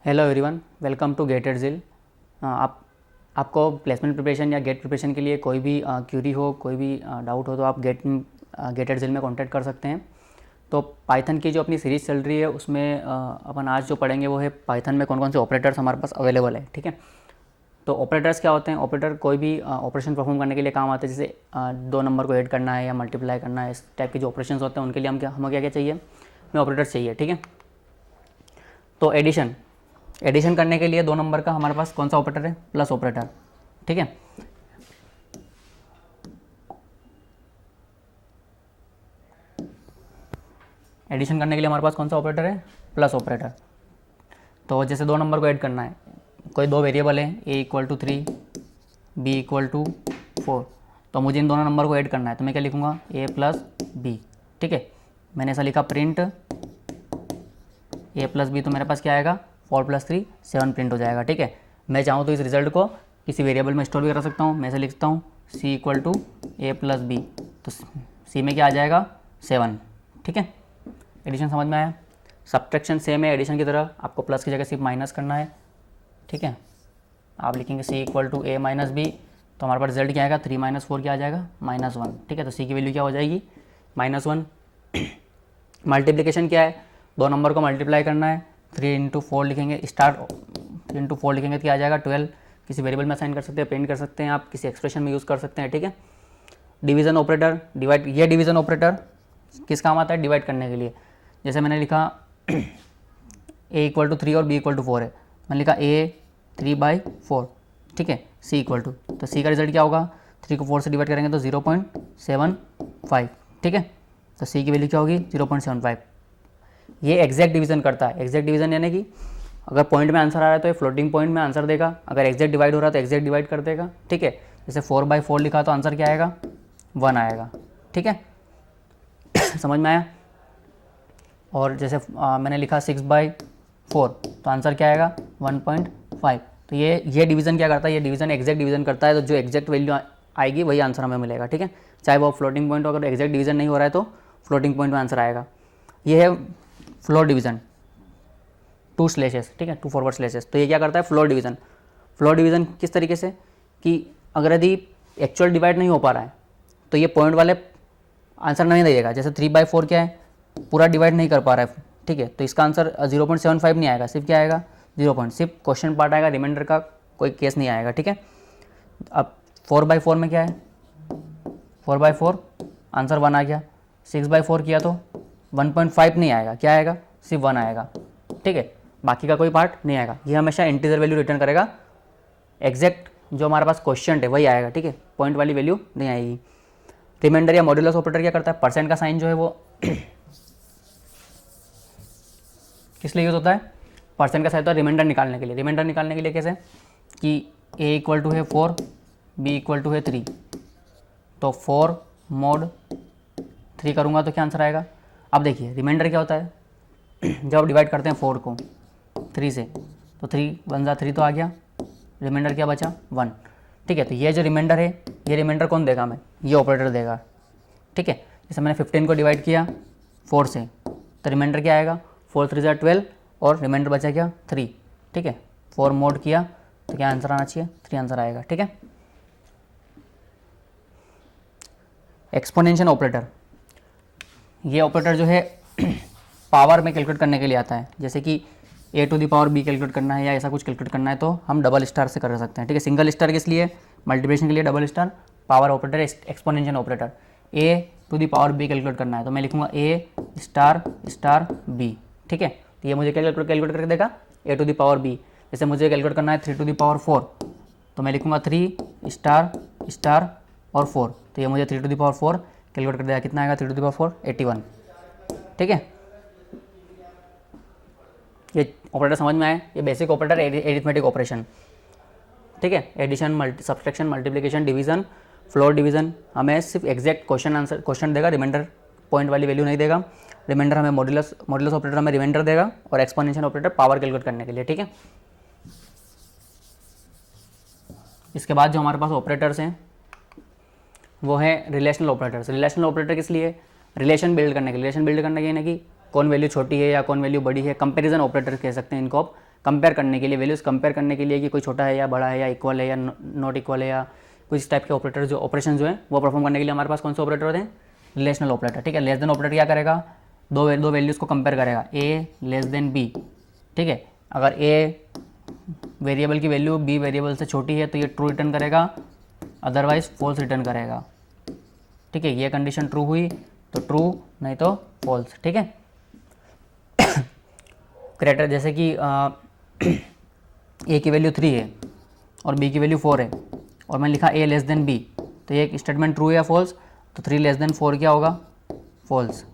Hello everyone, welcome to GATE at Zeal. आपको placement preparation या GATE preparation के लिए कोई भी क्यूरी हो, कोई भी डाउट हो तो आप गेट एट जिल में कांटेक्ट कर सकते हैं। तो पाइथन की जो अपनी सीरीज़ चल रही है उसमें अपन आज जो पढ़ेंगे वो है पाइथन में कौन कौन से ऑपरेटर्स हमारे पास अवेलेबल है। ठीक है, तो ऑपरेटर्स क्या होते हैं? ऑपरेटर कोई भी ऑपरेशन परफॉर्म करने के लिए काम आते हैं, जैसे 2 नंबर को ऐड करना है या मल्टीप्लाई करना है, इस टाइप के जो ऑपरेशन होते हैं उनके लिए हमें क्या क्या चाहिए? हमें ऑपरेटर्स चाहिए। ठीक है, तो एडिशन करने के लिए 2 नंबर का हमारे पास कौन सा ऑपरेटर है? Plus operator. ठीक है, एडिशन करने के लिए हमारे पास कौन सा ऑपरेटर है? Plus operator. तो जैसे 2 नंबर को ऐड करना है, कोई 2 वेरिएबल है, a equal to 3, b equal to 4, तो मुझे इन दोनों नंबर को ऐड करना है, तो मैं क्या लिखूँगा? a plus b. ठीक है, मैंने ऐसा लिखा प्रिंट a प्लस बी, तो मेरे पास क्या आएगा? 4 प्लस 3 7 प्रिंट हो जाएगा। ठीक है, मैं चाहूँ तो इस रिजल्ट को किसी वेरिएबल में स्टोर भी कर सकता हूँ। मैं ऐसे लिखता हूँ c equal to a plus b, तो c में क्या आ जाएगा? 7। ठीक है, एडिशन समझ में आया? सब्ट्रैक्शन सेम है एडिशन की तरह, आपको प्लस की जगह सिर्फ माइनस करना है। ठीक है, आप लिखेंगे c equal to a minus b, तो हमारे पास रिजल्ट क्या आएगा? 3 माइनस 4 क्या आ जाएगा? -1। ठीक है, तो c की वैल्यू क्या हो जाएगी? -1। मल्टीप्लिकेशन क्या है? 2 नंबर को मल्टीप्लाई करना है, 3 इंटू 4 लिखेंगे, 3 इंटू 4 लिखेंगे तो क्या आ जाएगा? 12। किसी वेरिएबल में असाइन कर सकते हैं, प्रिंट कर सकते हैं, आप किसी एक्सप्रेशन में यूज़ कर सकते हैं। ठीक है, डिवीज़न ऑपरेटर, डिवाइड, ये डिवीज़न ऑपरेटर किस काम आता है? डिवाइड करने के लिए। जैसे मैंने लिखा a इक्वल टू 3 और b इक्वल टू 4 है, मैंने लिखा a 3/4। ठीक है, c इक्वल टू, तो c का रिजल्ट क्या होगा? 3 को 4 से डिवाइड करेंगे तो 0.75। ठीक है, तो c की वैल्यू क्या होगी? 0.75। ये एग्जैक्ट डिवीज़न करता है। एग्जैक्ट डिवीज़न यानी कि अगर पॉइंट में आंसर आ रहा है तो ये फ्लोटिंग पॉइंट में आंसर देगा, अगर एग्जैक्ट डिवाइड हो रहा है तो एग्जैक्ट डिवाइड कर देगा। ठीक है, जैसे 4/4 लिखा तो आंसर क्या आएगा? 1 आएगा। ठीक है, समझ में आया? और जैसे मैंने लिखा 6/4 तो आंसर क्या आएगा? 1.5। तो ये डिवीज़न क्या करता है? ये डिवीज़न एग्जैक्ट डिवीज़न करता है, तो जो एग्जैक्ट वैल्यू आएगी वही आंसर हमें मिलेगा। ठीक है, चाहे वो फ्लोटिंग पॉइंट हो, अगर एग्जैक्ट डिवीज़न नहीं हो रहा है तो फ्लोटिंग पॉइंट में आंसर आएगा। ये है फ्लोर डिवीज़न, 2 स्लेशेस। ठीक है, 2 फॉरवर्ड स्लेशेस। तो ये क्या करता है? Floor division. फ्लोर डिवीज़न किस तरीके से कि अगर यदि एक्चुअल डिवाइड नहीं हो पा रहा है तो ये पॉइंट वाले आंसर नहीं देगा। जैसे 3/4 क्या है? पूरा डिवाइड नहीं कर पा रहा है। ठीक है, तो इसका आंसर 0.75 नहीं आएगा, सिर्फ क्या आएगा? 0. सिर्फ क्वेश्चन पार्ट आएगा, रिमाइंडर का कोई केस नहीं आएगा। ठीक है, अब 4/4 में क्या है? 4/4 आंसर 1 आ गया। 6/4 किया तो 1.5 नहीं आएगा, क्या आएगा? सिर्फ 1 आएगा। ठीक है, बाकी का कोई पार्ट नहीं आएगा। ये हमेशा इंटीजर वैल्यू रिटर्न करेगा, एग्जैक्ट जो हमारे पास क्वेश्चन है वही आएगा। ठीक है, पॉइंट वाली वैल्यू नहीं आएगी। रिमाइंडर या मॉड्यूलस ऑपरेटर क्या करता है? परसेंट का साइन जो है वो किस लिए यूज़ होता है? परसेंट का साइन होता है रिमाइंडर निकालने के लिए। रिमाइंडर निकालने के लिए कैसे? कि a इक्वल टू है 4, b इक्वल टू है 3, तो 4 mod 3 करूँगा तो क्या आंसर आएगा? अब देखिए रिमाइंडर क्या होता है? जब आप डिवाइड करते हैं 4 को 3 से, तो 3 1 जा 3 तो आ गया, रिमाइंडर क्या बचा? 1। ठीक है, तो ये जो रिमाइंडर है, ये रिमाइंडर कौन देगा? हमें ये ऑपरेटर देगा। ठीक है, जैसे मैंने 15 को डिवाइड किया 4 से, तो रिमाइंडर क्या आएगा? 4 3 जा 12 और रिमाइंडर बचा क्या? 3। ठीक है, 4 मोड किया तो क्या आंसर आना चाहिए? 3 आंसर आएगा। ठीक है, एक्सपोनेंशियल ऑपरेटर, ये ऑपरेटर जो है पावर में कैलकुलेट करने के लिए आता है। जैसे कि a to the power b calculate करना है या ऐसा कुछ कैलकुलेट करना है तो हम डबल स्टार से कर सकते हैं। ठीक है, सिंगल स्टार किस लिए? मल्टीप्लिकेशन के लिए double star. Power operator exponential operator, a to the power b calculate करना है तो मैं लिखूंगा a स्टार स्टार b। ठीक है, तो ये मुझे क्या कैलकुलेट करके देगा? a to the power b। जैसे मुझे कैलकुलेट करना है 3 टू द पावर 4 तो मैं लिखूंगा 3 स्टार स्टार और 4, तो ये मुझे 3 टू द पावर 4 कैलकुलेट कर देगा। कितना आएगा? 3 टू द पावर 4 81। ठीक है, ये ऑपरेटर समझ में आए? ये बेसिक ऑपरेटर एरिथमेटिक ऑपरेशन। ठीक है, addition, subtraction, multiplication, division, floor division, हमें सिर्फ एग्जैक्ट क्वेश्चन देगा, रिमाइंडर पॉइंट वाली वैल्यू नहीं देगा। रिमाइंडर हमें मॉड्यूलस ऑपरेटर हमें रिमाइंडर देगा और एक्सपोनेंशियल ऑपरेटर पावर कैलकुलेट करने के लिए, ठीक है। इसके बाद जो हमारे पास ऑपरेटर्स हैं वो है रिलेशनल ऑपरेटर्स। रिलेशनल ऑपरेटर किस लिए? रिलेशन बिल्ड करने के लिए। रिलेशन बिल्ड करने के लिए ना कि कौन वैल्यू छोटी है या कौन वैल्यू बड़ी है। कंपैरिजन ऑपरेटर कह सकते हैं इनको आप, कंपेयर करने के लिए, वैल्यूज़ कंपेयर करने के लिए कि कोई छोटा है या बड़ा है या इक्वल है या नॉट इक्वल है, या कुछ टाइप के ऑपरेटर जो ऑपरेशन जो है वो परफॉर्म करने के लिए हमारे पास कौन से ऑपरेटर होते हैं? रिलेशनल ऑपरेटर, ठीक है। लेस देन ऑपरेटर क्या करेगा? दो वैल्यूज़ को कंपेयर करेगा, ए लेस देन बी, ठीक है। अगर ए वेरिएबल की वैल्यू बी वेरिएबल से छोटी है तो ये ट्रू रिटर्न करेगा, अदरवाइज फॉल्स रिटर्न करेगा, ठीक है। ये कंडीशन ट्रू हुई तो ट्रू, नहीं तो फॉल्स, ठीक है। क्रेटर जैसे कि ए की वैल्यू 3 है और बी की वैल्यू 4 है और मैंने लिखा ए लेस देन बी, तो ये स्टेटमेंट ट्रू या फॉल्स? तो 3 लेस देन 4 क्या होगा? फॉल्स।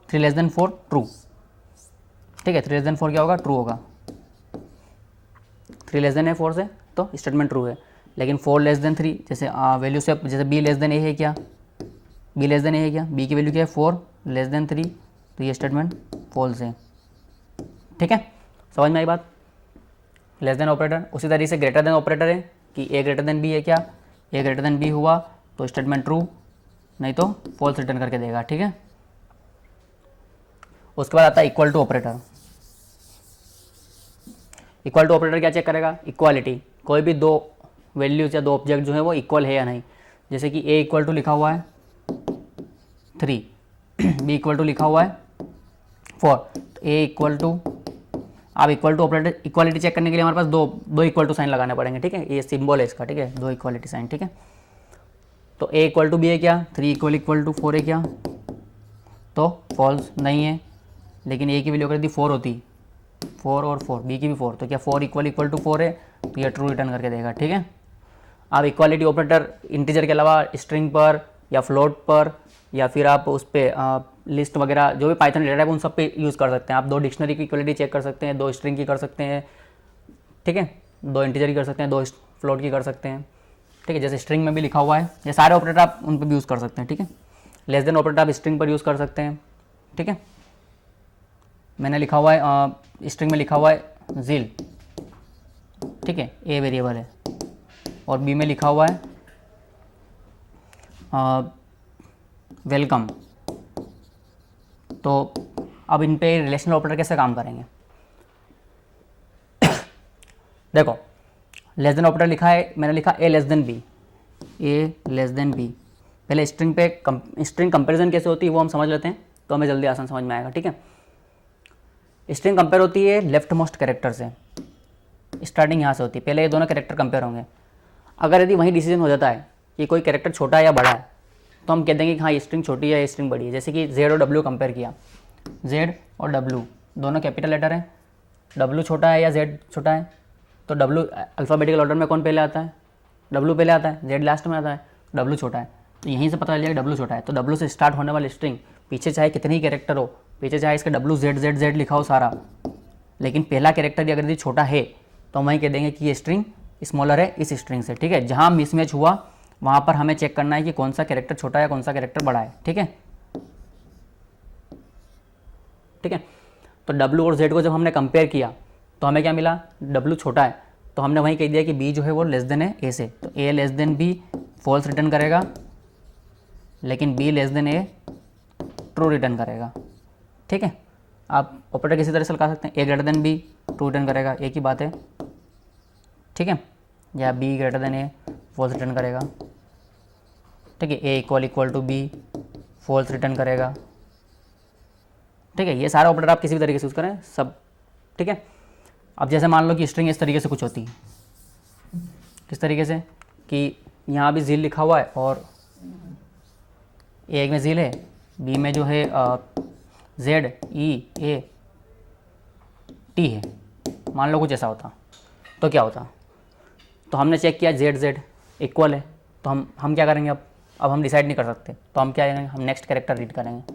3 लेस देन 4 ट्रू, ठीक है। 3 लेस देन 4 क्या होगा? ट्रू होगा। 3 लेस देन है 4 से तो स्टेटमेंट ट्रू है। लेकिन 4 लेस देन 3 जैसे वैल्यू से, जैसे बी लेस देन ए है क्या? बी लेस देन ए है क्या? बी की वैल्यू क्या है? 4 लेस देन 3, तो ये स्टेटमेंट फॉल्स है, ठीक है। समझ में आई बात? Less than operator. उसी तरीके से ग्रेटर देन ऑपरेटर है कि ए ग्रेटर देन बी है क्या? ए ग्रेटर देन बी हुआ तो स्टेटमेंट ट्रू, नहीं तो फॉल्स रिटर्न करके देगा, ठीक है। उसके बाद आता है equal to operator. Equal to operator क्या चेक करेगा? इक्वालिटी। कोई भी दो वैल्यूज या दो ऑब्जेक्ट जो है वो इक्वल है या नहीं। जैसे कि ए इक्वल टू लिखा हुआ है 3, बी इक्वल टू लिखा हुआ है 4, तो ए इक्वल टू, आप equal to operator equality check करने के लिए हमारे पास दो इक्वल टू साइन लगाने पड़ेंगे, ठीक है। ये सिंबल है इसका, ठीक है, दो इक्वालिटी साइन, ठीक है। तो ए इक्वल टू बी है क्या? 3 इक्वल टू 4 है क्या? तो फॉल्स नहीं है। लेकिन ए की वैल्यू अगर यदि 4 होती, 4 और 4, बी की भी 4, तो क्या 4 इक्वल टू 4 है? तो ये ट्रू रिटर्न करके देगा, ठीक है। आप इक्वालिटी ऑपरेटर इंटीजर के अलावा स्ट्रिंग पर या फ्लोट पर या फिर आप उस पर लिस्ट वगैरह जो भी पाइथन डेटा टाइप उन सब पे यूज़ कर सकते हैं। आप दो डिक्शनरी की इक्वालिटी चेक कर सकते हैं, दो स्ट्रिंग की कर सकते हैं, ठीक है, दो इंटीजर की कर सकते हैं, दो फ्लोट की कर सकते हैं, ठीक है। जैसे स्ट्रिंग में भी लिखा हुआ है, ये सारे ऑपरेटर आप उन पर भी यूज़ कर सकते हैं, ठीक है। लेस देन ऑपरेटर आप स्ट्रिंग पर यूज़ कर सकते हैं, ठीक है। मैंने लिखा हुआ है स्ट्रिंग में लिखा हुआ है जिल, ठीक है, ए वेरिएबल है, और बी में लिखा हुआ है वेलकम। तो अब इन पे रिलेशनल ऑपरेटर कैसे काम करेंगे? देखो, लेस देन ऑपरेटर लिखा है, मैंने लिखा ए लेस देन बी, ए लेस देन बी। पहले स्ट्रिंग पे स्ट्रिंग कंपैरिजन कैसे होती है वो हम समझ लेते हैं, तो हमें जल्दी आसान समझ में आएगा, ठीक है। स्ट्रिंग कंपेयर होती है लेफ्ट मोस्ट कैरेक्टर से, स्टार्टिंग यहाँ से होती है, पहले ये दोनों कैरेक्टर कंपेयर होंगे। अगर यदि वही डिसीजन हो जाता है कि कोई कैरेक्टर छोटा है या बड़ा है, तो हम कह देंगे कि हाँ ये स्ट्रिंग छोटी है, ये स्ट्रिंग बड़ी है। जैसे कि Z और W कंपेयर किया, Z और W दोनों कैपिटल लेटर हैं, W छोटा है या Z छोटा है, तो W अल्फ़ाबेटिकल ऑर्डर में कौन पहले आता है? W पहले आता है, Z लास्ट में आता है, W छोटा है। तो यहीं से पता चल जाएगा W छोटा है। तो W से स्टार्ट होने वाली स्ट्रिंग पीछे चाहे कितने ही कैरेक्टर हो, पीछे चाहे इसका WZ लिखा हो सारा, लेकिन पहला कैरेक्टर भी अगर यदि छोटा है तो हम वहीं कह देंगे कि ये स्ट्रिंग स्मॉलर है इस स्ट्रिंग से, ठीक है। जहाँ मिसमैच हुआ वहाँ पर हमें चेक करना है कि कौन सा कैरेक्टर छोटा है, कौन सा कैरेक्टर बड़ा है, ठीक है, ठीक है। तो W और Z को जब हमने कंपेयर किया तो हमें क्या मिला? W छोटा है, तो हमने वहीं कह दिया कि B जो है वो लेस देन है A से, तो A less than B false return करेगा, लेकिन B less than A true return करेगा, ठीक है। आप ऑपरेटर किसी तरह से लगा सकते हैं, A greater than B true return करेगा, एक ही बात है, ठीक है, या B greater than A false return करेगा, ठीक है। A equal to B false return करेगा, ठीक है। ये सारे ऑपरेटर आप किसी भी तरीके से यूज़ करें सब, ठीक है। अब जैसे मान लो कि स्ट्रिंग इस तरीके से कुछ होती है, किस तरीके से कि यहाँ भी जील लिखा हुआ है और A में जील है, B में जो है ZEAT है, मान लो कुछ ऐसा होता तो क्या होता? तो हमने चेक किया Z इक्वल है, तो हम क्या करेंगे? अब हम डिसाइड नहीं कर सकते, तो हम क्या करेंगे? हम नेक्स्ट कैरेक्टर रीड करेंगे।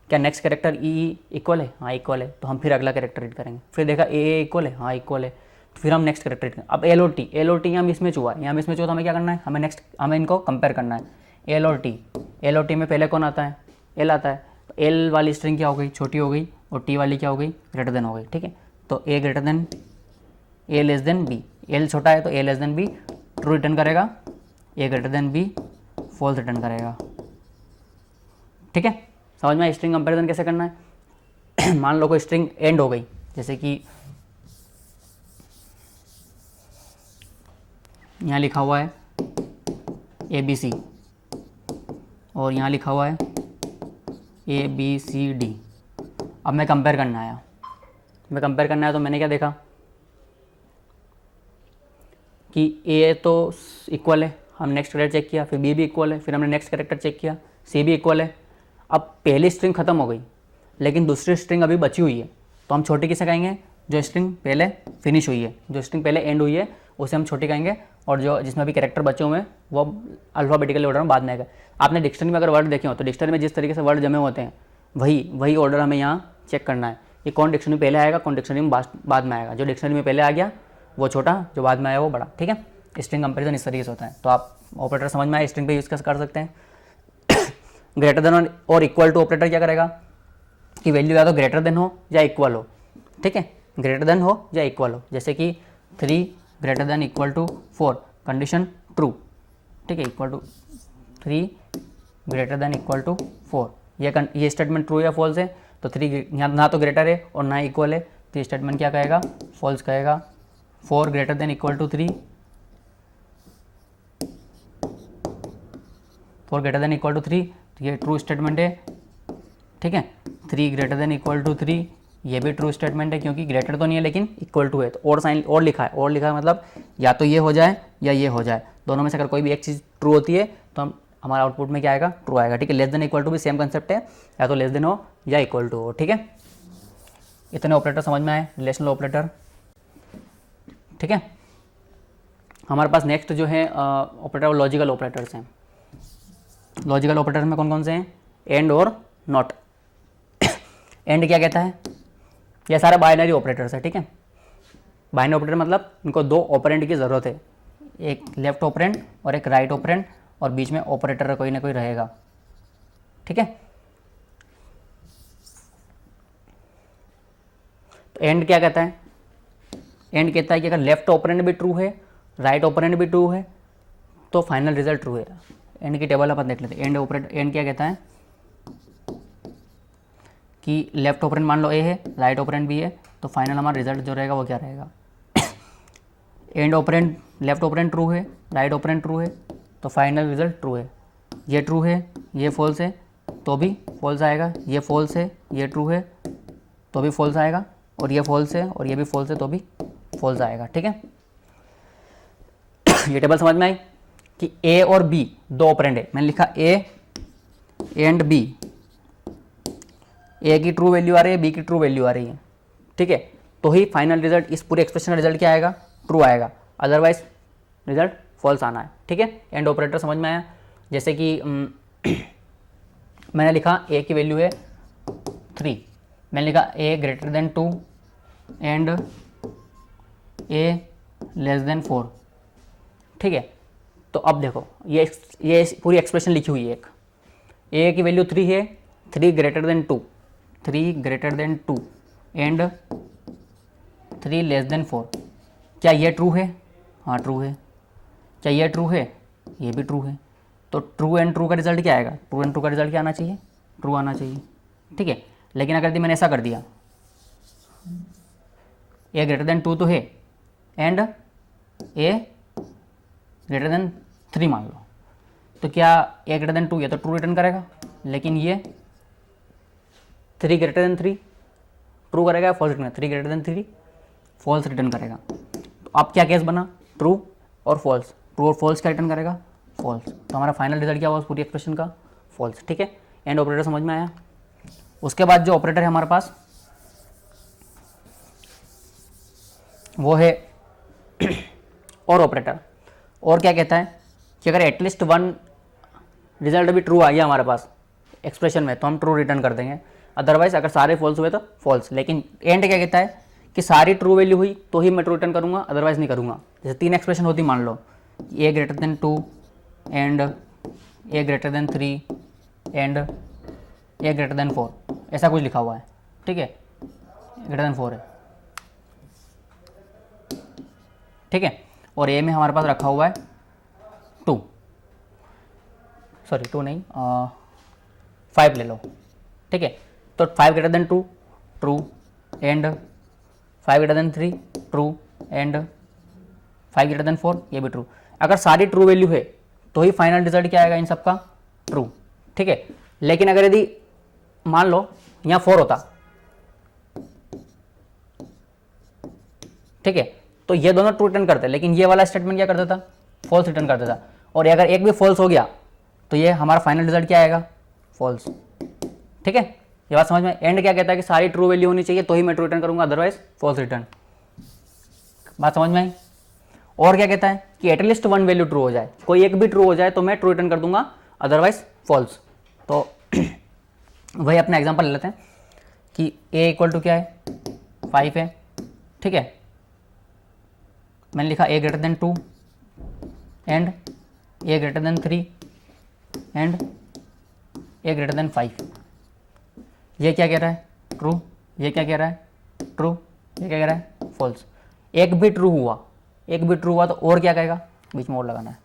क्या नेक्स्ट कैरेक्टर E इक्वल है? हाँ इक्वल है, तो हम फिर अगला कैरेक्टर रीड करेंगे। फिर देखा A इक्वल है, हाँ इक्वल है, तो फिर हम नेक्स्ट कैरेक्टर रीड करेंगे। अब LOT यहाँ मिसमैच हुआ है, यहाँ मिसमैच हुआ तो हमें क्या करना है? हमें इनको कंपेयर करना है। LOT में पहले कौन आता है? एल आता है। तो एल वाली स्ट्रिंग क्या हो गई, छोटी हो गई, और टी वाली क्या हो गई, ग्रेटर देन हो गई। ठीक है, तो A greater than, A less than B, L छोटा है तो A less than B true return करेगा, A greater than B false return करेगा। ठीक है, समझ में स्ट्रिंग कंपैरिजन कैसे करना है। मान लो कोई स्ट्रिंग एंड हो गई, जैसे कि यहाँ लिखा हुआ है ए बी सी और यहाँ लिखा हुआ है ए बी सी डी। अब मैं कंपेयर करना आया, तो मैंने क्या देखा कि ए तो इक्वल है, हम नेक्स्ट कैरेक्टर चेक किया, फिर बी भी इक्वल है, फिर हमने नेक्स्ट कैरेक्टर चेक किया, सी भी इक्वल है। अब पहली स्ट्रिंग खत्म हो गई लेकिन दूसरी स्ट्रिंग अभी बची हुई है, तो हम छोटी किसे कहेंगे, जो स्ट्रिंग पहले फिनिश हुई है, जो स्ट्रिंग पहले एंड हुई है उसे हम छोटी कहेंगे, और जो जिसमें अभी कैरेक्टर बचे हुए हैं वो अल्फ़ाबेटिकल ऑर्डर में बाद में आएगा। आपने डिक्शनरी में अगर वर्ड देखे हो तो डिक्शनरी में जिस तरीके से वर्ड जमे होते हैं वही ऑर्डर हमें यहाँ चेक करना है कि कौन डिक्शनरी में पहले आएगा, कौन डिक्शनरी में बाद में आएगा। जो डिक्शनरी में पहले आ गया वो छोटा, जो बाद में आया वो बड़ा। ठीक है, स्ट्रिंग कंपेरिजन इस तरीके से होता है। तो आप ऑपरेटर समझ में आए, स्ट्रिंग पे यूज़ कर सकते हैं। ग्रेटर देन और इक्वल टू ऑपरेटर क्या करेगा कि वैल्यू या तो ग्रेटर देन हो या इक्वल हो। ठीक है, ग्रेटर देन हो या इक्वल हो, जैसे कि 3 greater than equal to 4, condition true. ठीक है, equal to 3 greater than equal to 4, ये स्टेटमेंट ट्रू या फॉल्स है। तो 3 यहाँ ना तो ग्रेटर है और ना इक्वल है, तो ये स्टेटमेंट क्या कहेगा, फॉल्स कहेगा। 4 greater than equal to 3, 4 greater than equal to 3, तो ये ट्रू स्टेटमेंट है। ठीक है, 3 ग्रेटर देन इक्वल टू 3, ये भी ट्रू स्टेटमेंट है क्योंकि ग्रेटर तो नहीं है लेकिन इक्वल टू है। तो और साइन और लिखा है, मतलब या तो ये हो जाए या ये हो जाए, दोनों में से अगर कोई भी एक चीज़ ट्रू होती है तो हम हमारा आउटपुट में क्या आएगा, ट्रू आएगा। ठीक है, लेस देन इक्वल टू भी सेम कंसेप्ट है, या तो लेस देन हो या इक्वल टू हो। ठीक है, इतने ऑपरेटर समझ में आए, रिलेशनल ऑपरेटर। ठीक है, हमारे पास नेक्स्ट जो है ऑपरेटर वो लॉजिकल ऑपरेटर्स हैं। लॉजिकल ऑपरेटर्स में कौन कौन से हैं, एंड और नॉट। एंड क्या कहता है, ये सारे बाइनरी ऑपरेटर्स है। ठीक है, बाइनरी ऑपरेटर मतलब इनको 2 ऑपरेंड की ज़रूरत है, एक लेफ्ट ऑपरेंड और एक राइट ऑपरेंड, और बीच में ऑपरेटर कोई ना कोई रहेगा। ठीक है, तो एंड क्या कहता है, एंड कहता है कि अगर लेफ्ट ऑपरेंड भी ट्रू है, राइट ऑपरेंड भी ट्रू है, तो फाइनल रिजल्ट ट्रू है। एंड की टेबल अपन देख लेते हैं। एंड क्या कहता है कि लेफ्ट ऑपरेंड मान लो ए है, राइट ऑपरेंड भी है, तो फाइनल हमारा रिजल्ट जो रहेगा वो क्या रहेगा, and operand, left operand true है, राइट ऑपरेंड ट्रू है, तो फाइनल रिजल्ट ट्रू है। ये ट्रू है, ये फॉल्स है तो भी फॉल्स आएगा, ये फॉल्स है, ये ट्रू है तो भी फॉल्स आएगा, और ये फॉल्स है और ये भी फॉल्स है तो भी फॉल्स आएगा। ठीक है, ये टेबल समझ में आई कि ए और बी 2 ऑपरेंड है। मैंने लिखा ए एंड बी, ए की ट्रू वैल्यू आ रही है, बी की ट्रू वैल्यू आ रही है। ठीक है, तो ही फाइनल रिजल्ट, इस पूरे एक्सप्रेशन का रिजल्ट क्या आएगा, ट्रू आएगा, अदरवाइज रिजल्ट फॉल्स आना है। ठीक है, एंड ऑपरेटर समझ में आया। जैसे कि मैंने लिखा ए की वैल्यू है 3, मैंने लिखा A greater than 2 and A less than 4। ठीक है, तो अब देखो ये पूरी एक्सप्रेशन लिखी हुई है। एक ए की वैल्यू 3 है, 3 greater than 2, 3 greater than 2 and 3 less than 4। क्या ये ट्रू है, हाँ ट्रू है। क्या ये ट्रू है, ये भी ट्रू है। तो ट्रू एंड ट्रू का रिजल्ट क्या आएगा, ट्रू एंड ट्रू का रिजल्ट क्या आना चाहिए, ट्रू आना चाहिए। ठीक है, लेकिन अगर मैंने ऐसा कर दिया, ए ग्रेटर देन 2 तो है एंड ए ग्रेटर देन 3 मान लो, तो क्या ए ग्रेटर देन 2 ये तो ट्रू रिटर्न करेगा, लेकिन ये 3 ग्रेटर देन 3 ट्रू करेगा, false return, 3 greater than 3 false return करेगा। तो अब क्या केस बना, ट्रू और फॉल्स, ट्रू और फॉल्स क्या रिटर्न करेगा, फॉल्स। तो हमारा फाइनल रिजल्ट क्या हुआ उस पूरी एक्सप्रेशन का, फॉल्स। ठीक है, एंड ऑपरेटर समझ में आया। उसके बाद जो ऑपरेटर है हमारे पास वो है और ऑपरेटर। और क्या कहता है कि अगर एटलीस्ट 1 रिजल्ट भी ट्रू आ गया हमारे पास एक्सप्रेशन में तो हम ट्रू रिटर्न कर देंगे, अदरवाइज अगर सारे फॉल्स हुए तो फॉल्स। लेकिन एंड क्या कहता है कि सारी ट्रू वैल्यू हुई तो ही मैं ट्रू रिटर्न करूँगा, अदरवाइज नहीं करूँगा। जैसे 3 एक्सप्रेशन होती मान लो, A greater than 2 and A greater than 3 and A greater than 4, ऐसा कुछ लिखा हुआ है, ठीक है, ग्रेटर देन 4 है, ठीक है। और ए में हमारे पास रखा हुआ है 2, सॉरी 2 नहीं 5 ले लो, ठीक है। तो 5 greater than 2 true, and 5 greater than 3 true, and 5 greater than 4 ये भी ट्रू। अगर सारी ट्रू वैल्यू है तो ही फाइनल रिजल्ट क्या आएगा इन सबका, ट्रू, ठीक है। लेकिन अगर यदि मान लो यहाँ 4 होता, ठीक है, तो ये दोनों ट्रू रिटर्न करते, लेकिन ये वाला स्टेटमेंट क्या कर देता, फॉल्स रिटर्न कर देता। और अगर एक भी फॉल्स हो गया तो ये हमारा फाइनल रिजल्ट क्या आएगा, फॉल्स, ठीक है। ये बात समझ में। एंड क्या कहता है कि सारी ट्रू वैल्यू होनी चाहिए तो ही मैं ट्रू रिटर्न करूंगा, अदरवाइज फॉल्स रिटर्न। बात समझ में आई। और क्या कहता है कि एटलीस्ट वन वैल्यू ट्रू हो जाए, कोई एक भी ट्रू हो जाए तो मैं ट्रू रिटर्न कर दूंगा, अदरवाइज फॉल्स। तो वही अपना एग्जांपल ले लेते हैं कि a इक्वल टू क्या है, 5 है, ठीक है। मैंने लिखा a greater than 2 and a greater than 3 and a greater then 5। ये क्या कह रहा है, ट्रू, ये क्या कह रहा है, ट्रू, ये क्या कह रहा है, फॉल्स। एक भी ट्रू हुआ, एक भी ट्रू हुआ तो और क्या कहेगा, बीच में और लगाना है,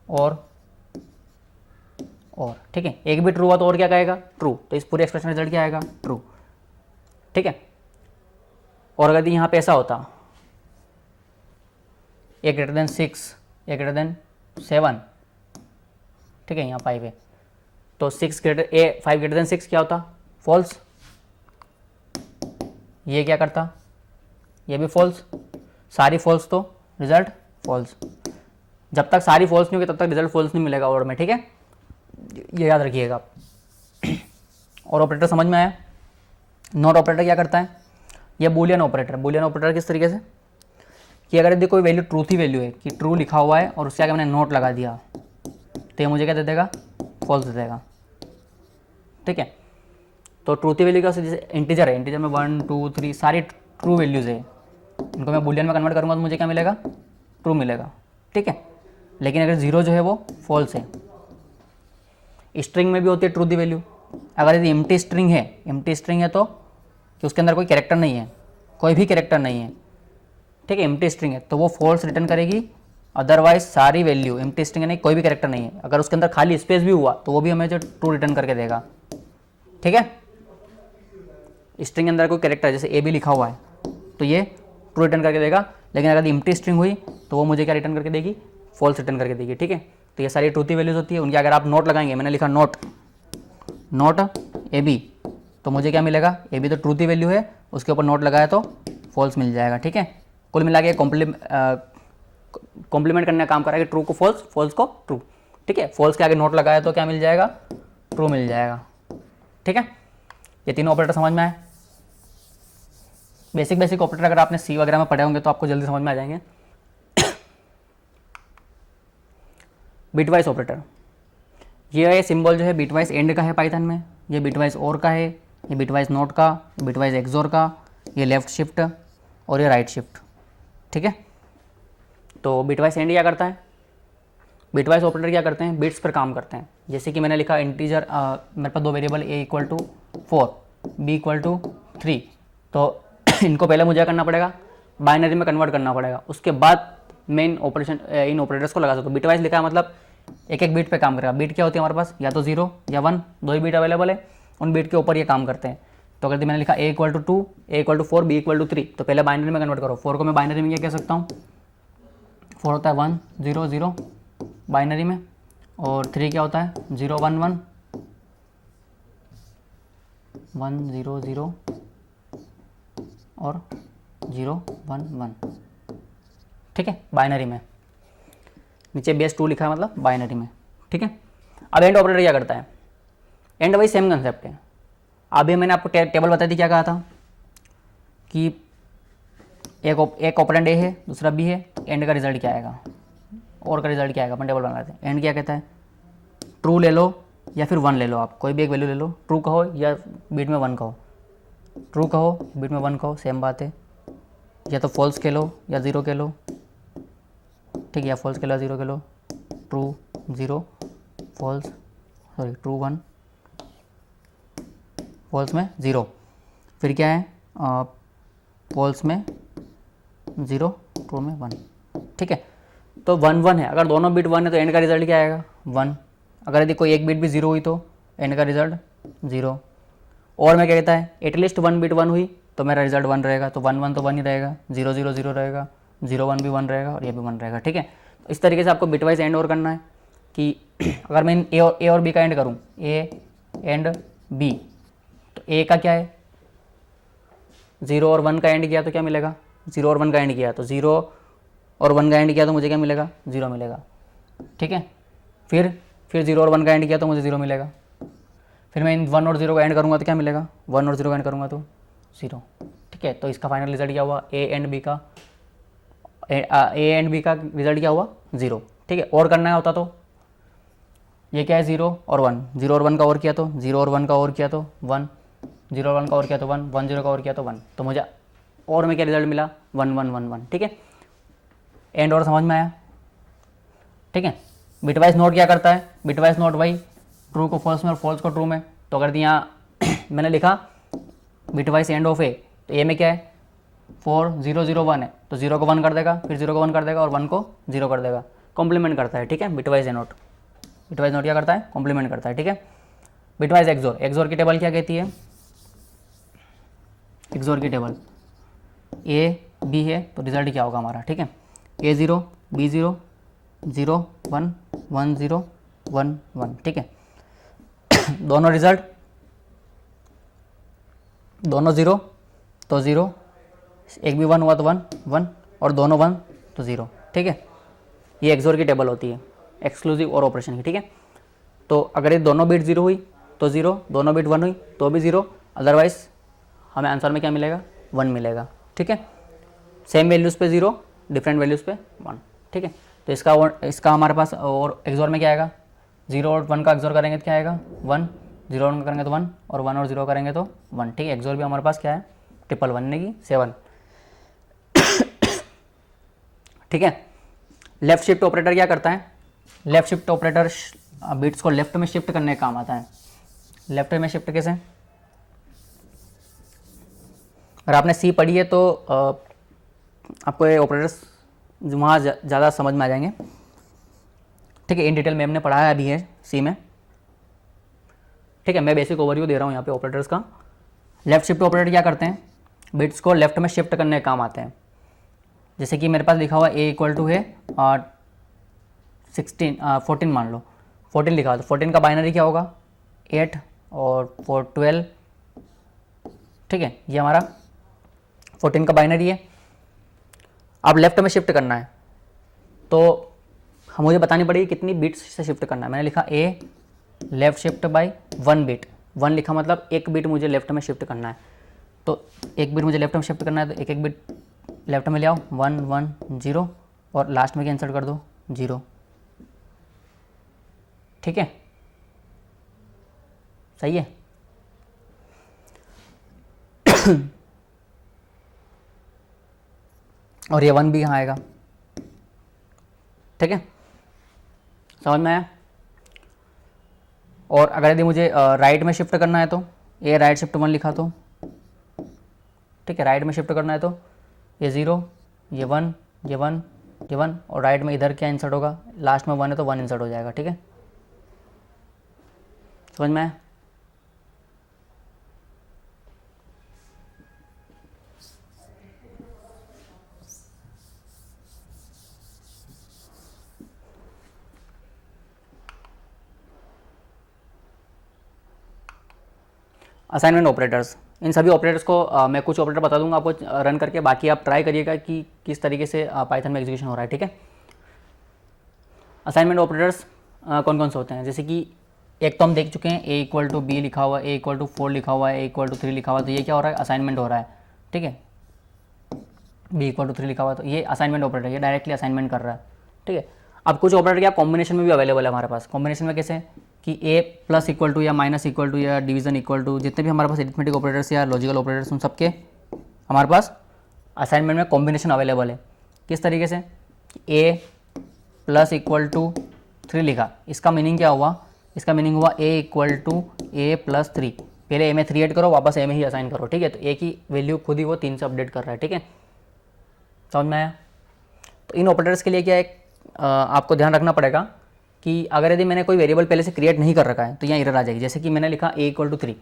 और ठीक है, एक भी ट्रू हुआ तो और क्या कहेगा, ट्रू। तो इस पूरे एक्सप्रेशन रिजल्ट क्या आएगा, ट्रू, ठीक है। और अगर यहाँ पे ऐसा होता a greater then 6, a greater then 7, ठीक है, यहाँ 5 है, तो 5 ग्रेटर देन 6 क्या होता, फॉल्स। ये क्या करता, ये भी फॉल्स, सारी फॉल्स तो रिजल्ट फॉल्स। जब तक सारी फॉल्स नहीं होगी तब तक रिजल्ट फॉल्स नहीं मिलेगा और में, ठीक है, ये याद रखिएगा। और ऑपरेटर समझ में आया। नॉट ऑपरेटर क्या करता है, ये बूलियन ऑपरेटर। बूलियन ऑपरेटर किस तरीके से कि अगर यदि कोई वैल्यू ट्रूथी वैल्यू है कि ट्रू लिखा हुआ है और उसके आगे मैंने नोट लगा दिया तो ये मुझे क्या दे देगा, फॉल्स दे देगा, ठीक है। तो ट्रूथी वैल्यू का जैसे इंटीजर है, इंटीजर में 1 2 3 सारी ट्रू वैल्यूज़ है, इनको मैं बूलियन में कन्वर्ट करूँगा तो मुझे क्या मिलेगा, ट्रू मिलेगा, ठीक है। लेकिन अगर जीरो जो है वो फॉल्स है। स्ट्रिंग में भी होती है ट्रू दी वैल्यू। अगर यदि एम्प्टी स्ट्रिंग है तो कि उसके अंदर कोई कैरेक्टर नहीं है, कोई भी कैरेक्टर नहीं है, ठीक है, एम्प्टी स्ट्रिंग है तो वो फॉल्स रिटर्न करेगी, अदरवाइज सारी वैल्यू, एम्प्टी स्ट्रिंग है नहीं, कोई भी कैरेक्टर नहीं है, अगर उसके अंदर खाली स्पेस भी हुआ तो वो भी हमें जो ट्रू रिटर्न करके देगा, ठीक है। स्ट्रिंग के अंदर कोई कैरेक्टर जैसे ए बी लिखा हुआ है तो ये ट्रू रिटर्न करके देगा, लेकिन अगर एम्प्टी स्ट्रिंग हुई तो वो मुझे क्या रिटर्न करके देगी, फॉल्स रिटर्न करके देगी, ठीक है। तो ये सारी ट्रूथी वैल्यूज होती है, उनकी अगर आप नोट लगाएंगे, मैंने लिखा नोट ए बी, तो मुझे क्या मिलेगा, ए बी तो ट्रूथी वैल्यू है, उसके ऊपर नोट लगाया तो फॉल्स मिल जाएगा, ठीक है। कुल मिला के कॉम्प्लीमेंट करने का काम करा कि ट्रू को फॉल्स, फॉल्स को ट्रू, ठीक है। फॉल्स के आगे नोट लगाया तो क्या मिल जाएगा, ट्रू मिल जाएगा, ठीक है। ये तीनों ऑपरेटर समझ में आए। बेसिक ऑपरेटर अगर आपने सी वगैरह में पढ़े होंगे तो आपको जल्दी समझ में आ जाएंगे। बिटवाइज ऑपरेटर, ये सिंबल जो है बिटवाइज एंड का है पाइथन में, ये बिटवाइज और का है, ये बिटवाइज नॉट का, बिटवाइज एक्सोर का, ये लेफ्ट शिफ्ट और ये राइट शिफ्ट, ठीक है। तो बिटवाइज एंड क्या करता है, बिटवाइज ऑपरेटर क्या करते हैं, बिट्स पर काम करते हैं। जैसे कि मैंने लिखा इंटीजर, मेरे पास दो variable a equal to 4 b equal to 3, तो इनको पहले मुझे करना पड़ेगा, बाइनरी में कन्वर्ट करना पड़ेगा, उसके बाद मेन ऑपरेशन इन ऑपरेटर्स को लगा सकते हो। बिटवाइज लिखा है मतलब एक एक बीट पे काम करेगा। बीट क्या होती है हमारे पास, या तो 0 या 1, दो ही बीट अवेलेबल है, उन बीट के ऊपर ये काम करते हैं। तो अगर मैंने लिखा a equal to 2, a equal to 4, b equal to 3, तो पहले बाइनरी में कन्वर्ट करो। 4 को मैं बाइनरी में क्या कह सकता हूँ, 4 होता है 1 0 0 बाइनरी में, और 3 क्या होता है 0 1 1 1 0 0 और 0 1 1, ठीक है, बाइनरी में। नीचे बेस 2 लिखा है मतलब बाइनरी में, ठीक है। अब एंड ऑपरेटर क्या करता है, एंड वही सेम कंसेप्ट है। अभी मैंने आपको टेबल बताई थी, क्या कहा था कि एक ऑपरेंड ए है, दूसरा बी है, एंड का रिजल्ट क्या आएगा, और का रिजल्ट क्या आएगा, अपन टेबल बना लेते हैं। एंड क्या कहता है, ट्रू ले लो या फिर 1 ले लो, आप कोई भी एक वैल्यू ले लो, ट्रू कहो या बीट में 1 कहो, ट्रू कहो बीट में 1 कहो, सेम बात है। या तो फॉल्स के लो या 0 के लो, ठीक है, या फॉल्स के लो 0 के लो, true 0 false, sorry true 1 false में 0, फिर क्या है फॉल्स में 0, ट्रू में 1, ठीक है। तो 1 1 है, अगर दोनों बिट 1 है तो एंड का रिजल्ट क्या आएगा 1, अगर यदि कोई एक बिट भी 0 हुई तो एंड का रिजल्ट 0, और मैं क्या कहता है एटलीस्ट 1 बिट 1 हुई तो मेरा रिजल्ट 1 रहेगा, तो 1 1 तो 1 ही रहेगा, 0 0 0 रहेगा, 0 1 भी 1 रहेगा और ये भी 1 रहेगा, ठीक है। तो इस तरीके से आपको बिटवाइज एंड और करना है कि अगर मैं ए और बी का एंड करूँ, ए एंड बी, तो ए का क्या है 0 और 1 का एंड किया तो क्या मिलेगा, 0 और 1 का एंड किया तो 0 और 1 का एंड किया तो मुझे क्या मिलेगा 0 मिलेगा, ठीक है। फिर 0 और 1 का एंड किया तो मुझे 0 मिलेगा, फिर मैं इन 1 और 0 का एंड करूँगा तो क्या मिलेगा 1 और 0 का एंड करूँगा तो 0, ठीक है। तो इसका फाइनल रिजल्ट क्या हुआ ए एंड बी का रिजल्ट क्या हुआ 0, ठीक है। और करना होता तो ये क्या है 0 और 1, 0 और 1 का और किया तो 0 और 1 का और किया तो 1, 0 और 1 का और किया तो 1, 1 0 का और किया तो 1, तो मुझे और में क्या रिजल्ट मिला 1 1 1 1, ठीक है। एंड और समझ में आया, ठीक है। बिटवाइज नोट क्या करता है, बिटवाइज नोट वही ट्रू को फॉल्स में और फॉल्स को ट्रू में, तो अगर यहाँ मैंने लिखा बिटवाइज एंड ऑफ ए, तो ए में क्या है 4 0 0 1 है, तो 0 को 1 कर देगा, फिर 0 को 1 कर देगा और 1 को 0 कर देगा, कॉम्प्लीमेंट करता है, ठीक है। बिटवाइज नोट क्या करता है कॉम्प्लीमेंट करता है, ठीक है। बिटवाइज एक्सोर की टेबल क्या कहती है, एक्सोर की टेबल ए बी है तो रिजल्ट क्या होगा हमारा, ठीक है। A0 B0 0 1 1 0 1 1, ठीक है। दोनों रिजल्ट दोनों 0 तो 0, एक भी 1 हुआ तो 1 1 और दोनों 1 तो 0, ठीक है। ये एक्सोर की टेबल होती है एक्सक्लूसिव और ऑपरेशन की, ठीक है। तो अगर ये दोनों बिट 0 हुई तो 0, दोनों बिट 1 हुई तो भी 0, अदरवाइज हमें आंसर में क्या मिलेगा 1 मिलेगा, ठीक है। सेम वैल्यूज़ पे 0, डिफरेंट वैल्यूज़ पे 1, ठीक है। तो इसका हमारे पास और एक्सोर में क्या आएगा 0 और 1 का एक्सोर करेंगे तो क्या आएगा 1, 0 और 1 करेंगे तो 1 और 1 और 0 करेंगे तो 1, ठीक है। एक्सोर भी हमारे पास क्या है 1 1 की 7, ठीक है। लेफ्ट शिफ्ट ऑपरेटर क्या करता है, लेफ्ट शिफ्ट ऑपरेटर बिट्स को लेफ्ट में शिफ्ट करने का काम आता है। लेफ्ट में शिफ्ट कैसे, अगर आपने सी पढ़ी है तो आपको ये ऑपरेटर्स वहाँ ज़्यादा समझ में आ जाएंगे, ठीक है। इन डिटेल में हमने पढ़ाया भी है सी में, ठीक है। मैं बेसिक ओवरव्यू दे रहा हूँ यहाँ पे ऑपरेटर्स का। लेफ्ट शिफ्ट ऑपरेटर क्या करते हैं, बिट्स को लेफ्ट में शिफ्ट करने का काम आते हैं। जैसे कि मेरे पास लिखा हुआ ए इक्वल टू है 14 मान लो, 14 लिखा हुआ, तो 14 का बाइनरी क्या होगा 8 और 4 12, ठीक है। ये हमारा 14 का बाइनरी है। अब लेफ्ट में शिफ्ट करना है तो मुझे बतानी पड़ेगी कितनी बिट्स से शिफ्ट करना है। मैंने लिखा ए लेफ्ट शिफ्ट बाय 1 बिट, 1 लिखा मतलब एक बिट मुझे लेफ्ट में शिफ्ट करना है, तो एक बिट मुझे लेफ्ट में शिफ्ट करना है तो एक बिट लेफ्ट में ले आओ 1 1 0 और लास्ट में क्या इंसर्ट कर दो 0, ठीक है, सही है। और ये 1 भी यहाँ आएगा, ठीक है, समझ में आया। और अगर यदि मुझे राइट में शिफ्ट करना है तो ए राइट शिफ्ट 1 लिखा तो, ठीक है, राइट में शिफ्ट करना है तो ये 0 ये 1 ये 1 ये 1 और राइट में इधर क्या इंसर्ट होगा, लास्ट में 1 है तो 1 इंसर्ट हो जाएगा, ठीक है, समझ में आया। असाइनमेंट ऑपरेटर्स, इन सभी ऑपरेटर्स को मैं कुछ ऑपरेटर बता दूंगा आपको रन करके, बाकी आप ट्राई करिएगा कि किस तरीके से पाइथन में एग्जीक्यूशन हो रहा है, ठीक है। असाइनमेंट ऑपरेटर्स कौन कौन से होते हैं, जैसे कि एक तो हम देख चुके हैं ए इक्वल टू बी लिखा हुआ है, ए इक्वल टू 4 लिखा हुआ है, ए इक्वल टू 3 लिखा हुआ है, तो ये क्या हो रहा है असाइनमेंट हो रहा है, ठीक है। बी इक्वल टू 3 लिखा हुआ है तो ये असाइनमेंट ऑपरेटर, ये डायरेक्टली असाइनमेंट कर रहा है, ठीक है। अब कुछ ऑपरेटर क्या कॉम्बिनेशन में भी अवेलेबल है हमारे पास। कॉम्बिनेशन में कैसे कि ए प्लस इक्वल टू या माइनस इक्वल टू या डिवीजन इक्वल टू, जितने भी हमारे पास अरिथमेटिक ऑपरेटर्स या लॉजिकल ऑपरेटर्स उन सबके हमारे पास असाइनमेंट में कॉम्बिनेशन अवेलेबल है। किस तरीके से, ए प्लस इक्वल टू 3 लिखा, इसका मीनिंग क्या हुआ, इसका मीनिंग हुआ ए इक्वल टू ए प्लस 3, पहले ए में 3 ऐड करो, वापस ए में ही असाइन करो, ठीक है। तो ए की वैल्यू खुद ही वो 3 से अपडेट कर रहा है, ठीक है, समझ में आया। तो इन ऑपरेटर्स के लिए क्या है, आपको ध्यान रखना पड़ेगा कि अगर यदि मैंने कोई वेरिएबल पहले से क्रिएट नहीं कर रखा है तो यहाँ एरर आ जाएगी। जैसे कि मैंने लिखा a = 3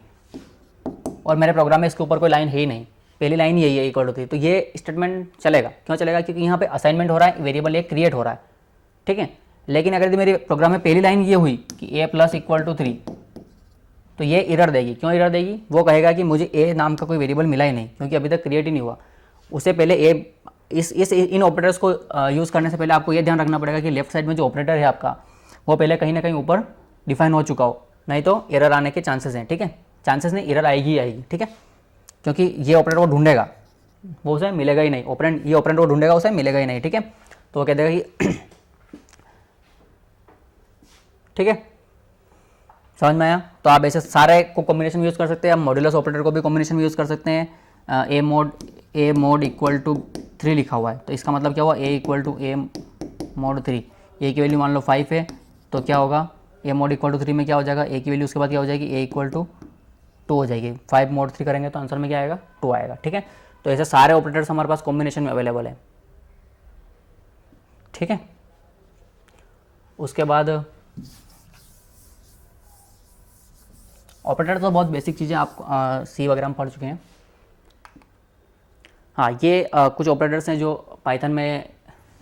और मेरे प्रोग्राम में इसके ऊपर कोई लाइन है ही नहीं, पहली लाइन यही है a = 3, तो ये स्टेटमेंट चलेगा। क्यों चलेगा? क्योंकि यहाँ पे असाइनमेंट हो रहा है, वेरिएबल एक क्रिएट हो रहा है, ठीक है। लेकिन अगर यदि मेरे प्रोग्राम में पहली लाइन ये हुई कि a + = 3, तो ये एरर देगी। क्यों एरर देगी? वो कहेगा कि मुझे a नाम का कोई वेरिएबल मिला ही नहीं, क्योंकि अभी तक क्रिएट ही नहीं हुआ। उससे पहले इन ऑपरेटर्स को यूज़ करने से पहले आपको ये ध्यान रखना पड़ेगा कि लेफ्ट साइड में जो ऑपरेटर है आपका, वो पहले कहीं ना कहीं ऊपर डिफाइन हो चुका हो, नहीं तो एरर आने के चांसेस हैं, ठीक है। चांसेस नहीं, एरर आएगी ही आएगी, ठीक है, क्योंकि ये ऑपरेटर को ढूंढेगा, वो उसे मिलेगा ही नहीं। ये ऑपरेटर को ढूंढेगा, उसे मिलेगा ही नहीं, ठीक है। तो वो कह देगा कि ठीक है, समझ में आया। तो आप ऐसे सारे को कॉम्बिनेशन में यूज़ कर सकते हैं। आप मॉड्यूलस ऑपरेटर को भी कॉम्बिनेशन में यूज़ कर सकते हैं। a mod = 3 लिखा हुआ है, तो इसका मतलब क्या हुआ, a = a mod 3, a की वैल्यू मान लो 5 है, तो क्या होगा, a mod = 3 में क्या हो जाएगा, a की वैल्यू उसके बाद क्या हो जाएगी, a = 2 हो जाएगी। 5 mod 3 करेंगे तो आंसर में क्या आएगा, 2 आएगा, ठीक है। तो ऐसे सारे ऑपरेटर्स हमारे पास कॉम्बिनेशन में अवेलेबल है, ठीक है। उसके बाद ऑपरेटर तो बहुत बेसिक चीज़ें आप सी वगैरह में पढ़ चुके हैं। हाँ, ये कुछ ऑपरेटर्स हैं जो पाइथन में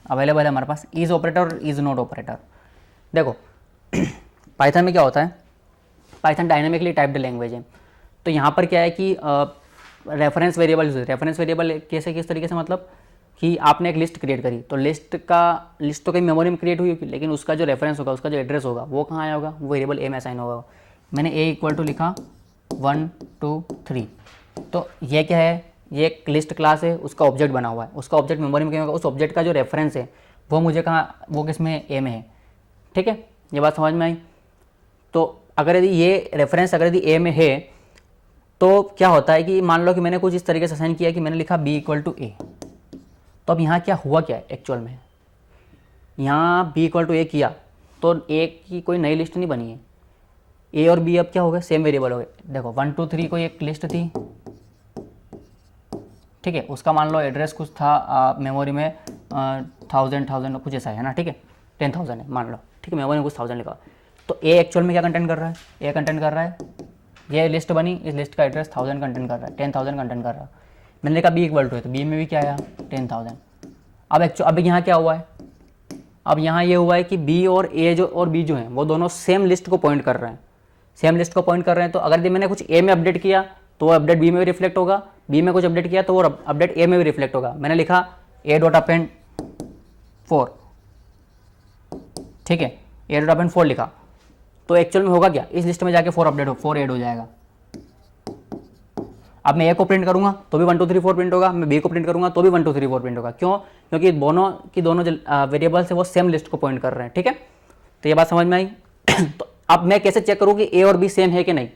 अवेलेबल है हमारे पास। इज़ ऑपरेटर और इज़ नॉट ऑपरेटर। देखो पाइथन में क्या होता है, पाइथन डायनामिकली टाइप्ड लैंग्वेज है। तो यहाँ पर क्या है कि रेफरेंस वेरिएबल यूज है। रेफरेंस वेरिएबल कैसे, किस तरीके से, मतलब कि आपने एक लिस्ट क्रिएट करी, तो लिस्ट तो कहीं मेमोरी में क्रिएट हुई होगी, लेकिन उसका जो रेफरेंस होगा, उसका जो एड्रेस होगा, वो कहाँ आया होगा, वो वेरिएबल ए में असाइन होगा। मैंने a = लिखा 1 2 3, तो ये क्या है, ये एक लिस्ट क्लास है, उसका ऑब्जेक्ट बना हुआ है। उसका ऑब्जेक्ट मेमोरी में क्या होगा, उस ऑब्जेक्ट का जो रेफरेंस है वो मुझे कहाँ, वो किस में, ए में है, ठीक है। ये बात समझ में आई। तो अगर यदि ये रेफरेंस अगर यदि ए में है, तो क्या होता है कि मान लो कि मैंने कुछ इस तरीके से असाइन किया कि मैंने लिखा b = a, तो अब यहाँ क्या हुआ, क्या है एक्चुअल में, यहाँ b = a किया तो a की कोई नई लिस्ट नहीं बनी है। a और b अब क्या हो गए, सेम वेरिएबल हो गए। देखो 1 2 3 कोई एक लिस्ट थी, ठीक है, उसका मान लो एड्रेस कुछ था मेमोरी में 1000 कुछ ऐसा है ना, ठीक है, 10,000 है मान लो, ठीक है, मेमोरी में कुछ 1000 लिखा। तो a एक्चुअल में क्या कंटेंट कर रहा है, a कंटेंट कर रहा है, ये लिस्ट बनी, इस लिस्ट का एड्रेस 1000 कंटेंट कर रहा है, 10,000 कंटेंट कर रहा है। मैंने लिखा b = है, तो b में भी क्या आया, 10,000। अब यहाँ क्या हुआ है, अब यहाँ ये हुआ है कि b और a और b जो हैं वो दोनों सेम लिस्ट को पॉइंट कर रहे हैं, सेम लिस्ट को पॉइंट कर रहे हैं। तो अगर मैंने कुछ a में अपडेट किया तो वो अपडेट b में भी रिफ्लेक्ट होगा, b में कुछ अपडेट किया तो वो अपडेट a में भी रिफ्लेक्ट होगा। मैंने लिखा a.append 4, ठीक है, a.append 4 लिखा, तो एक्चुअल में होगा क्या, इस लिस्ट में जाके 4 ऐड हो जाएगा। अब मैं a को प्रिंट करूंगा तो भी 1 2 3 4 प्रिंट होगा, मैं b को प्रिंट करूंगा तो भी 1 2 3 4 प्रिंट होगा। क्यों? क्योंकि दोनों जो वेरिएबल्स है वो सेम लिस्ट को पॉइंट कर रहे हैं, ठीक है। तो ये बात समझ में आई। तो अब मैं कैसे चेक करूँ कि a और b सेम है कि नहीं,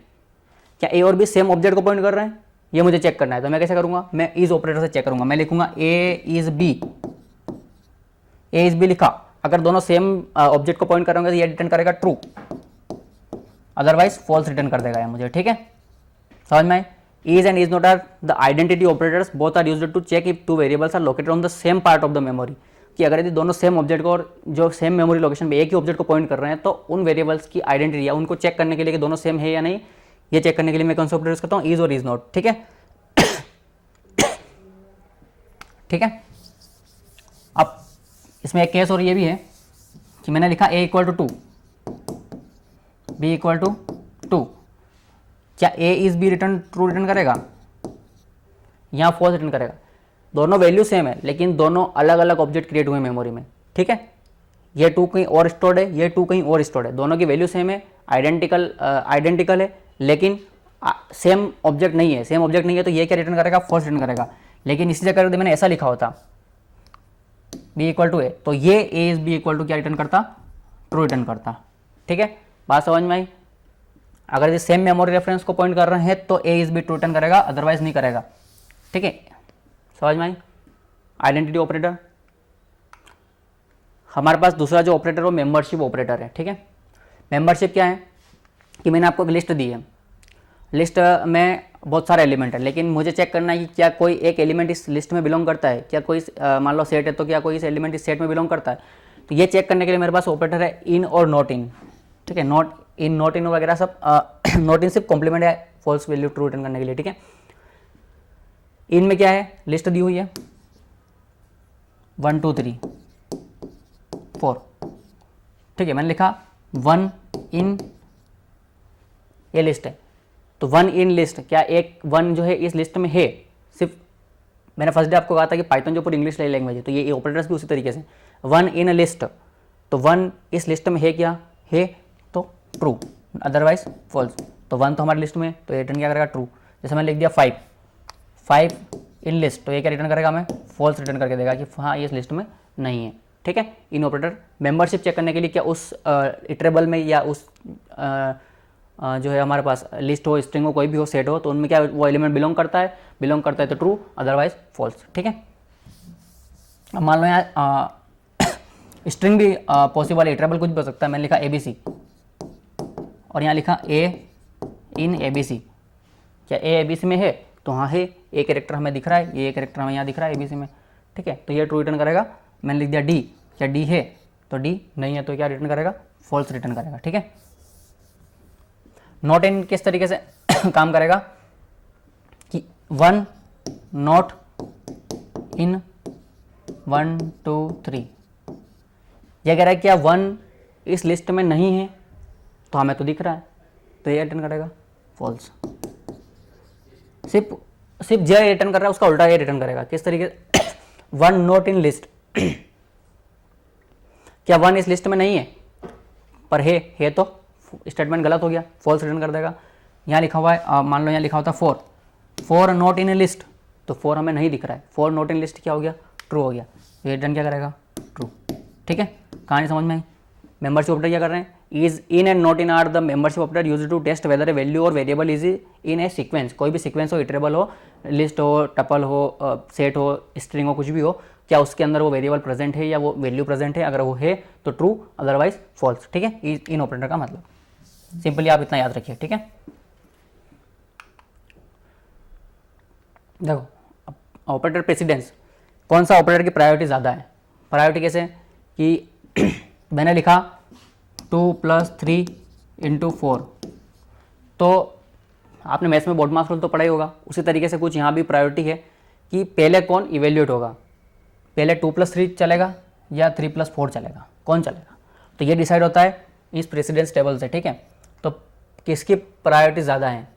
क्या a और b सेम ऑब्जेक्ट को पॉइंट कर रहे हैं, ये मुझे चेक करना है। तो मैं कैसे करूँगा, मैं इज ऑपरेटर से चेक करूँगा। मैं लिखूंगा a इज b लिखा, अगर दोनों सेम ऑब्जेक्ट को पॉइंट कर रहे होंगे तो ये रिटर्न करेगा ट्रू, अदरवाइज फॉल्स रिटर्न कर देगा ये मुझे, ठीक है, समझ में। is and is not are the identity operators, both are used to check if two variables are located on the same part of the memory, कि अगर यदि दोनों सेम ऑब्जेक्ट को और जो सेम मेमोरी लोकेशन पे एक ही ऑब्जेक्ट को पॉइंट कर रहे हैं तो उन वेरिएबल्स की आइडेंटिटी या उनको चेक करने के लिए कि दोनों सेम है या नहीं, ये चेक करने के लिए मैं कौन सा ऑपरेटर यूज करता हूँ, इज और इज नॉट, ठीक है। ठीक है, अब इसमें एक केस और ये भी है कि मैंने लिखा a = 2 b = 2, क्या a is b return true return करेगा या फॉल्स रिटर्न करेगा। दोनों वैल्यू सेम है लेकिन दोनों अलग अलग ऑब्जेक्ट क्रिएट हुए मेमोरी में, ठीक है। ये 2 कहीं और स्टोर्ड है, ये 2 कहीं और स्टोर्ड है, दोनों की वैल्यू सेम है, आइडेंटिकल है, लेकिन सेम ऑब्जेक्ट नहीं है। सेम ऑब्जेक्ट नहीं है तो ये क्या रिटर्न करेगा, फॉल्स रिटर्न करेगा। लेकिन इसी जगह मैंने ऐसा लिखा होता b = a, तो ये a इज b = क्या रिटर्न करता, ट्रू रिटर्न करता, ठीक है। बात समझ में आई। अगर ये सेम मेमोरी रेफरेंस को पॉइंट कर रहे हैं तो a is b true return करेगा, अदरवाइज नहीं करेगा, ठीक है, समझ में आई। Identity operator. हमारे पास दूसरा जो ऑपरेटर वो मेंबरशिप ऑपरेटर है, ठीक है। मेंबरशिप क्या है कि मैंने आपको एक लिस्ट दी है लिस्ट में बहुत सारे एलिमेंट है, लेकिन मुझे चेक करना है कि क्या कोई एक एलिमेंट इस लिस्ट में बिलोंग करता है, क्या कोई मान लो सेट है तो क्या कोई इस एलिमेंट इस सेट में बिलोंग करता है। तो ये चेक करने के लिए मेरे पास ऑपरेटर है इन और नॉट इन, ठीक है, नॉट इन वगैरह सब नॉट इन सिर्फ कॉम्प्लीमेंट है फॉल्स वैल्यू ट्रू रिटर्न करने के लिए, ठीक है। इन में क्या है, लिस्ट दी हुई है 1 2 3 4, ठीक है, मैंने लिखा 1 इन, ये लिस्ट है, तो 1 इन लिस्ट, क्या एक 1 जो है इस लिस्ट में है। सिर्फ मैंने फर्स्ट डे आपको कहा था कि पाइथन जो पूरी इंग्लिश लैंग्वेज है, तो ये ऑपरेटर्स भी उसी तरीके से 1 इन लिस्ट, तो 1 इस लिस्ट में है, क्या है तो ट्रू, अदरवाइज फॉल्स। तो 1 तो हमारी लिस्ट में, तो ये रिटर्न क्या करेगा, ट्रू। जैसे मैंने लिख दिया 5 इन लिस्ट, तो ये क्या रिटर्न करेगा, हमें फॉल्स रिटर्न करके देगा कि हाँ ये इस लिस्ट में नहीं है, ठीक है। इन ऑपरेटर मेंबरशिप चेक करने के लिए क्या उस इटरेबल में या उस जो है हमारे पास लिस्ट हो, स्ट्रिंग हो, कोई भी हो, सेट हो, तो उनमें क्या वो एलिमेंट बिलोंग करता है तो ट्रू, अदरवाइज फॉल्स, ठीक है। अब मान लो यहाँ स्ट्रिंग भी पॉसिबल है, इटरेबल कुछ भी हो सकता है। मैंने लिखा ABC और यहाँ लिखा A इन ABC, क्या A ABC में है, तो हाँ है, ए कैरेक्टर हमें दिख रहा है, ये कैरेक्टर हमें यहाँ दिख रहा है ABC में, ठीक है, तो ये ट्रू रिटर्न करेगा। मैंने लिख दिया D, क्या D है, तो D नहीं है तो क्या रिटर्न करेगा, फॉल्स रिटर्न करेगा, ठीक है। नॉट इन किस तरीके से काम करेगा कि 1 नॉट इन 1 2 3, यह कह रहा है क्या 1 इस लिस्ट में नहीं है, तो हमें तो दिख रहा है, तो ये रिटर्न करेगा फॉल्स। सिर्फ जो रिटर्न कर रहा है उसका उल्टा ये रिटर्न करेगा, किस तरीके से 1 नॉट इन लिस्ट, क्या 1 इस लिस्ट में नहीं है पर है तो स्टेटमेंट गलत हो गया, फॉल्स रिटर्न कर देगा। यहाँ लिखा हुआ है, मान लो यहाँ लिखा होता 4 नॉट इन ए लिस्ट, तो 4 हमें नहीं दिख रहा है, 4 नॉट इन लिस्ट क्या हो गया, ट्रू हो गया, तो ये रिटर्न क्या करेगा, ट्रू, ठीक है। कहानी समझ में आई। मेंबरशिप ऑपरेटर क्या कर रहे हैं, is in and not in are the membership operator used to test whether a value or variable is in a sequence, कोई भी सीक्वेंस हो, इटरेबल हो, लिस्ट हो, टपल हो, सेट हो, स्ट्रिंग हो, कुछ भी हो, क्या उसके अंदर वो वेरिएबल प्रेजेंट है या वो वैल्यू प्रेजेंट है, अगर वो है तो ट्रू, अदरवाइज फॉल्स, ठीक है। इन ऑपरेटर का मतलब सिंपली आप इतना याद रखिए, ठीक है। देखो ऑपरेटर प्रेसिडेंस, कौन सा ऑपरेटर की प्रायोरिटी ज़्यादा है। प्रायोरिटी कैसे कि मैंने लिखा 2 + 3 × 4, तो आपने मैथ्स में बोर्ड मास रूल तो पढ़ा ही होगा, उसी तरीके से कुछ यहाँ भी प्रायोरिटी है कि पहले कौन इवेल्यूएट होगा, पहले 2 + 3 चलेगा या 3 + 4 चलेगा, कौन चलेगा, तो ये डिसाइड होता है इस प्रेसिडेंस टेबल से, ठीक है। तो किसकी प्रायोरिटी ज़्यादा है,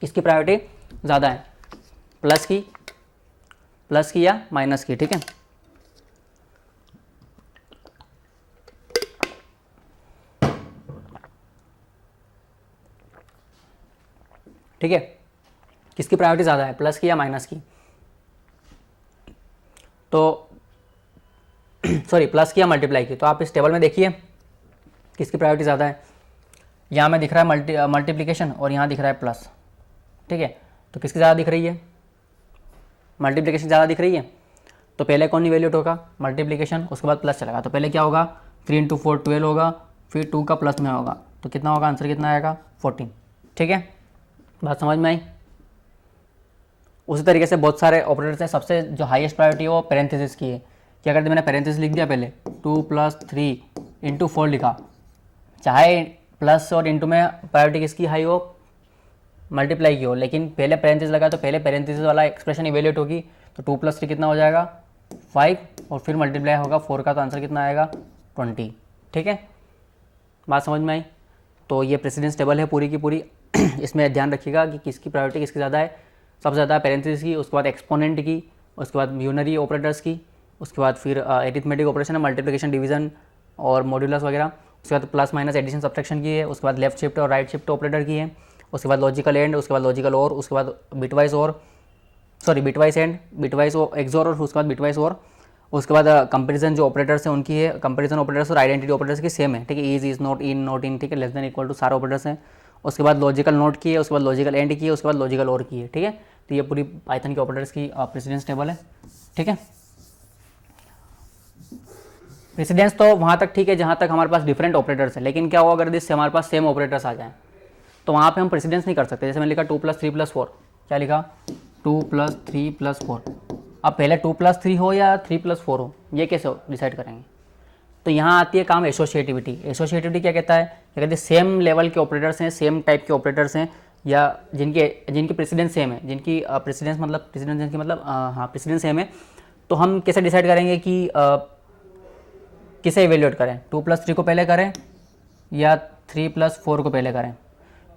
किसकी प्रायोरिटी ज़्यादा है, प्लस की या माइनस की, ठीक है। ठीक है, किसकी प्रायोरिटी ज़्यादा है, प्लस की या माइनस की, तो सॉरी प्लस की या मल्टीप्लाई की। तो आप इस टेबल में देखिए किसकी प्रायोरिटी ज़्यादा है, यहाँ में दिख रहा है मल्टीप्लिकेशन और यहाँ दिख रहा है प्लस, ठीक है। तो किसकी ज़्यादा दिख रही है, मल्टीप्लिकेशन ज़्यादा दिख रही है, तो पहले कौन इवेल्यूएट होगा, मल्टीप्लिकेशन, उसके बाद प्लस चलेगा, तो पहले क्या होगा 3 × 4 12 होगा, फिर 2 का प्लस में होगा, तो कितना होगा, आंसर कितना आएगा 14, ठीक है। बात समझ में आई। उसी तरीके से बहुत सारे ऑपरेटर्स हैं, सबसे जो हाईएस्ट प्रायोरिटी है वो पैरेंथेसिस की है। क्या करते, मैंने पैरेंथेसिस लिख दिया, पहले 2 + 3 × 4 लिखा, चाहे प्लस और इंटू में प्रायोरिटी किसकी हाई हो, मल्टीप्लाई की हो, लेकिन पहले पैरेंथेसिस लगा तो पहले पैरेंथेसिस वाला एक्सप्रेशन इवेल्यूएट होगी, तो 2 + 3 कितना हो जाएगा 5 और फिर मल्टीप्लाई होगा 4 का, तो आंसर कितना आएगा 20, ठीक है। बात समझ में आई। तो ये प्रेसिडेंस टेबल है पूरी की पूरी इसमें ध्यान रखिएगा कि किसकी प्रायोरिटी किसकी ज़्यादा है, सबसे ज़्यादा पैरेंथेसिस की, उसके बाद एक्सपोनेंट की, उसके बाद यूनरी ऑपरेटर्स की, उसके बाद फिर एरिथमेटिक ऑपरेशन है, मल्टीप्लिकेशन, डिवीजन और मॉड्यूलस वगैरह, उसके बाद प्लस माइनस एडिशन सब्ट्रैक्शन की है, उसके बाद लेफ्ट शिफ्ट और राइट शिफ्ट ऑपरेटर की है, उसके बाद लॉजिकल एंड, उसके बाद लॉजिकल और, उसके बाद बिटवाइज एंड, बिटवाइज एक्सोर और उसके बाद बिटवाइज और, उसके बाद कंपैरिजन जो ऑपरेटर्स हैं उनकी है, कंपैरिजन ऑपरेटर्स और आइडेंटिटी ऑपरेटर्स की सेम है, ठीक है। इज नॉट इन, ठीक है, लेस देन इक्वल टू सारे ऑपरेटर्स हैं। उसके बाद लॉजिकल नोट की है, उसके बाद लॉजिकल एंड की है, उसके बाद लॉजिकल और की है, ठीक है। तो ये पूरी पाइथन के ऑपरेटर्स की प्रेसिडेंस टेबल है, ठीक है। प्रेसिडेंस तो वहाँ तक ठीक है जहाँ तक हमारे पास डिफरेंट ऑपरेटर्स है, लेकिन क्या हो अगर इससे हमारे पास सेम ऑपरेटर्स आ जाएं, तो वहाँ पे हम प्रेसिडेंस नहीं कर सकते। जैसे मैंने लिखा 2 + 3 + 4, क्या लिखा 2 + 3 + 4। अब पहले 2 + 3 हो या 3 + 4 हो, ये कैसे डिसाइड करेंगे? तो यहाँ आती है काम एसोसिएटिविटी। एसोसिएटिविटी क्या कहता है? क्या कहते हैं सेम लेवल के ऑपरेटर्स हैं, सेम टाइप के ऑपरेटर्स हैं, या जिनकी प्रेसिडेंस सेम है, जिनकी प्रेसिडेंस मतलब हाँ प्रेसिडेंस सेम है, तो हम कैसे डिसाइड करेंगे कि किसे इवेल्यूएट करें, 2 + 3 को पहले करें या 3 + 4 को पहले करें?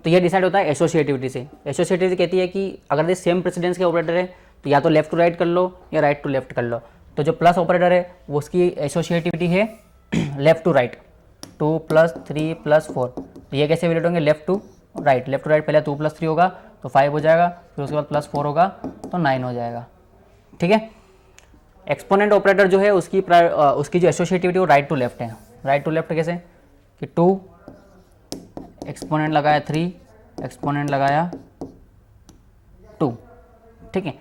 तो ये डिसाइड होता है एसोसिएटिविटी से। एसोसिएटिविटी कहती है कि अगर ये सेम प्रेसिडेंस के ऑपरेटर है तो या तो लेफ्ट टू राइट कर लो या राइट टू लेफ्ट कर लो। तो जो प्लस ऑपरेटर है वो उसकी एसोसिएटिविटी है लेफ्ट टू राइट, 2 + 3 + 4। तो ये कैसे इवेल्यूएट होंगे? Left to right. Left to right पहले 2 + 3 होगा तो 5 हो जाएगा, फिर उसके बाद +4 होगा तो 9 हो जाएगा। ठीक है। एक्सपोनेंट ऑपरेटर जो है उसकी जो एसोसिएटिविटी वो राइट टू लेफ्ट है। राइट टू लेफ्ट कैसे कि 2 एक्सपोनेंट लगाया 3 एक्सपोनेंट लगाया 2। ठीक है।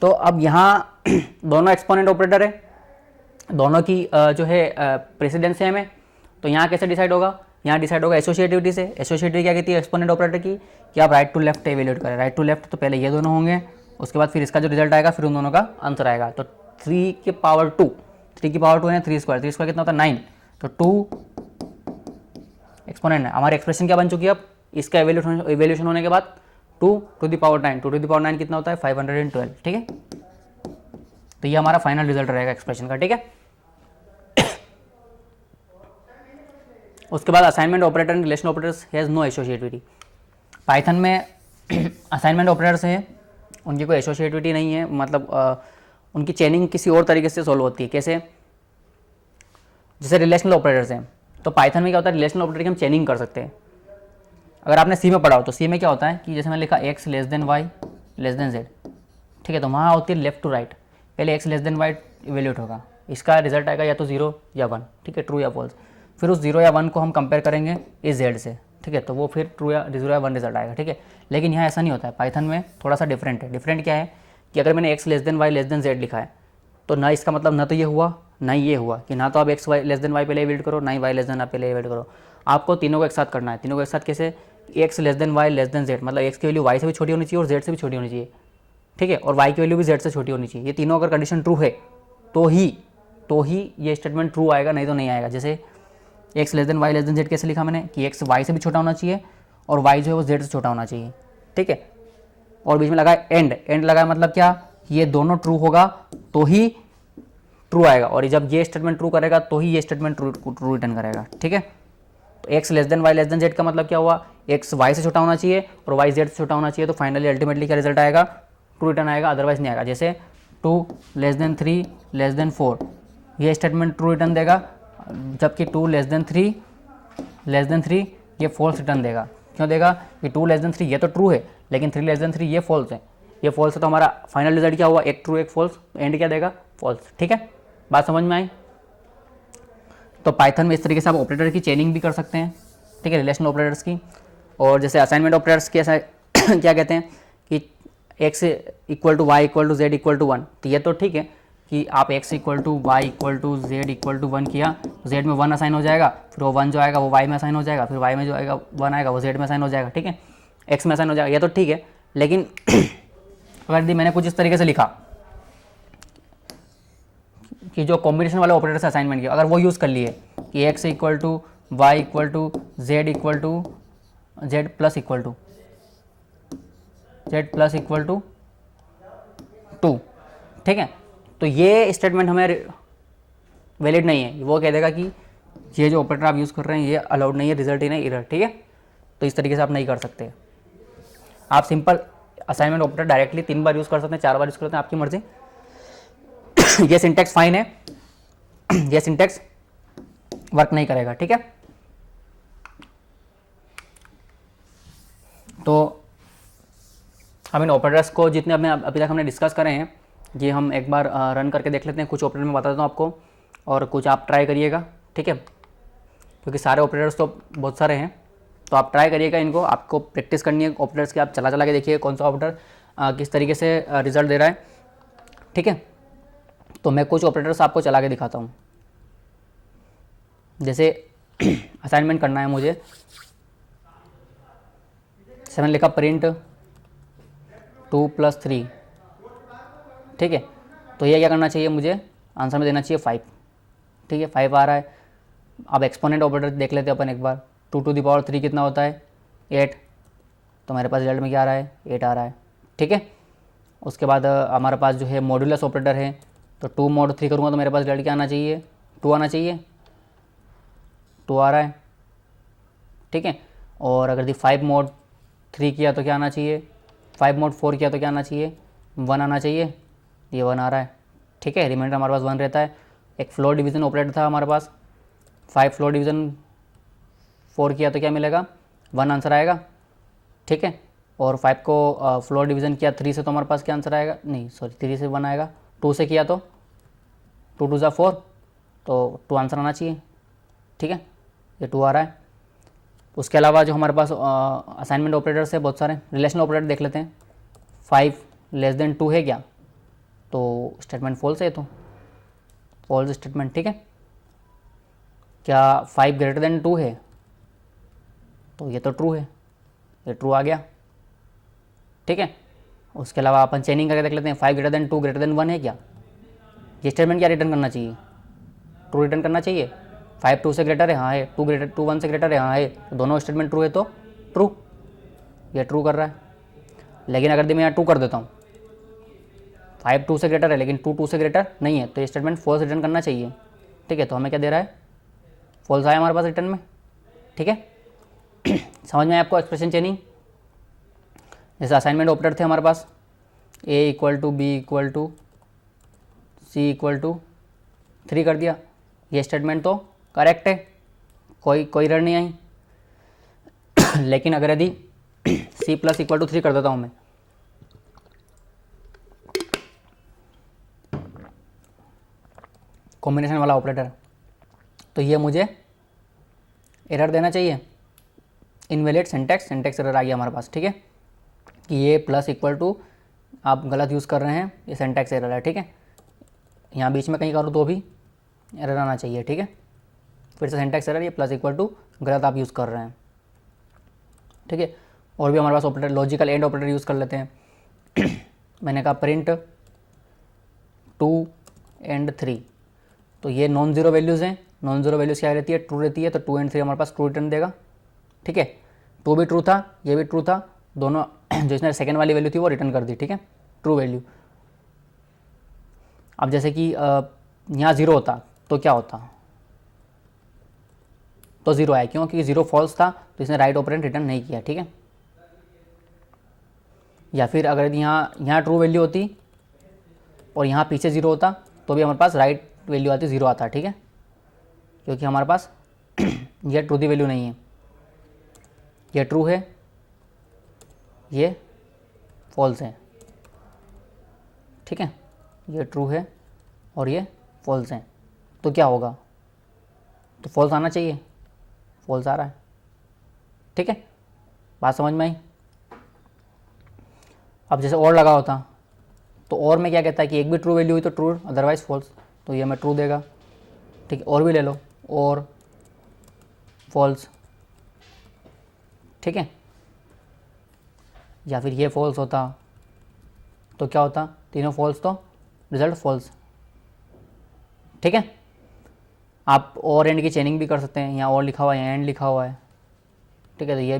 तो अब यहाँ दोनों एक्सपोनेंट ऑपरेटर है, दोनों की जो है प्रेसिडेंस सेम है, तो यहाँ कैसे डिसाइड होगा? यहाँ डिसाइड होगा एसोसिएटिविटी से। एसोसिएटिविटी क्या कहती है एक्सपोनेंट ऑपरेटर की कि आप राइट टू लेफ्ट इवेल्यूएट करें। राइट टू लेफ्ट तो पहले ये दोनों होंगे, उसके बाद फिर इसका जो रिजल्ट आएगा फिर उन दोनों का आंसर आएगा। तो 3 की पावर 2, 3 की पावर 2 है 3 स्क्वायर, 3 स्क्वायर कितना होता है 9। तो 2 एक्सपोनेंट है। हमारी एक्सप्रेशन क्या बन चुकी है अब इसका इवेल्यूशन होने के बाद? 2 to the power 9, 2 to the power 9 कितना होता है 512। ठीक है। तो ये हमारा फाइनल रिजल्ट रहेगा एक्सप्रेशन का। ठीक है। उसके बाद assignment operator and relation operators has no associativity. Python में असाइनमेंट ऑपरेटर्स हैं, उनकी कोई एसोसिएटिविटी नहीं है, मतलब उनकी चेनिंग किसी और तरीके से सॉल्व होती है। कैसे? जैसे रिलेशनल ऑपरेटर्स हैं, तो पाइथन में क्या होता है रिलेशनल ऑपरेटर की हम चेनिंग कर सकते हैं। अगर आपने सी में पढ़ा हो तो सी में क्या होता है कि जैसे मैंने लिखा x y z, ठीक है, तो वहाँ होती है लेफ्ट टू राइट। पहले x y इवेल्यूएट होगा, इसका रिजल्ट आएगा या तो 0 या 1, ठीक है, ट्रू या फॉल्स। फिर उस 0 या 1 को हम कंपेयर करेंगे इस z से, ठीक है, तो वो फिर ट्रू या 0 या 1 रिजल्ट आएगा। ठीक है। लेकिन यहाँ ऐसा नहीं होता है, पाइथन में थोड़ा सा डिफरेंट है। डिफरेंट क्या है कि अगर मैंने x y z लिखा है तो ना इसका मतलब ना तो ये हुआ ना ये हुआ कि ना तो आप x y पहले इवेल्यूएट करो ना ही y आप पहले इवेल्यूएट करो। आपको तीनों को एक साथ करना है। तीनों को एक साथ कैसे? x y z, मतलब x की वैल्यू y से भी छोटी होनी चाहिए और z से भी छोटी होनी चाहिए। ठीक है। और y की वैल्यू भी z से छोटी होनी चाहिए। ये तीनों अगर कंडीशन ट्रू है तो ही ये स्टेटमेंट ट्रू आएगा, नहीं तो नहीं आएगा। जैसे x y z कैसे लिखा मैंने कि x y से भी छोटा होना चाहिए और y जो है वो z से छोटा होना चाहिए। ठीक है। और बीच में लगा एंड लगाया, मतलब क्या? ये दोनों ट्रू होगा तो ही ट्रू आएगा, और जब ये स्टेटमेंट ट्रू करेगा तो ही ये स्टेटमेंट ट्रू रिटर्न करेगा। ठीक है। तो x y z का मतलब क्या हुआ? x y से छोटा होना चाहिए और y z से छोटा होना चाहिए, तो फाइनली अल्टीमेटली क्या रिजल्ट आएगा? ट्रू रिटर्न आएगा, अदरवाइज नहीं आएगा। जैसे 2 < 3 < 4, ये स्टेटमेंट ट्रू रिटर्न देगा, जबकि 2 < 3 ये फॉल्स रिटर्न देगा। क्यों देगा? कि 2 < 3 ये तो ट्रू है, लेकिन 3 < 3 ये फॉल्स है। ये फॉल्स है तो हमारा फाइनल रिजल्ट क्या हुआ? एक ट्रू एक फॉल्स, एंड क्या देगा? फॉल्स। ठीक है, बात समझ में आई? तो पाइथन में इस तरीके से आप ऑपरेटर की चेनिंग भी कर सकते हैं। ठीक है, रिलेशनल ऑपरेटर्स की। और जैसे असाइनमेंट ऑपरेटर्स की ऐसा क्या कहते हैं कि x = y = z = 1, तो ये तो ठीक है कि आप x = y = z = 1 किया तो z में 1 असाइन हो जाएगा, फिर वो 1 जो आएगा वो y में असाइन हो जाएगा, फिर y में जो आएगा 1 आएगा वो z में असाइन हो जाएगा। ठीक है, x में असाइन हो जाएगा, ये तो ठीक है। लेकिन अगर यदि मैंने कुछ इस तरीके से लिखा कि जो कॉम्बिनेशन वाले ऑपरेटर से असाइनमेंट किया, अगर वो यूज़ कर लिए कि x = y = z = 2, ठीक है, तो ये स्टेटमेंट हमें वैलिड नहीं है। वो कह देगा कि ये जो ऑपरेटर आप यूज़ कर रहे हैं ये अलाउड नहीं है, रिजल्ट ही नहीं एरर। ठीक है, तो इस तरीके से आप नहीं कर सकते। आप सिंपल असाइनमेंट ऑपरेटर डायरेक्टली 3 बार यूज़ कर सकते हैं, 4 बार यूज़ कर सकते हैं, आपकी मर्जी। ये सिंटैक्स फाइन है, ये सिंटैक्स वर्क नहीं करेगा। ठीक है, तो हम इन ऑपरेटर्स को जितने अभी तक हमने डिस्कस करे हैं ये हम एक बार रन करके देख लेते हैं। कुछ ऑपरेटर मैं बता देता हूँ आपको और कुछ आप ट्राई करिएगा। ठीक है, क्योंकि सारे ऑपरेटर्स तो बहुत सारे हैं, तो आप ट्राई करिएगा इनको। आपको प्रैक्टिस करनी है ऑपरेटर्स की। आप चला के देखिए कौन सा ऑपरेटर किस तरीके से रिजल्ट दे रहा है। ठीक है, तो मैं कुछ ऑपरेटर्स आपको चला के दिखाता हूँ। जैसे असाइनमेंट करना है मुझे, जैसे मैंने लिखा प्रिंट 2+3, ठीक है। तो ये क्या करना चाहिए, मुझे आंसर में देना चाहिए 5, ठीक है। 5 आ रहा है। अब एक्सपोनेंट ऑपरेटर देख लेते हैं अपन एक बार। 2⁻³ कितना होता है, 8। तो मेरे पास रिजल्ट में क्या आ रहा है, 8 आ रहा है, ठीक है। उसके बाद हमारे पास जो है मॉड्यूलस ऑपरेटर है, तो 2 mod 3 करूँगा तो मेरे पास रिजल्ट क्या आना चाहिए, 2 आना चाहिए, 2 आ रहा है, ठीक है। और अगर 5 mod 3 किया तो क्या आना चाहिए, 5 mod 4 किया तो क्या आना चाहिए, 1 आना चाहिए, ये 1 आ रहा है, ठीक है। रिमाइंडर हमारे पास 1 रहता है। एक फ्लोर डिवीज़न ऑपरेटर था हमारे पास, 5 फ्लोर डिवीज़न 4 किया तो क्या मिलेगा, 1 आंसर आएगा, ठीक है। और 5 को फ्लोर डिवीज़न किया 3 से तो हमारे पास क्या आंसर आएगा, नहीं सॉरी 3 से 1 आएगा। 2 से किया तो 2 2 ज़ा 4, तो 2 आंसर आना चाहिए, ठीक है। ये 2 आ रहा है। उसके अलावा जो हमारे पास असाइनमेंट ऑपरेटर्स है बहुत सारे, रिलेशनल ऑपरेटर देख लेते हैं। 5 < 2 है क्या, तो स्टेटमेंट फॉल्स है, तो फॉल्स स्टेटमेंट, ठीक है। क्या 5 < 2 है, तो ये तो ट्रू है, ये ट्रू आ गया, ठीक है। उसके अलावा अपन चेनिंग करके देख लेते हैं। 5 < 2 < 1 है क्या, ये स्टेटमेंट क्या रिटर्न करना चाहिए, ट्रू रिटर्न करना चाहिए। 5 2 से ग्रेटर है, हाँ है। 2 1 से ग्रेटर है, हाँ है। तो दोनों स्टेटमेंट ट्रू है, तो ट्रू, ये ट्रू कर रहा है। लेकिन अगर मैं यहाँ ट्रू कर देता हूँ, 5 2 से ग्रेटर है लेकिन 2 2 से ग्रेटर नहीं है, तो ये स्टेटमेंट फॉल्स रिटर्न करना चाहिए, ठीक है। तो हमें क्या दे रहा है, फॉल्स आया हमारे पास रिटर्न में, ठीक है। समझ में आया आपको एक्सप्रेशन चेनिंग। जैसे असाइनमेंट ऑपरेटर थे हमारे पास, A = B = C = 3 कर दिया, ये स्टेटमेंट तो करेक्ट है, कोई एरर नहीं आई। लेकिन अगर यदि C + = 3 कर देता हूँ मैं, कॉम्बिनेशन वाला ऑपरेटर, तो ये मुझे एरर देना चाहिए, इनवैलिड सिंटैक्स एरर आ गया हमारे पास, ठीक है। कि ये += आप गलत यूज़ कर रहे हैं, ये सिंटैक्स एरर है, ठीक है। यहाँ बीच में कहीं करूँ तो भी एरर आना चाहिए, ठीक है। फिर से सिंटैक्स एरर, ये += गलत आप यूज़ कर रहे हैं, ठीक है। और भी हमारे पास operator, logical and operator use कर लेते हैं। मैंने कहा प्रिंट 2 and 3, तो ये नॉन ज़ीरो वैल्यूज़ हैं। नॉन ज़ीरो वैल्यूज़ क्या रहती है, ट्रू रहती है, तो 2 and 3 हमारे पास ट्रू रिटर्न देगा, ठीक है। 2 भी ट्रू था, ये भी ट्रू था, दोनों जो इसने सेकेंड वाली वैल्यू थी वो रिटर्न कर दी, ठीक है, ट्रू वैल्यू। अब जैसे कि यहाँ 0 होता तो क्या होता, तो 0 आया, क्यों, क्योंकि 0 फॉल्स था, तो इसने राइट ऑपरेंड रिटर्न नहीं किया, ठीक है। या फिर अगर यहाँ ट्रू वैल्यू होती और यहाँ पीछे 0 होता, तो भी हमारे पास राइट वैल्यू आती, 0 आता, ठीक है। क्योंकि हमारे पास यह ट्रू दी वैल्यू नहीं है, ये ट्रू है, ये फॉल्स है, ठीक है। ये ट्रू है और ये फॉल्स है, तो क्या होगा, तो फॉल्स आना चाहिए, फॉल्स आ रहा है, ठीक है। बात समझ में आई। अब जैसे और लगा होता, तो और में क्या कहता है कि एक भी ट्रू वैल्यू हुई तो ट्रू, अदरवाइज फॉल्स, तो ये मैं ट्रू देगा, ठीक है। और भी ले लो, और फॉल्स, ठीक है। या फिर ये फॉल्स होता तो क्या होता, तीनों फॉल्स तो रिजल्ट फॉल्स, ठीक है। आप और एंड की चेनिंग भी कर सकते हैं, यहाँ और लिखा हुआ है, एंड लिखा हुआ है, ठीक है। तो ये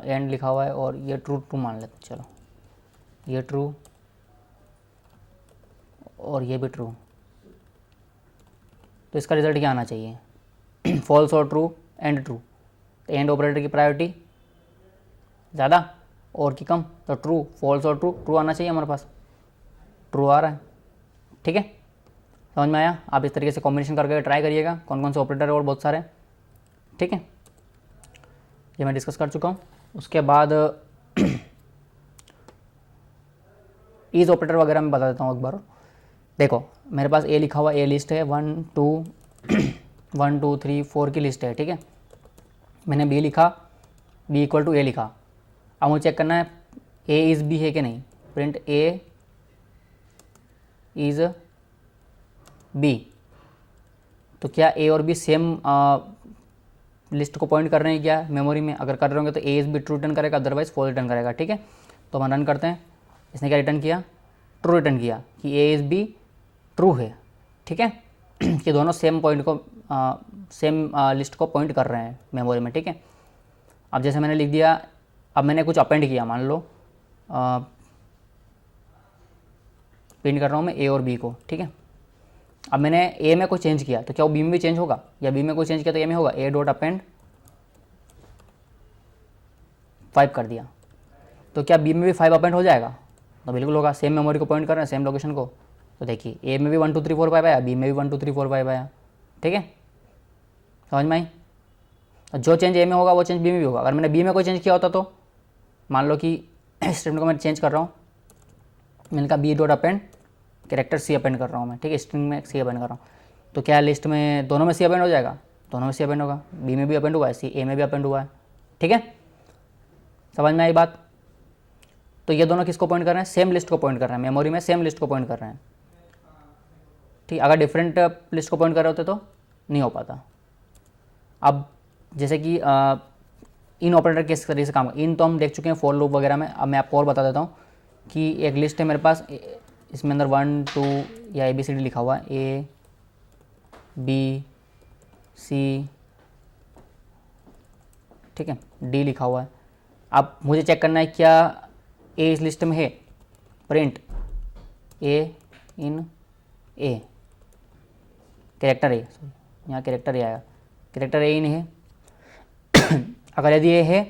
एंड लिखा हुआ है और ये ट्रू ट्रू मान लेते हैं, चलो ये ट्रू और ये भी ट्रू, तो इसका रिजल्ट क्या आना चाहिए, फॉल्स और ट्रू, एंड ट्रू। तो एंड ऑपरेटर की प्रायोरिटी ज़्यादा और की कम, तो ट्रू, फॉल्स और ट्रू, ट्रू आना चाहिए हमारे पास, ट्रू आ रहा है, ठीक है। समझ में आया। आप इस तरीके से कॉम्बिनेशन करके ट्राई करिएगा, कौन कौन से ऑपरेटर है और बहुत सारे, ठीक है। ये मैं डिस्कस कर चुका हूँ। उसके बाद ईज ऑपरेटर वगैरह मैं बता देता हूँ एक बार। देखो मेरे पास ए लिखा हुआ, ए लिस्ट है, 1 2 3 4 की लिस्ट है, ठीक है। मैंने बी लिखा, बी = ए लिखा। अब मुझे चेक करना है ए इज़ बी है कि नहीं, प्रिंट ए इज़ बी, तो क्या ए और बी सेम लिस्ट को पॉइंट कर रहे हैं क्या मेमोरी में, अगर कर रहे होंगे तो A is B true return करेगा, अदरवाइज फॉल्स रिटर्न करेगा। ठीक है, तो हम रन करते हैं। इसने क्या रिटर्न किया, ट्रू रिटर्न किया कि ए इज़ बी ट्रू है। ठीक है कि दोनों सेम पॉइंट को सेम लिस्ट को पॉइंट कर रहे हैं मेमोरी में। ठीक है, अब जैसे मैंने लिख दिया, अब मैंने कुछ अपेंड किया, मान लो प्रिंट कर रहा हूँ मैं ए और बी को। ठीक है, अब मैंने ए में कोई चेंज किया तो क्या वो बी में भी चेंज होगा, या बी में कोई चेंज किया तो ए में होगा। ए डॉट अपेंड 5 कर दिया तो क्या बी में भी 5 अपेंड हो जाएगा, तो बिल्कुल होगा, सेम मेमोरी को पॉइंट कर रहे हैं, सेम लोकेशन को। तो देखिए ए में भी 1 2 3 4 5 आया, बी में भी 1 2 3 4 5 आया। ठीक है, समझ में आई। जो चेंज ए में होगा वो चेंज बी में भी होगा। अगर मैंने बी में कोई चेंज किया होता तो मान लो कि स्ट्रिंग को मैं चेंज कर रहा हूँ, मैंने कहा बी डॉट अपेंड कैरेक्टर सी अपेंड कर रहा हूँ मैं। ठीक है, स्ट्रिंग में सी अपेंड कर रहा हूँ, तो क्या लिस्ट में दोनों में सी अपेंड हो जाएगा, दोनों में सी अपेंड होगा, बी में भी अपेंड हुआ है, सी ए में भी अपेंड हुआ है। ठीक है, समझ में आई बात। तो ये दोनों किसको पॉइंट कर रहे हैं, सेम लिस्ट को पॉइंट कर रहे हैं, मेमोरी में सेम लिस्ट को पॉइंट कर रहे हैं। ठीक, अगर डिफरेंट लिस्ट को पॉइंट कर रहे होते तो नहीं हो पाता। अब जैसे कि इन ऑपरेटर किस तरीके से काम, इन तो हम देख चुके हैं फॉर लूप वगैरह में। अब मैं आपको और बता देता हूँ कि एक लिस्ट है मेरे पास, इसमें अंदर 1 2 या ABCD लिखा हुआ है, A B C, ठीक है, D लिखा हुआ है। अब मुझे चेक करना है क्या A इस लिस्ट में है, print A in A, character A, यहाँ कैरेक्टर A आया, कैरेक्टर A इन है। अगर यदि ये है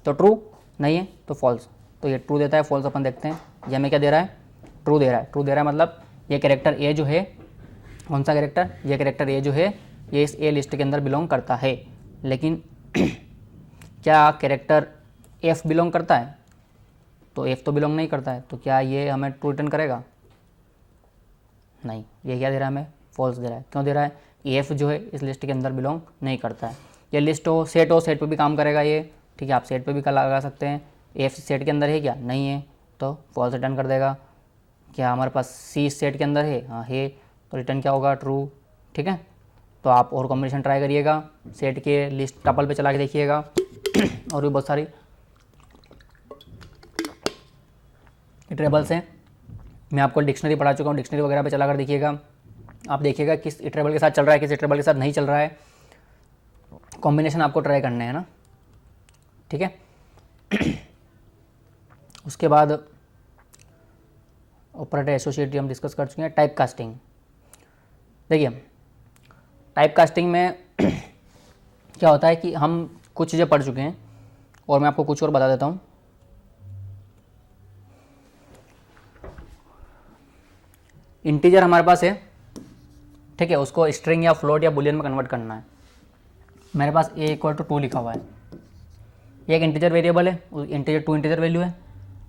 तो ट्रू, नहीं है तो फॉल्स। तो ये ट्रू देता है, फॉल्स अपन देखते हैं। ये हमें क्या दे रहा है, ट्रू दे रहा है। ट्रू दे रहा है मतलब ये कैरेक्टर ए जो है, कौन सा कैरेक्टर, ये कैरेक्टर ए जो है ये इस ए लिस्ट के अंदर बिलोंग करता है। लेकिन क्या कैरेक्टर एफ बिलोंग करता है, तो एफ तो बिलोंग नहीं करता है, तो क्या ये हमें ट्रू रिटर्न करेगा, नहीं। ये क्या दे रहा है, हमें फॉल्स दे रहा है। क्यों दे रहा है, एफ जो है इस लिस्ट के अंदर बिलोंग नहीं करता है। ये लिस्ट हो, सेट पे भी काम करेगा ये। ठीक है, आप सेट पे भी लगा सकते हैं। एफ सेट के अंदर है क्या, नहीं है, तो फॉल्स रिटर्न कर देगा। क्या हमारे पास सी सेट के अंदर है, हाँ है, तो रिटर्न क्या होगा, ट्रू। ठीक है, तो आप और कॉम्बिनेशन ट्राई करिएगा, सेट के लिस्ट टपल पे चला के देखिएगा और भी बहुत सारी इटरेबल्स हैं। मैं आपको डिक्शनरी पढ़ा चुका हूँ, डिक्शनरी वगैरह पे चला कर देखिएगा। आप देखिएगा किस इटरेबल के साथ चल रहा है, किस इटरेबल के साथ नहीं चल रहा है, कॉम्बिनेशन आपको ट्राई करने हैं ना। ठीक है, उसके बाद ऑपरेटर एसोसिएटिव हम डिस्कस कर चुके हैं। टाइप कास्टिंग, देखिए टाइप कास्टिंग में क्या होता है कि हम कुछ चीज़ें पढ़ चुके हैं और मैं आपको कुछ और बता देता हूँ। इंटीजर हमारे पास है, ठीक है, उसको स्ट्रिंग या फ्लोट या बुलियन में कन्वर्ट करना है। मेरे पास a = 2 लिखा हुआ है, ये एक इंटीजर वेरिएबल है, इंटीजर 2 इंटीजर वैल्यू है।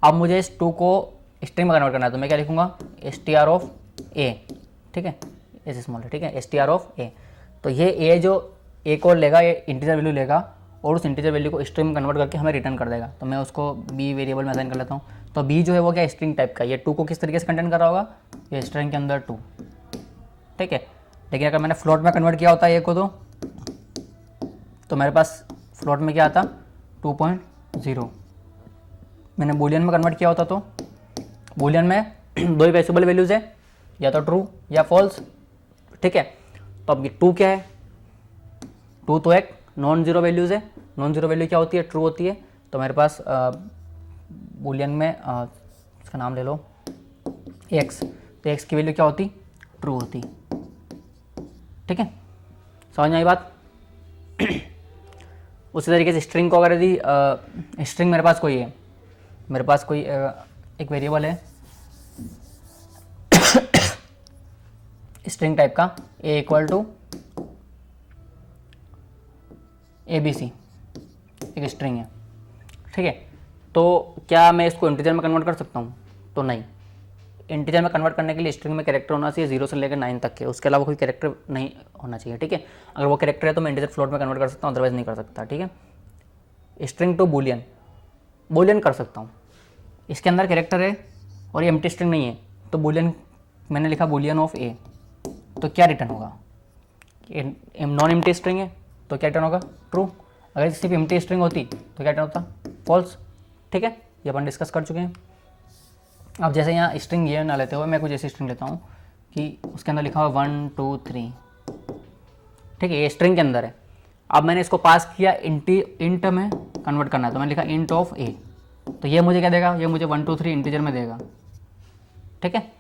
अब मुझे इस 2 को स्ट्रिंग में कन्वर्ट करना है, तो मैं क्या लिखूंगा, str(a), ठीक है, एस स्मॉल है, ठीक है, str(a). तो ये a जो a को लेगा, ये इंटीजर वैल्यू लेगा और उस इंटीजर वैल्यू को स्ट्रिंग में कन्वर्ट करके हमें रिटर्न कर देगा। तो मैं उसको b वेरिएबल में असाइन कर लेता हूँ। तो b जो है वो क्या, स्ट्रिंग टाइप का। ये 2 को किस तरीके से कंटेंट कर रहा होगा, ये स्ट्रिंग के अंदर 2, ठीक है। लेकिन अगर मैंने फ्लोट में कन्वर्ट किया होता है a को, तो मेरे पास फ्लोट में क्या आता, 2.0। मैंने बूलियन में कन्वर्ट किया होता तो बूलियन में 2 ही पॉसिबल वैल्यूज़ है, या तो ट्रू या फॉल्स, ठीक है। तो अब ये 2 क्या है, 2 तो एक नॉन जीरो वैल्यूज़ है। नॉन जीरो वैल्यू क्या होती है, ट्रू होती है। तो मेरे पास बूलियन में इसका नाम ले लो x, तो x की वैल्यू क्या होती, ट्रू होती, ठीक है। समझ में आई बात। उसी तरीके से स्ट्रिंग को अगर यदि स्ट्रिंग मेरे पास कोई है, मेरे पास कोई एक वेरिएबल है स्ट्रिंग टाइप का, a = ABC, एक स्ट्रिंग है, ठीक है। तो क्या मैं इसको इंटीजर में कन्वर्ट कर सकता हूँ, तो नहीं। इंटीजर में कन्वर्ट करने के लिए स्ट्रिंग में कैरेक्टर होना चाहिए 0 से लेकर 9 तक के, उसके अलावा कोई कैरेक्टर नहीं होना चाहिए, ठीक है। अगर वो कैरेक्टर है तो मैं इंटीजर फ्लोट में कन्वर्ट कर सकता हूँ, अदरवाइज नहीं कर सकता, ठीक है। स्ट्रिंग टू बूलियन, बूलियन कर सकता हूँ, इसके अंदर कैरेक्टर है और ये एम्प्टी स्ट्रिंग नहीं है, तो बूलियन मैंने लिखा बूलियन ऑफ a, तो क्या रिटर्न होगा, नॉन एम्प्टी स्ट्रिंग है तो क्या रिटर्न होगा, ट्रू। अगर सिर्फ एम्प्टी स्ट्रिंग होती तो क्या होता, फॉल्स। ठीक है, ये अपन डिस्कस कर चुके हैं। अब जैसे यहाँ स्ट्रिंग ये ना लेते हुए मैं कुछ ऐसी स्ट्रिंग लेता हूँ कि उसके अंदर लिखा हुआ 1 2 3। ठीक है, ये स्ट्रिंग के अंदर है। अब मैंने इसको पास किया इंट में कन्वर्ट करना है, तो मैंने लिखा इंट ऑफ ए, तो ये मुझे क्या देगा, ये मुझे 1 2 3 इंटीजर में देगा। ठीक है,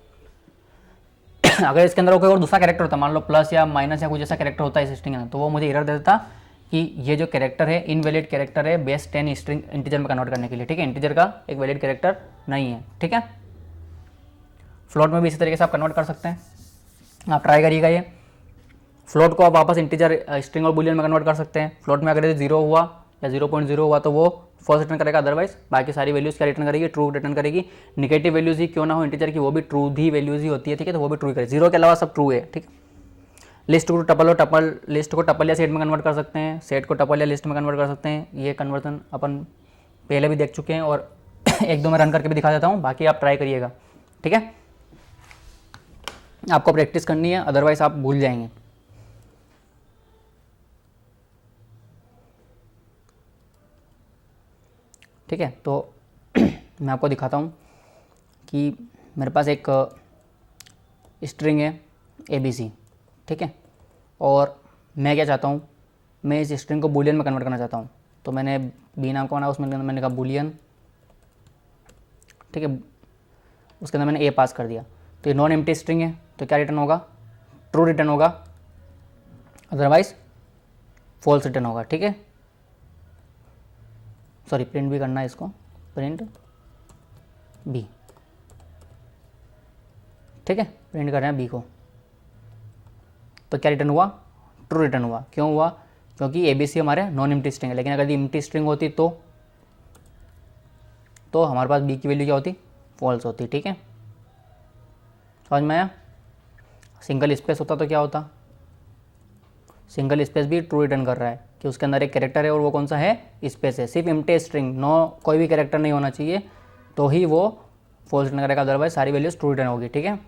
अगर इसके अंदर कोई और दूसरा कैरेक्टर होता, मान लो प्लस या माइनस या कुछ ऐसा कैरेक्टर होता है इस स्ट्रिंग के अंदर, तो वो मुझे एरर दे देता कि ये जो कैरेक्टर है इनवैलिड कैरेक्टर है बेस 10 स्ट्रिंग इंटीजर में कन्वर्ट करने के लिए। ठीक है, इंटीजर का एक वैलिड कैरेक्टर नहीं है। ठीक है, फ्लोट में भी इसी तरीके से आप कन्वर्ट कर सकते हैं, आप ट्राई करिएगा। ये फ्लोट को आप वापस इंटीजर स्ट्रिंग और बुलियन में कन्वर्ट कर सकते हैं। फ्लोट में अगर ये 0 हुआ या 0.0 हुआ तो वो फॉल्स रिटर्न करेगा, अदरवाइज बाकी सारी वैल्यूज़ क्या रिटर्न करेगी, ट्रू रिटर्न करेगी। नेगेटिव वैल्यूज़ ही क्यों ना हो इंटीजर की, वो भी ट्रू ही वैल्यूज़ ही होती है। ठीक है, तो वो भी ट्रू ही करेगी, 0 के अलावा सब ट्रू है। ठीक है, लिस्ट को टपल हो टपल, लिस्ट को टपल या सेट में कन्वर्ट कर सकते हैं, सेट को टपल या लिस्ट में कन्वर्ट कर सकते हैं। ये कन्वर्जन अपन पहले भी देख चुके हैं और एक दो में रन करके भी दिखा देता हूँ, बाकी आप ट्राई करिएगा। ठीक है, आपको प्रैक्टिस करनी है, अदरवाइज आप भूल जाएंगे। ठीक है, तो मैं आपको दिखाता हूँ कि मेरे पास एक स्ट्रिंग है ABC। ठीक है, और मैं क्या चाहता हूँ, मैं इस स्ट्रिंग को बुलियन में कन्वर्ट करना चाहता हूँ। तो मैंने बी नाम का बना, उसमें मैंने कहा बुलियन। ठीक है, उसके अंदर मैंने A पास कर दिया, तो ये नॉन एम्प्टी स्ट्रिंग है, तो क्या रिटर्न होगा, ट्रू रिटर्न होगा, अदरवाइज फॉल्स रिटर्न होगा। ठीक है, सॉरी प्रिंट भी करना है इसको, प्रिंट B। ठीक है, प्रिंट कर रहे हैं B को, तो क्या रिटर्न हुआ, ट्रू रिटर्न हुआ। क्यों हुआ, क्योंकि ABC हमारे नॉन एम्प्टी स्ट्रिंग है। लेकिन अगर एम्प्टी स्ट्रिंग होती तो हमारे पास B की वैल्यू क्या होती, फॉल्स होती। ठीक है, समझ में आया। सिंगल स्पेस होता तो क्या होता, सिंगल स्पेस भी ट्रू रिटर्न कर रहा है कि उसके अंदर एक कैरेक्टर है और वो कौन सा है, स्पेस है। सिर्फ एम्प्टी स्ट्रिंग, नो कोई भी कैरेक्टर नहीं होना चाहिए, तो ही वो फॉल्स रिटर्न करेगा, अदरवाइज सारी वैल्यूज ट्रू रिटर्न होगी। ठीक है,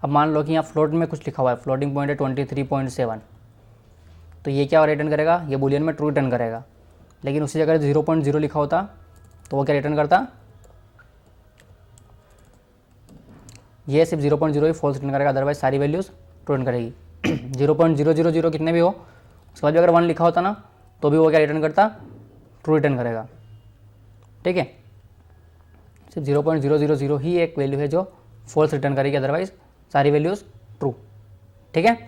अब मान लो कि यहाँ फ्लोट में कुछ लिखा हुआ है, फ्लोटिंग पॉइंट है 23.7, तो ये क्या रिटर्न करेगा, ये बुलियन में ट्रू रिटर्न करेगा। लेकिन उसी जगह 0.0 लिखा होता तो वो क्या रिटर्न करता, ये सिर्फ 0.0 ही फॉल्स रिटर्न करेगा, अदरवाइज सारी वैल्यूज ट्रू रिटर्न करेगी। 0.000 कितने भी हो, उसके बाद भी अगर 1 लिखा होता ना तो भी वो क्या रिटर्न करता, ट्रू रिटर्न करेगा। ठीक है, सिर्फ 0.000 ही एक वैल्यू है जो फॉल्स रिटर्न करेगी, अदरवाइज सारी वैल्यूज ट्रू। ठीक है,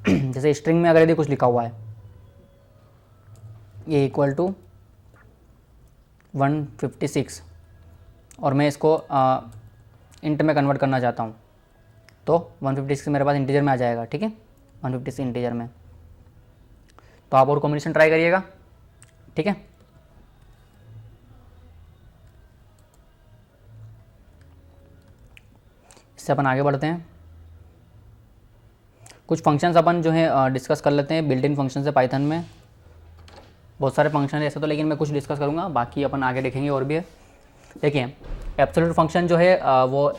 जैसे स्ट्रिंग में अगर यदि कुछ लिखा हुआ है, ये इक्वल टू 156 और मैं इसको इंट में कन्वर्ट करना चाहता हूँ, तो 156 मेरे पास इंटीजर में आ जाएगा। ठीक है, 156 इंटीजर में, तो आप और कॉम्बिनेशन ट्राई करिएगा। ठीक है, इससे अपन आगे बढ़ते हैं। कुछ फंक्शंस अपन जो है डिस्कस कर लेते हैं, बिल्ट इन फंक्शन है पाइथन में। बहुत सारे फंक्शन है ऐसे तो, लेकिन मैं कुछ डिस्कस करूँगा, बाकी अपन आगे देखेंगे और भी है। देखिए, एब्सोल्यूट फंक्शन जो है वो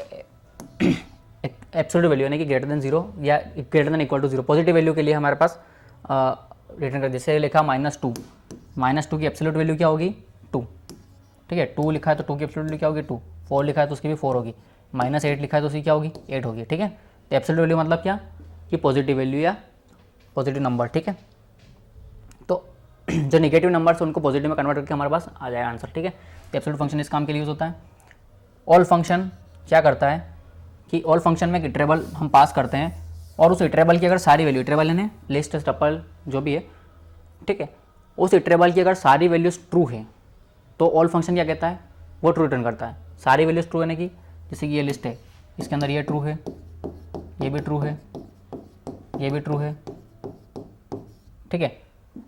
एब्सोल्यूट वैल्यू यानी कि ग्रेटर देन 0 या greater than equal to 0 positive value के लिए हमारे पास रिटर्न कर, जैसे लिखा -2 की एब्सोल्यूट वैल्यू क्या होगी, 2। ठीक है, 2 लिखा है तो 2 की एब्सोल्यूट वैल्यू क्या होगी, 2। 4 लिखा है तो उसकी भी 4 होगी। -8 लिखा है तो उसकी क्या होगी, 8 होगी। ठीक है, तो एब्सोल्यूट वैल्यू मतलब क्या, कि पॉजिटिव वैल्यू या पॉजिटिव नंबर। ठीक है, तो जो नेगेटिव नंबर्स उनको पॉजिटिव में कन्वर्ट करके हमारे पास आ जाएगा आंसर। ठीक है, तो एब्सोल्यूट फंक्शन इस काम के लिए यूज़ होता है। ऑल फंक्शन क्या करता है कि ऑल फंक्शन में एक इटरेबल हम पास करते हैं और उस इटरेबल की अगर सारी वैल्यू, इटरेबल यानी लिस्ट टपल जो भी है, ठीक है, उस इटरेबल की अगर सारी वैल्यूज ट्रू है तो ऑल फंक्शन क्या कहता है, वो ट्रू रिटर्न करता है। सारी वैल्यूज ट्रू है कि जैसे कि ये लिस्ट है, इसके अंदर ये ट्रू है, ये भी ट्रू है, ये भी ट्रू है। ठीक है,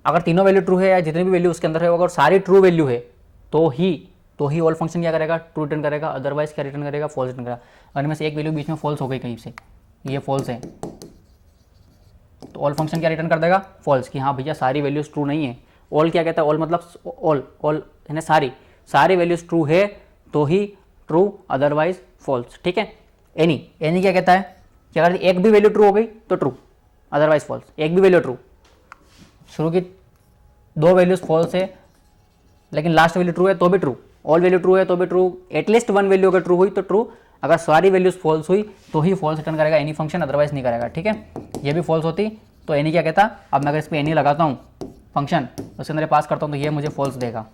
अगर तीनों वैल्यू ट्रू है या जितनी भी वैल्यू उसके अंदर है, अगर सारी ट्रू वैल्यू है तो ही ऑल फंक्शन क्या करेगा, ट्रू रिटर्न करेगा, अदरवाइज क्या रिटर्न करेगा, फॉल्स रिटर्न करेगा। अगर में से एक वैल्यू बीच में फॉल्स हो गई कहीं से, ये फॉल्स है, तो ऑल फंक्शन क्या रिटर्न कर देगा, फॉल्स, कि हाँ भैया सारी वैल्यूज ट्रू नहीं है। ऑल क्या कहता है, ऑल मतलब ऑल यानी सारी वैल्यूज ट्रू है तो ही ट्रू, अदरवाइज फॉल्स। ठीक है, एनी क्या कहता है कि कि अगर एक भी वैल्यू ट्रू हो गई तो ट्रू, अदरवाइज फॉल्स। एक भी वैल्यू ट्रू, शुरू की 2 वैल्यूज फॉल्स है लेकिन लास्ट वैल्यू ट्रू है तो भी ट्रू, ऑल वैल्यू ट्रू है तो भी ट्रू, एटलीस्ट 1 वैल्यू अगर ट्रू हुई तो ट्रू, अगर सारी वैल्यूज फॉल्स हुई तो ही फॉल्स रिटर्न करेगा एनी फंक्शन, अदरवाइज नहीं करेगा। ठीक है, ये भी फॉल्स होती तो एनी क्या कहता, अब मैं अगर इस पर एनी लगाता हूँ फंक्शन तो उसके अंदर पास करता हूँ तो ये मुझे फॉल्स देगा।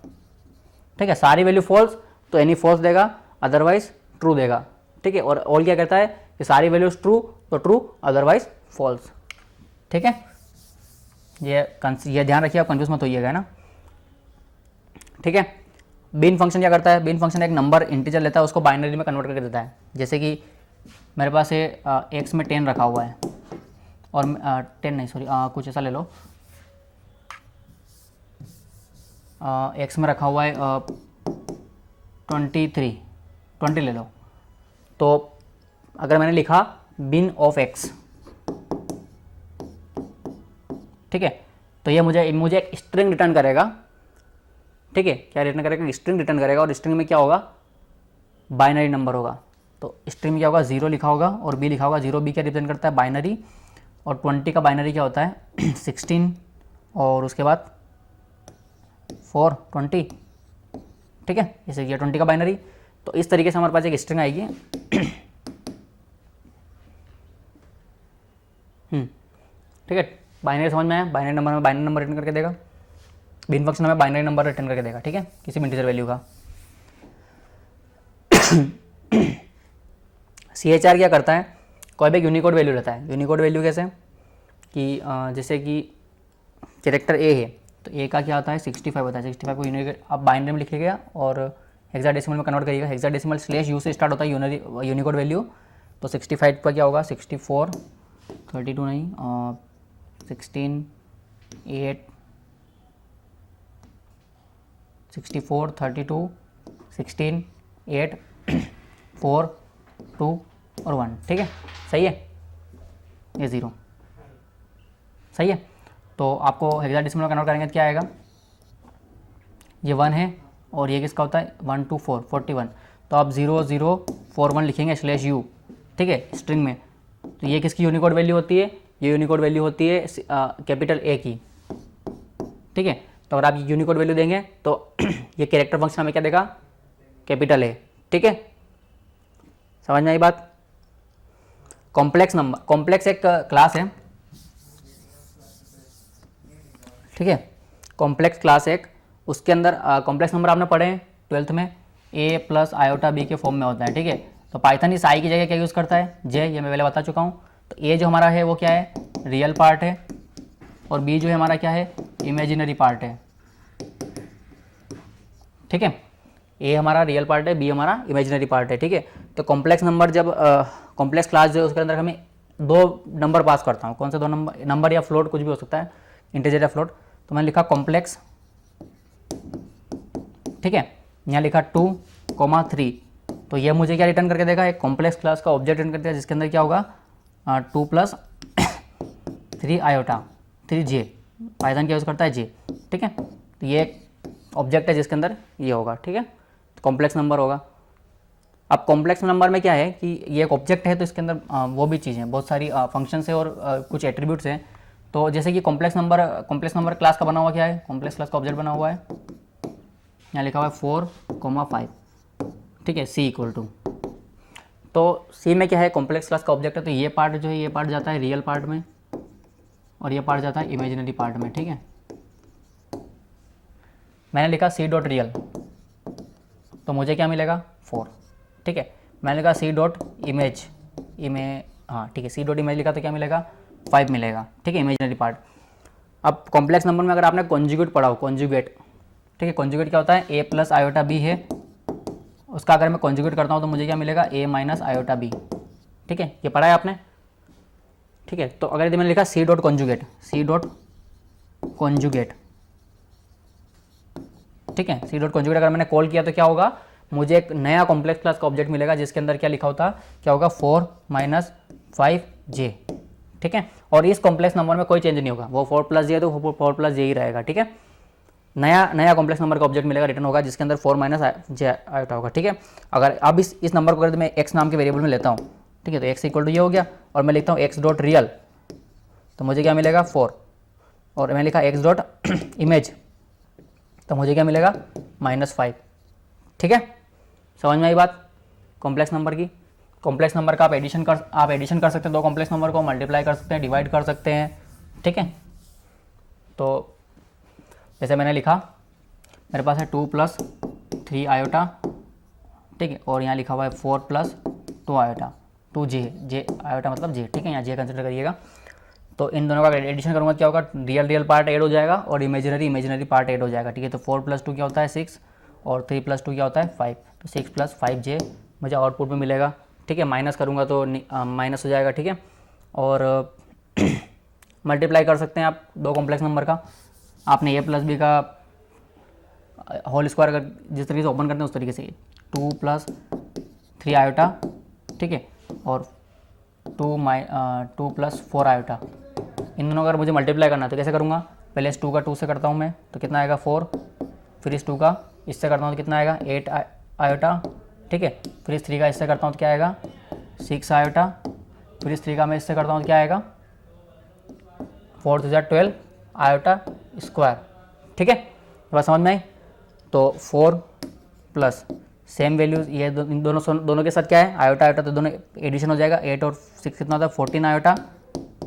ठीक है, सारी वैल्यू फॉल्स तो एनी फॉल्स देगा, अदरवाइज ट्रू देगा। ठीक है, और ऑल क्या कहता है कि सारी वैल्यूज ट्रू तो ट्रू, अदरवाइज फॉल्स। ठीक है, ये ध्यान रखिए, आप कंफ्यूज मत होइएगा, है ना। ठीक है, बीन फंक्शन क्या करता है, बीन फंक्शन एक नंबर इंटीजर लेता है, उसको बाइनरी में कन्वर्ट करके देता है। जैसे कि मेरे पास ये एक्स में 10 रखा हुआ है और 10 नहीं सॉरी कुछ ऐसा ले लो, एक्स में रखा हुआ है 20 ले लो। तो अगर मैंने लिखा बिन ऑफ एक्स, ठीक है, तो ये मुझे एक स्ट्रिंग रिटर्न करेगा। ठीक है, क्या रिटर्न करेगा, स्ट्रिंग रिटर्न करेगा, और स्ट्रिंग में क्या होगा, बाइनरी नंबर होगा। तो स्ट्रिंग में क्या होगा, 0 लिखा होगा और बी लिखा होगा। 0 बी क्या रिप्रेजेंट करता है, बाइनरी, और 20 का बाइनरी क्या होता है 16, और उसके बाद 4 20। ठीक है, जैसे ये 20 का बाइनरी, तो इस तरीके से हमारे पास एक स्ट्रिंग आएगी। ठीक है, बाइनरी समझ में आया, बाइनरी नंबर में बाइनरी नंबर रिटर्न करके देगा, बिन फंक्शन में बाइनरी नंबर रिटर्न करके देगा। ठीक है, किसी भी इंटीजर वैल्यू का। CHR क्या करता है, कोई भी यूनिकोड वैल्यू रहता है। यूनिकोड वैल्यू कैसे कि जैसे कि कैरेक्टर ए है तो ए का क्या होता है 65 होता है। 65 को यूनिकोड आप बाइनरी में लिखिएगा और हेक्साडेसिमल में कन्वर्ट करिएगा। हेक्साडेसिमल /u से स्टार्ट होता है यूनिकोड वैल्यू। तो 65 का क्या होगा 64 32 नहीं 16 8 64 32 16 8 4 2 और 1। ठीक है, सही है, ये 0 सही है। तो आपको हेक्साडेसिमल में कन्वर्ट करेंगे तो क्या आएगा, ये 1 है और ये किसका होता है 1 2 4 41। तो आप 0 0 4 1 लिखेंगे /u। ठीक है, स्ट्रिंग में। तो ये किसकी यूनिकोड वैल्यू होती है, ये यूनिकोड वैल्यू होती है कैपिटल ए की। ठीक है, तो अगर आप यूनिकोड वैल्यू देंगे तो ये कैरेक्टर फंक्शन हमें क्या देगा, कैपिटल ए। ठीक है, समझ में आई बात। कॉम्प्लेक्स नंबर, कॉम्प्लेक्स एक क्लास है। ठीक है, कॉम्प्लेक्स क्लास एक, उसके अंदर कॉम्प्लेक्स नंबर आपने पढ़े हैं 12th में, a प्लस आयोटा बी के फॉर्म में होता है। ठीक है, तो पाइथन इस आई की जगह क्या यूज़ करता है, जे, ये मैं पहले बता चुका हूँ। तो ए जो हमारा है वो क्या है, रियल पार्ट है, और बी जो है हमारा क्या है, इमेजिनरी पार्ट है। ठीक है, ए हमारा रियल पार्ट है, बी हमारा इमेजिनरी पार्ट है। ठीक है, तो कॉम्प्लेक्स नंबर जब कॉम्प्लेक्स क्लास जो है उसके अंदर हमें 2 नंबर पास करता हूँ। कौन से 2 नंबर या फ्लोट, कुछ भी हो सकता है, इंटीजर या फ्लोट। तो मैंने लिखा कॉम्प्लेक्स, ठीक है, यहाँ लिखा 2, 3। तो ये मुझे क्या रिटर्न करके देगा, एक कॉम्प्लेक्स क्लास का ऑब्जेक्ट रिटर्न करके देगा जिसके अंदर क्या होगा 2 + 3 आयोटा 3 जे। पाइथन क्या यूज़ करता है, जे। ठीक है, तो ये एक ऑब्जेक्ट है जिसके अंदर ये होगा। ठीक है, तो कॉम्प्लेक्स नंबर होगा। अब कॉम्प्लेक्स नंबर में क्या है कि ये एक ऑब्जेक्ट है तो इसके अंदर वो भी चीज़ें, बहुत सारी फंक्शंस है और कुछ एट्रीब्यूट्स हैं। तो जैसे कि कॉम्प्लेक्स नंबर क्लास का बना हुआ क्या है, कॉम्प्लेक्स क्लास का ऑब्जेक्ट बना हुआ है, यहाँ लिखा हुआ है 4, 5। ठीक है, C = तो C में क्या है, कॉम्प्लेक्स क्लास का ऑब्जेक्ट है। तो ये पार्ट जो है, ये पार्ट जाता है रियल पार्ट में और ये पार्ट जाता है इमेजिनरी पार्ट में। ठीक है, मैंने लिखा C.real, तो मुझे क्या मिलेगा 4। ठीक है, मैंने लिखा C.image, हाँ ठीक है, C.image लिखा तो क्या मिलेगा 5 मिलेगा। ठीक है, इमेजिनरी पार्ट। अब कॉम्प्लेक्स नंबर में अगर आपने कॉन्जुगेट पढ़ा हो, कॉन्जुगेट, ठीक है, कॉन्जुगेट क्या होता है, a प्लस आयोटा b है, उसका अगर मैं कॉन्जुगेट करता हूँ तो मुझे क्या मिलेगा a माइनस आयोटा b। ठीक है, ये पढ़ा है आपने। ठीक है, तो अगर यदि मैंने लिखा C.conjugate, C.conjugate, ठीक है, C.conjugate अगर मैंने कॉल किया तो क्या होगा, मुझे एक नया कॉम्प्लेक्स क्लास का ऑब्जेक्ट मिलेगा जिसके अंदर क्या लिखा होता, क्या होगा 4 - 5j। ठीक है, और इस कॉम्प्लेक्स नंबर में कोई चेंज नहीं होगा, वो 4 + j है तो 4 + j ही रहेगा। ठीक है, नया कॉम्प्लेक्स नंबर का ऑब्जेक्ट मिलेगा, रिटर्न होगा जिसके अंदर 4 - j आयोटा होगा। ठीक है, अगर अब इस नंबर को अगर मैं x नाम के वेरिएबल में लेता हूँ ठीक है। तो x इक्वल टू ये हो गया, और मैं लिखता हूँ x डॉट रियल, तो मुझे क्या मिलेगा 4, और मैं लिखा x डॉट इमेज, तो मुझे क्या मिलेगा -5। ठीक है, समझ में आई बात कॉम्प्लेक्स नंबर की। कॉम्प्लेक्स नंबर का आप एडिशन कर सकते हैं, दो कॉम्प्लेक्स नंबर को मल्टीप्लाई कर सकते हैं, डिवाइड कर सकते हैं। ठीक है, तो जैसे मैंने लिखा, मेरे पास है 2 + 3 आयोटा, ठीक है, और यहाँ लिखा हुआ है 4 + 2 आयोटा, 2 जे आयोटा मतलब जे, ठीक है, यहाँ जे कंसिडर करिएगा। तो इन दोनों का एडिशन करूँगा क्या होगा, रियल पार्ट ऐड हो जाएगा और इमेजिनरी पार्ट ऐड हो जाएगा। ठीक है, तो 4 + 2 क्या होता है 6, और 3 + 2 क्या होता है 5, तो 6 + 5 मुझे आउटपुट में मिलेगा। ठीक है, माइनस करूँगा तो माइनस हो जाएगा। ठीक है, और मल्टीप्लाई कर सकते हैं आप दो कॉम्प्लेक्स नंबर का। आपने a + b का होल स्क्वायर अगर जिस तरीके से ओपन करते हैं उस तरीके से 2 + 3 आयोटा, ठीक है, और 2 + 4 आयोटा, इन दोनों का अगर मुझे मल्टीप्लाई करना है तो कैसे करूँगा, पहले इस 2 का 2 से करता हूँ मैं, तो कितना आएगा 4, फिर इस 2 का इससे करता हूँ तो कितना आएगा 8 आयोटा, ठीक है, फिर इस 3 का इससे करता हूँ तो क्या आएगा 6 आयोटा, फिर इस 3 का मैं इससे करता हूँ तो क्या आएगा 4 × 12 आयोटा स्क्वायर। ठीक है, बस समझ में आई। तो 4 प्लस सेम वैल्यूज, ये इन दोनों के साथ क्या है आयोटा आयोटा, तो दोनों एडिशन हो जाएगा, 8 और 6 कितना होता है 14 आयोटा,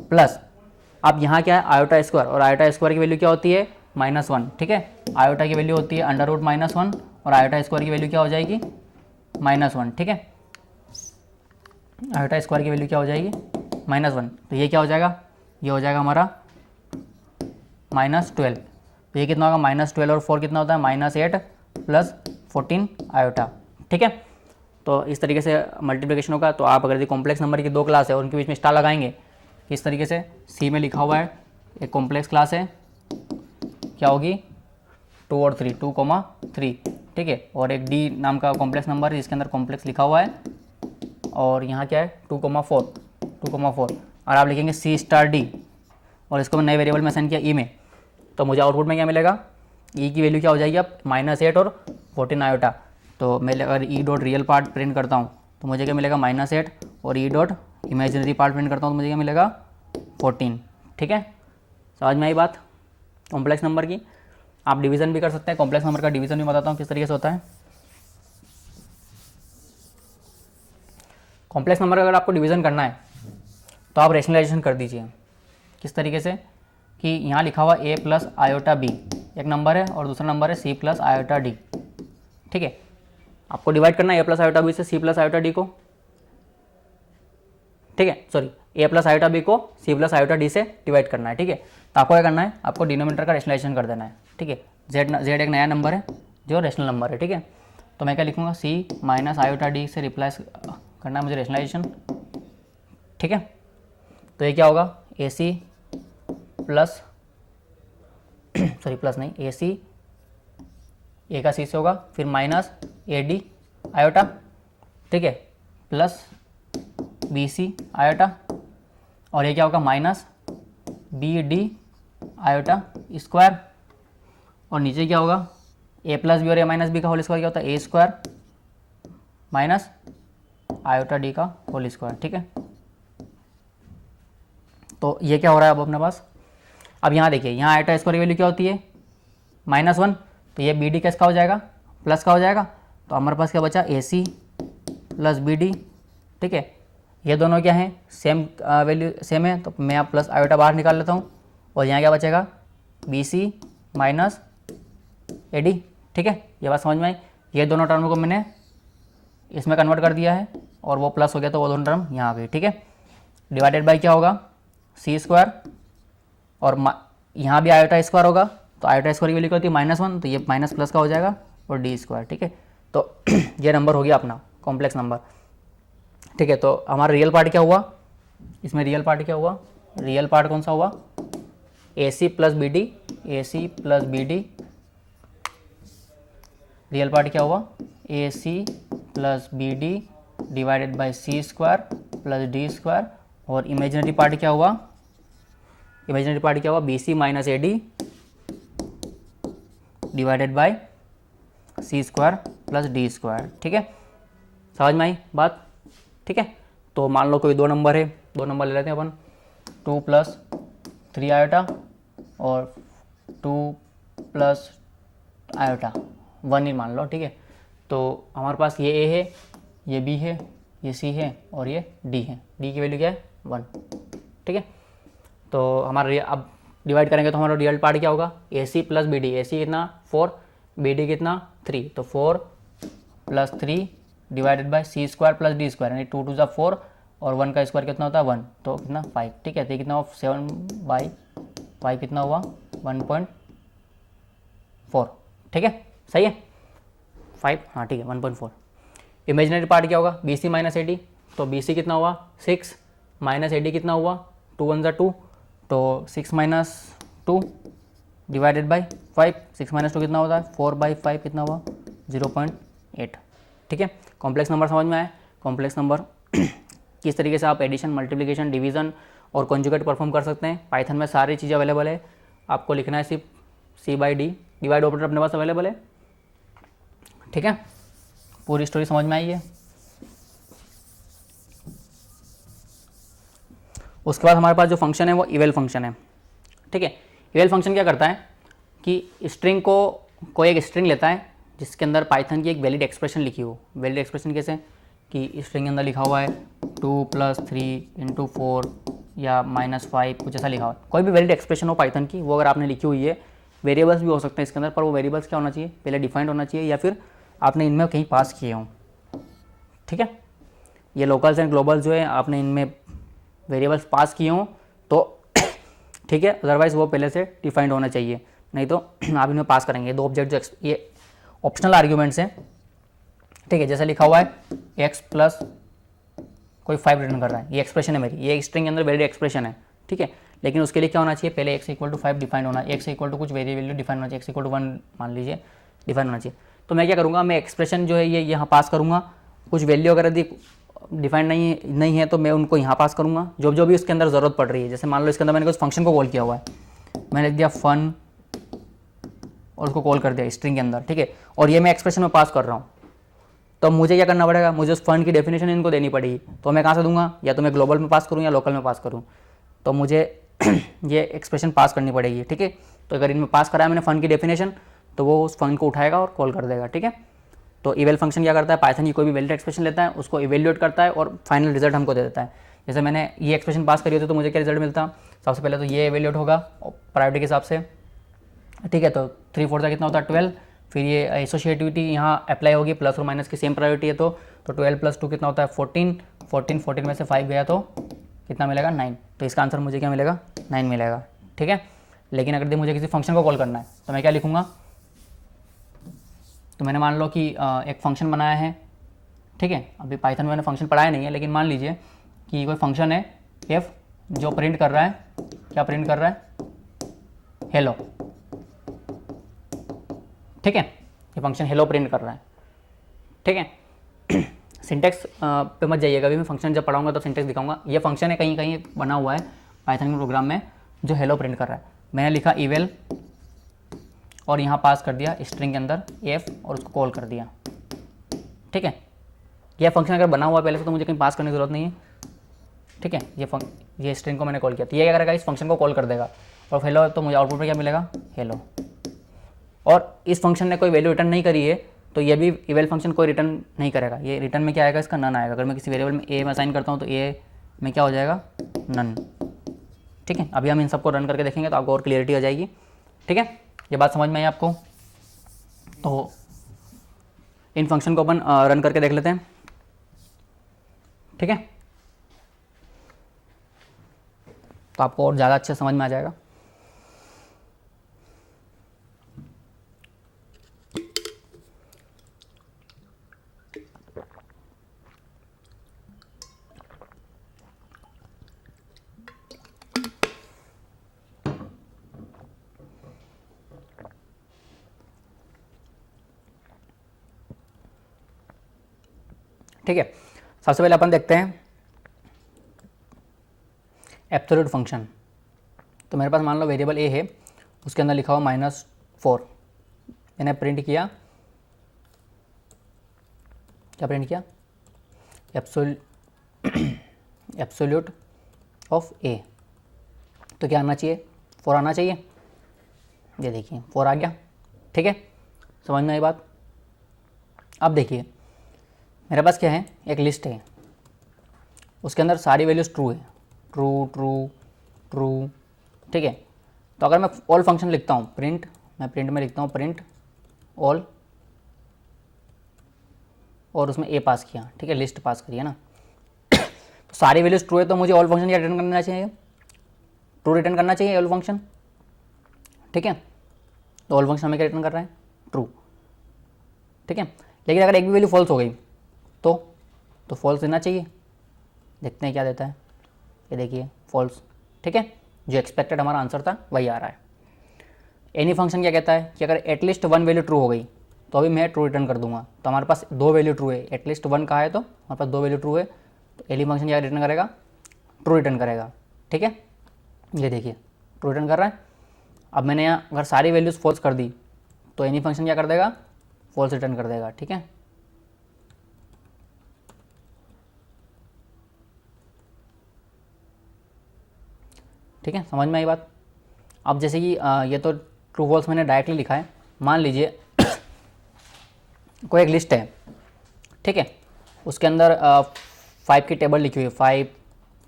प्लस अब यहाँ क्या है आयोटा स्क्वायर, और आयोटा स्क्वायर की वैल्यू क्या होती है -1। ठीक है, आयोटा की वैल्यू होती है √-1, और आयोटा स्क्वायर की वैल्यू क्या हो जाएगी -1। ठीक है, आयोटा स्क्वायर की वैल्यू क्या हो जाएगी -1, तो ये क्या हो जाएगा, ये हो जाएगा हमारा -12। तो ये कितना होगा -12 और 4 कितना होता है -8 + 14 आयोटा। ठीक है, तो इस तरीके से मल्टीप्लिकेशन होगा। तो आप अगर कॉम्प्लेक्स नंबर की दो क्लास है और उनके बीच में स्टार लगाएंगे, इस तरीके से सी में लिखा हुआ है एक कॉम्प्लेक्स क्लास है, क्या होगी 2 और 3, 2,3, ठीक है, और एक डी नाम का कॉम्प्लेक्स नंबर है जिसके अंदर कॉम्प्लेक्स लिखा हुआ है, और यहाँ क्या है 2,4, और आप लिखेंगे C*D, और इसको मैं नए वेरिएबल में असाइन किया ई में, तो मुझे आउटपुट में क्या मिलेगा, ई की वैल्यू क्या हो जाएगी अब -8 और 14 आयोटा। तो मैं अगर E dot real part print करता हूँ तो मुझे क्या मिलेगा -8, और E dot imaginary part print करता हूँ तो मुझे क्या मिलेगा 14। ठीक है, समझ में आई बात कॉम्प्लेक्स नंबर की। आप डिवीज़न भी कर सकते हैं, कॉम्प्लेक्स नंबर का डिवीज़न भी बताता हूँ किस तरीके से होता है। कॉम्प्लेक्स नंबर का अगर आपको डिवीज़न करना है तो आप रेशनलाइजेशन कर दीजिए। किस तरीके से कि यहाँ लिखा हुआ a + आयोटा b एक नंबर है, और दूसरा नंबर है c + आयोटा d। ठीक है, आपको डिवाइड करना है a + आयोटा b से c + आयोटा d को। ठीक है, सॉरी, a + आयोटा b को c + आयोटा d से डिवाइड करना है। ठीक है, तो आपको क्या करना है, आपको डिनोमिनेटर का रेशनलाइजेशन कर देना है। ठीक है, z एक नया नंबर है जो रेशनल नंबर है। ठीक है, तो मैं क्या लिखूँगा c - आयोटा d से रिप्लेस करना है मुझे रेशनलाइजेशन। ठीक है, तो ये क्या होगा ac प्लस सॉरी प्लस नहीं, ए सी ए का सी से होगा, फिर -AD आयोटा, ठीक है, प्लस BC आयोटा, और ये क्या होगा -BD आयोटा स्क्वायर, और नीचे क्या होगा a + b और a - b का होल स्क्वायर क्या होता है a² माइनस आयोटा d का होल स्क्वायर। ठीक है, तो ये क्या हो रहा है अब अपने पास। अब यहाँ देखिए, यहाँ आयोटा स्क्वायर की वैल्यू क्या होती है -1, तो ये BD किसका हो जाएगा प्लस का हो जाएगा, तो हमारे पास क्या बचा AC + BD। ठीक है, ये दोनों क्या हैं सेम वैल्यू सेम है, तो मैं अब प्लस आयोटा बाहर निकाल लेता हूँ, और यहाँ क्या बचेगा BC - AD। ठीक है, ये बात समझ में आई। ये दोनों टर्म को मैंने इसमें कन्वर्ट कर दिया है, और वो प्लस हो गया तो वो दोनों टर्म यहाँ आ गई। ठीक है, डिवाइडेड बाई क्या होगा C², और यहाँ भी आयोटा स्क्वायर होगा, तो आयोटा स्क्वायर की वैल्यू क्या होती है -1, तो ये माइनस प्लस का हो जाएगा, और D²। ठीक है, तो ये नंबर हो गया अपना कॉम्प्लेक्स नंबर। ठीक है, तो हमारा रियल पार्ट क्या हुआ, इसमें रियल पार्ट क्या हुआ, रियल पार्ट कौन सा हुआ AC + BD, AC + BD, real part क्या हुआ AC + BD divided by C² + D², और इमेजिनरी पार्ट क्या हुआ, इमेजिनरी पार्ट क्या हुआ BC - AD divided by C² + D²। ठीक है, समझ में आई बात। ठीक है, तो मान लो कोई दो नंबर है, दो नंबर ले लेते हैं अपन, 2 + 3 आयोटा और 2 + आयोटा 1 ही मान लो, ठीक है। तो हमारे पास ये ए है, ये बी है, ये सी है और ये डी है। डी की वैल्यू क्या है 1, ठीक है। तो हमारा अब डिवाइड करेंगे तो हमारा रियल पार्ट क्या होगा, ए सी प्लस बी डी। ए सी कितना 4, बी डी कितना 3, तो 4 + 3 divided by c square plus d square, यानी 2 × 2 = 4 और 1 का स्क्वायर कितना होता है 1, तो कितना 5, ठीक है। तो कितना हुआ 7/5 कितना हुआ 1.4, ठीक है, सही है 5, हाँ ठीक है 1.4। इमेजिनरी पार्ट क्या होगा, b c minus a d, तो बी सी कितना हुआ 6 माइनस ए डी कितना हुआ 2 × 1 = 2, तो 6 - 2 डिवाइडेड बाई 5, 6 - 2 कितना होता है 4/5 कितना हुआ 0.8, ठीक है। कॉम्प्लेक्स नंबर समझ में आए। कॉम्प्लेक्स नंबर किस तरीके से आप एडिशन, मल्टीप्लिकेशन, डिवीजन और कॉन्जुगेट परफॉर्म कर सकते हैं। पाइथन में सारी चीज़ें अवेलेबल है, आपको लिखना है सिर्फ C/D, डिवाइड ऑपरेटर अपने पास अवेलेबल है, ठीक है। पूरी स्टोरी समझ में आई है। उसके बाद हमारे पास जो फंक्शन है वो इवेल फंक्शन है, ठीक है। इवेल फंक्शन क्या करता है कि स्ट्रिंग को, कोई एक स्ट्रिंग लेता है जिसके अंदर पाइथन की एक वैलिड एक्सप्रेशन लिखी हो। वैलिड एक्सप्रेशन कैसे कि स्ट्रिंग के अंदर लिखा हुआ है 2 + 3 × 4 या -5 कुछ ऐसा लिखा हुआ है। कोई भी वैलिड एक्सप्रेशन हो पाइथन की, वो अगर आपने लिखी हुई है, वेरिएबल्स भी हो सकते हैं इसके अंदर, पर वो वेरिएबल्स क्या होना चाहिए, पहले डिफाइंड होना चाहिए या फिर आपने इनमें कहीं पास किए हों, ठीक है। ये लोकल्स एंड ग्लोबल्स जो है आपने इनमें वेरिएबल्स पास किए हों तो ठीक है, अदरवाइज़ वो पहले से डिफाइंड होना चाहिए, नहीं तो आप इनमें पास करेंगे। दो ऑब्जेक्ट जो ये ऑप्शनल आर्ग्यूमेंट्स हैं, ठीक है। जैसे लिखा हुआ है x + कोई 5 रिटर्न कर रहा है, ये एक्सप्रेशन है मेरी, ये स्ट्रिंग के अंदर वैलिड एक्सप्रेशन है, ठीक है। लेकिन उसके लिए क्या होना चाहिए, पहले x = 5 डिफाइंड होना, x = कुछ वैल्यू डिफाइन होना चाहिए, x = 1 मान लीजिए डिफाइन होना चाहिए। तो मैं क्या करूँगा, मैं एक्सप्रेशन जो है ये यहाँ पास करूँगा, कुछ वैल्यू अगर यदि डिफाइंड नहीं है तो मैं उनको यहाँ पास करूँगा, जो भी उसके अंदर ज़रूरत पड़ रही है। जैसे मान लो इसके अंदर मैंने कुछ फंक्शन को कॉल किया हुआ है, मैंने लिख दिया फन और उसको कॉल कर दिया स्ट्रिंग के अंदर, ठीक है, और ये मैं एक्सप्रेशन में पास कर रहा हूँ। तो मुझे क्या करना पड़ेगा, मुझे उस फंड की डेफिनेशन इनको देनी पड़ेगी। तो मैं कहाँ से दूंगा, या तो मैं ग्लोबल में पास करूँ या लोकल में पास करूँ, तो मुझे ये एक्सप्रेशन पास करनी पड़ेगी, ठीक है। तो अगर इनमें पास कराया मैंने फंड की डेफिनेशन, तो वो उस फंड को उठाएगा और कॉल कर देगा, ठीक है। तो इवेल फंक्शन क्या करता है, पाइथन की कोई भी वैलिड एक्सप्रेशन लेता है, उसको इवेल्यूएट करता है और फाइनल रिजल्ट हमको दे देता है। जैसे मैंने ये एक्सप्रेशन पास करी होती तो मुझे क्या रिजल्ट मिलता, सबसे पहले तो ये इवेल्यूएट होगा प्रायोरिटी के हिसाब से, ठीक है। तो 3/4 का कितना होता है 12, फिर ये एसोसिएटिविटी यहाँ अप्लाई होगी, प्लस और माइनस की सेम प्रायोरिटी है, तो 12 + 2 कितना होता है 14 में से 5 गया तो कितना मिलेगा 9, तो इसका आंसर मुझे क्या मिलेगा 9 मिलेगा, ठीक है। लेकिन अगर मुझे किसी फंक्शन को कॉल करना है तो मैं क्या लिखूँगा, तो मैंने मान लो कि एक फंक्शन बनाया है, ठीक है। अभी पाइथन में मैंने फंक्शन पढ़ाया नहीं है, लेकिन मान लीजिए कि कोई फंक्शन है f जो प्रिंट कर रहा है, क्या प्रिंट कर रहा है हेलो, ठीक है। ये फंक्शन हेलो प्रिंट कर रहा है, ठीक है। सिंटेक्स पे मत जाइएगा, अभी मैं फंक्शन जब पढ़ाऊंगा तो सिंटेक्स दिखाऊंगा। ये फंक्शन है कहीं कहीं बना हुआ है पाइथन के प्रोग्राम में जो हेलो प्रिंट कर रहा है। मैंने लिखा इवेल और यहाँ पास कर दिया स्ट्रिंग के अंदर f और उसको कॉल कर दिया, ठीक है। यह फंक्शन अगर बना हुआ है पहले से तो मुझे कहीं पास करने की जरूरत नहीं है, ठीक है। ये स्ट्रिंग को मैंने कॉल किया, तो ये क्या करेगा, इस फंक्शन को कॉल कर देगा और हेलो, तो मुझे आउटपुट में क्या मिलेगा हेलो। और इस फंक्शन ने कोई वैल्यू रिटर्न नहीं करी है तो ये भी इवेल फंक्शन कोई रिटर्न नहीं करेगा, ये रिटर्न में क्या आएगा, इसका नन आएगा। अगर मैं किसी वेरिएबल में ए में असाइन करता हूँ तो ए में क्या हो जाएगा नन, ठीक है। अभी हम इन सबको रन करके देखेंगे तो आपको और क्लियरिटी हो जाएगी, ठीक है। ये बात समझ में आई आपको। तो इन फंक्शन को अपन रन करके देख लेते हैं, ठीक है। तो आपको और ज़्यादा अच्छे समझ में आ जाएगा। ठीक है, सबसे पहले अपन देखते हैं एब्सोल्यूट फंक्शन। तो मेरे पास मान लो वेरिएबल ए है, उसके अंदर लिखा हुआ -4, मैंने प्रिंट किया, क्या प्रिंट किया एब्सोल्यूट ऑफ ए, तो क्या आना चाहिए, 4 आना चाहिए। ये देखिए 4 आ गया, ठीक है, समझ में आई बात। अब देखिए मेरे पास क्या है, एक लिस्ट है, उसके अंदर सारी वैल्यूज़ ट्रू है, ट्रू ट्रू ट्रू, ठीक है। तो अगर मैं ऑल फंक्शन लिखता हूँ, प्रिंट, मैं प्रिंट में लिखता हूँ प्रिंट ऑल, और उसमें ए पास किया, ठीक है, लिस्ट पास करी है ना, तो सारी वैल्यूज़ ट्रू है, तो मुझे ऑल फंक्शन क्या रिटर्न करना चाहिए, ट्रू रिटर्न करना चाहिए ऑल फंक्शन, ठीक है। तो ऑल फंक्शन हमें क्या रिटर्न कर रहा है, ट्रू, ठीक है। लेकिन अगर एक भी वैल्यू फॉल्स हो गई तो फॉल्स देना चाहिए। देखते हैं क्या देता है, ये देखिए फॉल्स, ठीक है, जो एक्सपेक्टेड हमारा आंसर था वही आ रहा है। एनी फंक्शन क्या कहता है कि अगर एटलीस्ट 1 वैल्यू ट्रू हो गई तो अभी मैं ट्रू रिटर्न कर दूंगा। तो हमारे पास 2 वैल्यू ट्रू है, एटलीस्ट 1 कहा है तो हमारे पास 2 वैल्यू ट्रू है, तो एनी फंक्शन क्या रिटर्न करेगा, ट्रू रिटर्न करेगा, ठीक है। ये देखिए ट्रू रिटर्न कर रहा है। अब मैंने यहाँ अगर सारी वैल्यूज़ फॉल्स कर दी तो एनी फंक्शन क्या कर देगा, फॉल्स रिटर्न कर देगा, ठीक है। ठीक है, समझ में आई बात। अब जैसे कि ये तो ट्रू फॉल्स मैंने डायरेक्टली लिखा है, मान लीजिए कोई एक लिस्ट है, ठीक है, उसके अंदर 5 की टेबल लिखी हुई है, 5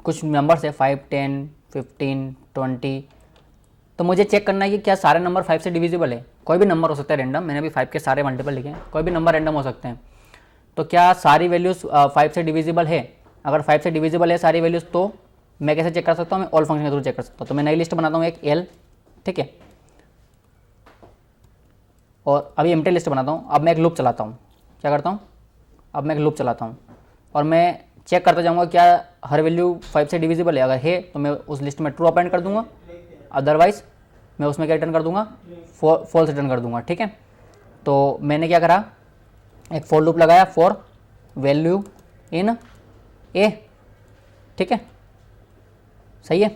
कुछ नंबर्स है, 5 10 15 20, तो मुझे चेक करना है कि क्या सारे नंबर 5 से डिविजिबल है। कोई भी नंबर हो सकता है रैंडम, मैंने अभी 5 के सारे मल्टीपल लिखे हैं, कोई भी नंबर रैंडम हो सकते हैं। तो क्या सारी वैल्यूज़ 5 से डिविजिबल है, अगर 5 से डिविजिबल है सारी वैल्यूज़ तो मैं कैसे चेक कर सकता हूँ, मैं ऑल फंक्शन के थ्रू चेक कर सकता हूँ। तो मैं नई लिस्ट बनाता हूँ एक एल, ठीक है, और अभी एम्प्टी लिस्ट बनाता हूँ। अब मैं एक लूप चलाता हूँ, क्या करता हूँ, अब मैं एक लूप चलाता हूँ और मैं चेक करता जाऊँगा क्या हर वैल्यू 5 से डिविजिबल है। अगर है तो मैं उस लिस्ट में ट्रू अपेंड कर दूँगा, अदरवाइज मैं उसमें क्या रिटर्न कर दूँगा, फॉल्स रिटर्न कर दूँगा, ठीक है। तो मैंने क्या करा, एक फॉर लूप लगाया फॉर वैल्यू इन ए, ठीक है, सही है।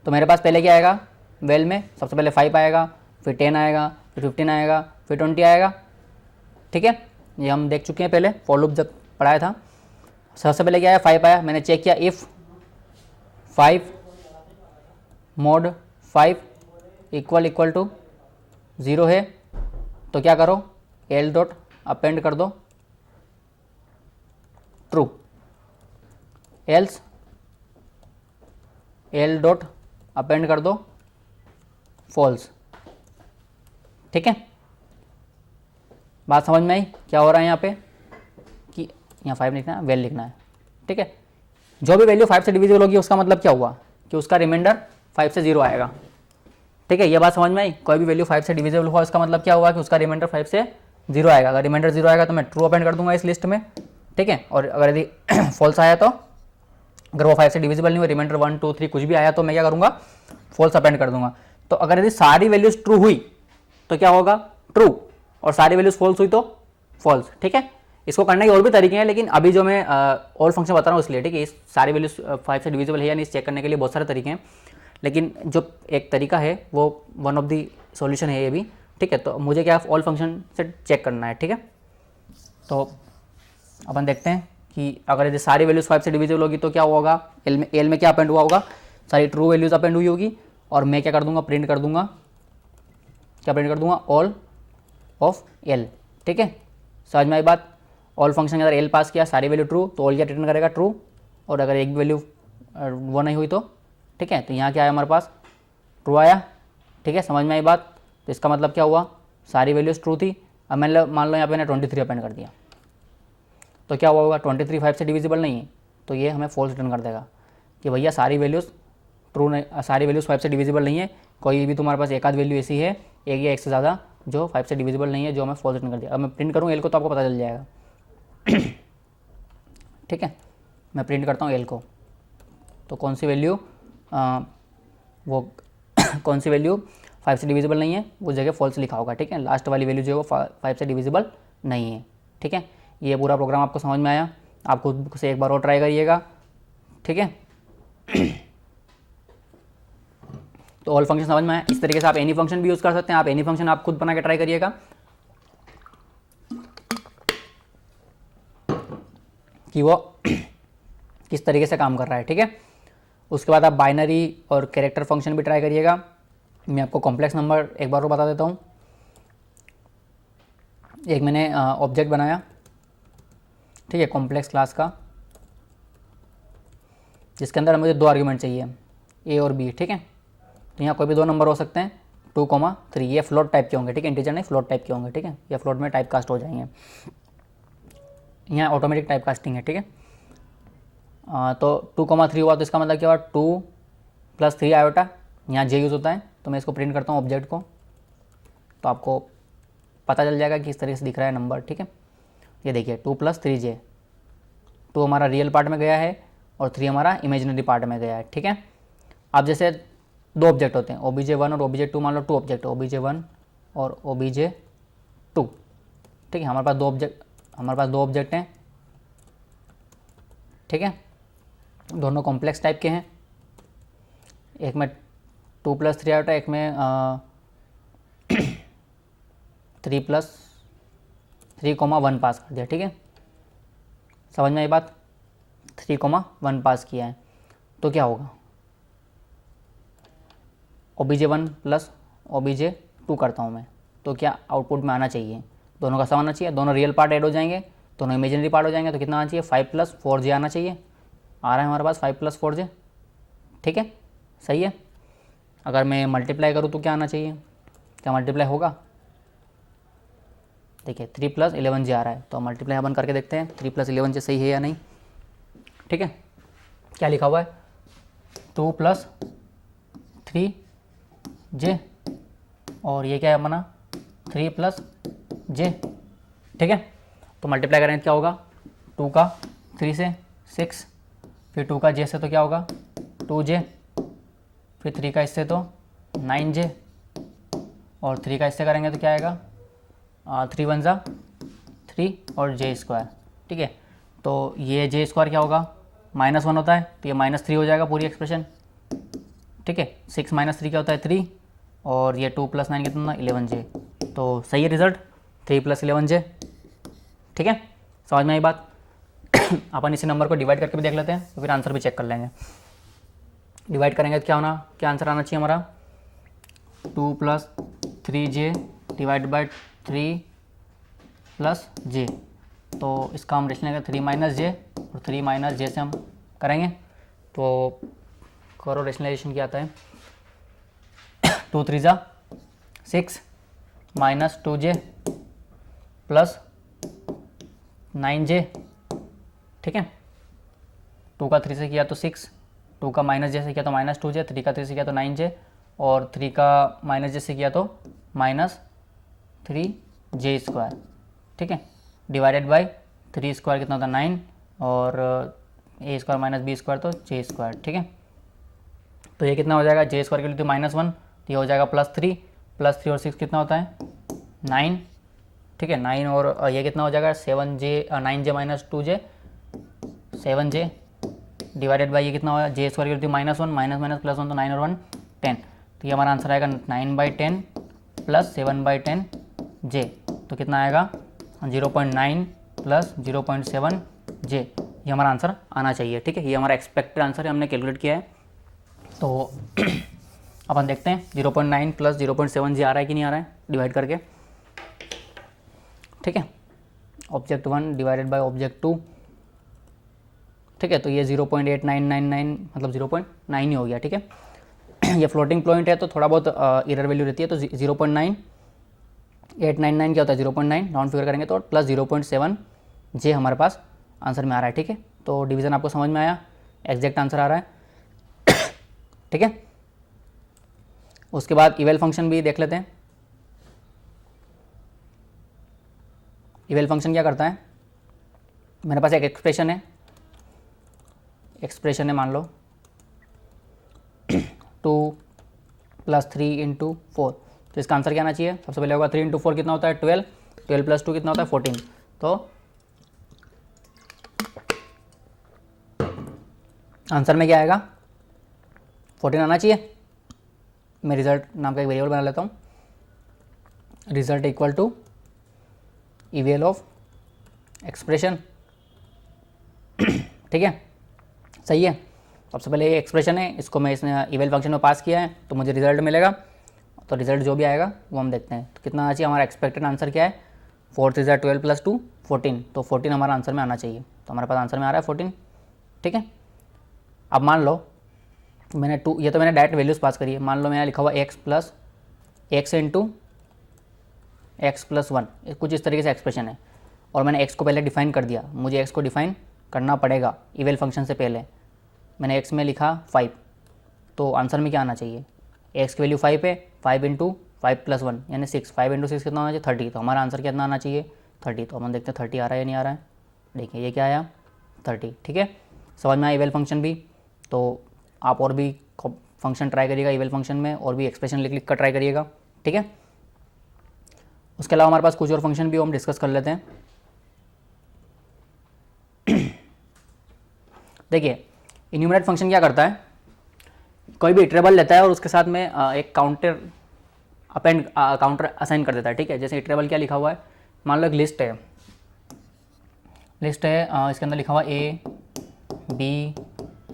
तो मेरे पास पहले क्या आएगा, वेल में सबसे पहले 5 आएगा, फिर 10 आएगा, फिर 15 आएगा, फिर 20 आएगा, ठीक है। ये हम देख चुके हैं पहले फॉर लूप जब पढ़ाया था। सबसे पहले क्या आया, 5 आया, मैंने चेक किया इफ़ 5 mod 5 इक्वल टू 0 है तो क्या करो, एल डॉट अपेंड कर दो true, else L dot append कर दो फॉल्स, ठीक है। बात समझ में आई क्या हो रहा है यहाँ पे, कि यहाँ 5 लिखना है, वेल लिखना है, ठीक है। जो भी वैल्यू 5 से डिविजिबल होगी उसका मतलब क्या हुआ कि उसका रिमाइंडर 5 से 0 आएगा, ठीक है। ये बात समझ में आई, कोई भी वैल्यू 5 से डिविजिबल हुआ इसका मतलब क्या हुआ कि उसका रिमाइंडर 5 से 0 आएगा। अगर रिमाइंडर 0 आएगा तो मैं ट्रू अपेंड कर दूंगा इस लिस्ट में, ठीक है। और अगर यदि फॉल्स आया तो, अगर वो 5 से डिविजिबल नहीं हुआ, रिमाइंडर 1 2 3 कुछ भी आया तो मैं क्या करूँगा, फॉल्स अपेंड कर दूंगा। तो अगर यदि सारी वैल्यूज ट्रू हुई तो क्या होगा, ट्रू, और सारी वैल्यूज फॉल्स हुई तो फॉल्स, ठीक है। इसको करने के और भी तरीके हैं, लेकिन अभी जो मैं ऑल फंक्शन बता रहा हूँ इसलिए, ठीक है। इस सारी वैल्यूज 5 से डिविजिबल है या नहीं चेक करने के लिए बहुत सारे तरीके हैं, लेकिन जो एक तरीका है वो वन ऑफ द सॉल्यूशन है ये भी, ठीक है। तो मुझे क्या ऑल फंक्शन से चेक करना है, ठीक है। तो अपन देखते हैं कि अगर यदि सारी वैल्यूज 5 से डिविजिबल होगी तो क्या होगा, एल में क्या अपेंड हुआ होगा, सारी ट्रू वैल्यूज अपेंड हुई होगी, और मैं क्या कर दूंगा, प्रिंट कर दूंगा, क्या प्रिंट कर दूंगा, ऑल ऑफ एल, ठीक है। समझ में आई बात। ऑल फंक्शन अगर एल पास किया, सारी वैल्यू ट्रू, तो ऑल क्या रिटर्न करेगा, ट्रू, और अगर एक भी वैल्यू वो नहीं हुई तो, ठीक है। तो यहाँ क्या आया हमारे पास, ट्रू आया, ठीक है। समझ में आई बात। तो इसका मतलब क्या हुआ, सारी वैल्यूज ट्रू थी। अब मैंने मान लो यहाँ पे मैंने 23 अपेंड कर दिया, तो क्या हुआ होगा, 23 5 से डिविजिबल नहीं है, तो ये हमें फॉल्स रिटर्न कर देगा कि भैया सारी वैल्यूज़ ट्रू नहीं, सारी वैल्यूज़ 5 से डिविजिबल नहीं है, कोई भी तुम्हारे पास एक आध वैल्यू ऐसी है, एक या एक से ज़्यादा जो 5 से डिविजिबल नहीं है, जो हमें फॉल्स रिटर्न कर दिया। अब मैं प्रिंट करूँ एल को तो आपको पता चल जाएगा, ठीक है। मैं प्रिंट करता हूँ एल को, तो कौन सी वैल्यू वो कौन सी वैल्यू 5 से डिविजिबल नहीं है उस जगह फॉल्स लिखा होगा, ठीक है। लास्ट वाली वैल्यू जो है वो 5 से डिविजिबल नहीं है, ठीक है। ये पूरा प्रोग्राम आपको समझ में आया, आप खुद से एक बार और ट्राई करिएगा, ठीक है। तो ऑल फंक्शन समझ में आया। इस तरीके से आप एनी फंक्शन भी यूज़ कर सकते हैं। आप एनी फंक्शन आप खुद बना के ट्राई करिएगा कि वो किस तरीके से काम कर रहा है, ठीक है। उसके बाद आप बाइनरी और कैरेक्टर फंक्शन भी ट्राई करिएगा। मैं आपको कॉम्प्लेक्स नंबर एक बार और बता देता हूँ। एक मैंने ऑब्जेक्ट बनाया, ठीक है, कॉम्प्लेक्स क्लास का, जिसके अंदर मुझे 2 आर्ग्यूमेंट चाहिए, ए और बी, ठीक है। तो यहाँ कोई भी 2 नंबर हो सकते हैं, 2,3। ये फ्लोट टाइप के होंगे, ठीक है, इंटीजर नहीं, फ्लोट टाइप के होंगे, ठीक है। ये फ्लोट में टाइप कास्ट हो जाएंगे। यहाँ ऑटोमेटिक टाइप कास्टिंग है, ठीक है। तो 2,3 हुआ तो इसका मतलब क्या हुआ, 2 + 3 आयोटा। यहाँ जे यूज़ होता है, तो मैं इसको प्रिंट करता हूँ ऑब्जेक्ट को, तो आपको पता चल जाएगा कि इस तरीके से दिख रहा है नंबर, ठीक है। ये देखिए 2 + 3j, 2 हमारा रियल पार्ट में गया है और 3 हमारा इमेजिनरी पार्ट में गया है, ठीक है। अब जैसे 2 ऑब्जेक्ट होते हैं, obj1 और obj2, मान लो 2 ऑब्जेक्ट है, obj1 और obj2, ठीक है। हमारे पास 2 ऑब्जेक्ट हैं, ठीक है। दोनों कॉम्प्लेक्स टाइप के हैं। एक में 2 + 3 आयोटा, एक में 3 + 3,1 पास कर दिया, ठीक है। समझ में आई बात, 3,1 पास किया है तो क्या होगा, obj1 + obj2 करता हूँ मैं, तो क्या आउटपुट में आना चाहिए, दोनों का सम आना चाहिए, दोनों रियल पार्ट ऐड हो जाएंगे, दोनों इमेजिनरी पार्ट हो जाएंगे, तो कितना आना चाहिए, 5 + 4j आना चाहिए। आ रहा है हमारे पास 5 + 4j, ठीक है, सही है। अगर मैं मल्टीप्लाई करूँ तो क्या आना चाहिए, क्या मल्टीप्लाई होगा, देखिए 3 + 11j आ रहा है, तो मल्टीप्लाई अपन करके देखते हैं 3 + 11j सही है या नहीं, ठीक है। क्या लिखा हुआ है, 2 + 3j, और ये क्या है अपना 3 + j, ठीक है। तो मल्टीप्लाई करेंगे तो क्या होगा, 2 का 3 से 6, फिर 2 का j से तो क्या होगा 2j, फिर 3 का इससे तो 9j, और 3 का इससे करेंगे तो क्या आएगा 3 × 1 = 3 और j², ठीक है। तो ये j² क्या होगा, -1 होता है, तो ये -3 हो जाएगा पूरी एक्सप्रेशन, ठीक है। 6 - 3 क्या होता है 3, और ये 2 + 9 कितना 11j, तो सही है रिजल्ट 3 + 11j, ठीक है। समझ में आई बात। अपन इसी नंबर को डिवाइड करके भी देख लेते हैं, तो फिर आंसर भी चेक कर लेंगे। डिवाइड करेंगे तो क्या आंसर आना चाहिए हमारा, 2 + 3j / 3 + j, तो इसका हम रेशनल लेंगे 3 - j, और 3 - j से हम करेंगे, तो करो रेशनलाइजेशन क्या आता है, 2 × 3 = 6 - 2j + 9j, ठीक है। 2 का 3 से किया तो 6, 2 का -j से किया तो -2j, 3 का 3 से किया तो 9j, और 3 का -j से किया तो -3j², ठीक है। डिवाइडेड बाय 3² कितना होता है 9, और a² - b² तो j², ठीक है। तो ये कितना हो जाएगा, j² की वैल्यू थी -1, तो ये हो जाएगा +3 और 6 कितना होता है 9, ठीक है। 9 और ये कितना हो जाएगा 9j - 2j 7j, divided by ये कितना होगा, j² की वैल्यू थी -1, -+ 1 तो 9 और 1 10, तो ये हमारा आंसर आएगा 9/10 + 7/10 j, तो कितना आएगा 0.9 + 0.7 j, ये हमारा आंसर आना चाहिए, ठीक है। ये हमारा एक्सपेक्टेड आंसर है, हमने कैलकुलेट किया है। तो अपन देखते हैं 0.9 + 0.7 j आ रहा है कि नहीं आ रहा है डिवाइड करके, ठीक है। ऑब्जेक्ट 1 डिवाइडेड बाय ऑब्जेक्ट 2, ठीक है। तो ये 0.8999 मतलब 0.9 ही हो गया, ठीक है। ये फ्लोटिंग पॉइंट है तो थोड़ा बहुत एरर वैल्यू रहती है, तो 0.9899 क्या होता है 0.9, राउंड फिगर करेंगे तो + 0.7 j हमारे पास आंसर में आ रहा है, ठीक है। तो डिवीज़न आपको समझ में आया, एग्जैक्ट आंसर आ रहा है, ठीक है। उसके बाद इवेल फंक्शन भी देख लेते हैं। इवेल फंक्शन क्या करता है, मेरे पास एक एक्सप्रेशन है मान लो 2 + 3 × 4, तो इसका आंसर क्या आना चाहिए, सबसे पहले होगा 3 × 4 कितना होता है 12, 12 + 2 कितना होता है 14, तो आंसर में क्या आएगा 14 आना चाहिए। मैं रिजल्ट नाम का एक वेरिएबल बना लेता हूँ, result equal to eval of expression, ठीक है। सही है। सबसे पहले ये एक्सप्रेशन है, इसको मैं इसने इवेल फंक्शन में पास किया है तो मुझे रिजल्ट मिलेगा। तो रिजल्ट जो भी आएगा वो हम देखते हैं। तो कितना आना चाहिए, हमारा एक्सपेक्टेड आंसर क्या है, 4 3 12 + 2 14। तो 14 हमारा आंसर में आना चाहिए। तो हमारे पास आंसर में आ रहा है 14। ठीक है। अब मान लो मैंने ये तो मैंने डायरेक्ट वैल्यूज़ पास करी है। मान लो मैंने लिखा हुआ x + x × x + 1, कुछ इस तरीके से एक्सप्रेशन है, और मैंने x को पहले डिफाइन कर दिया। मुझे x को डिफाइन करना पड़ेगा इवेल फंक्शन से पहले। मैंने x में लिखा 5, तो आंसर में क्या आना चाहिए, x की वैल्यू 5 है, 5 × 5 + 1 यानी 6, 5 × 6 कितना आना चाहिए 30। तो हमारा आंसर कितना आना चाहिए 30। तो हम देखते हैं 30 आ रहा है या नहीं आ रहा है। देखिए ये क्या आया 30। ठीक है, समझ में आया इवेल फंक्शन भी। तो आप और भी फंक्शन ट्राई करिएगा इवेल फंक्शन में, और भी एक्सप्रेशन लिख कर ट्राई करिएगा। ठीक है, उसके अलावा हमारे पास कुछ और फंक्शन भी हम डिस्कस कर लेते हैं। देखिए इन्यूमरेट फंक्शन क्या करता है, कोई भी इटरेबल लेता है और उसके साथ में एक काउंटर असाइन कर देता है। ठीक है, जैसे इटरेबल क्या लिखा हुआ है, मान लो एक लिस्ट है, इसके अंदर लिखा हुआ A B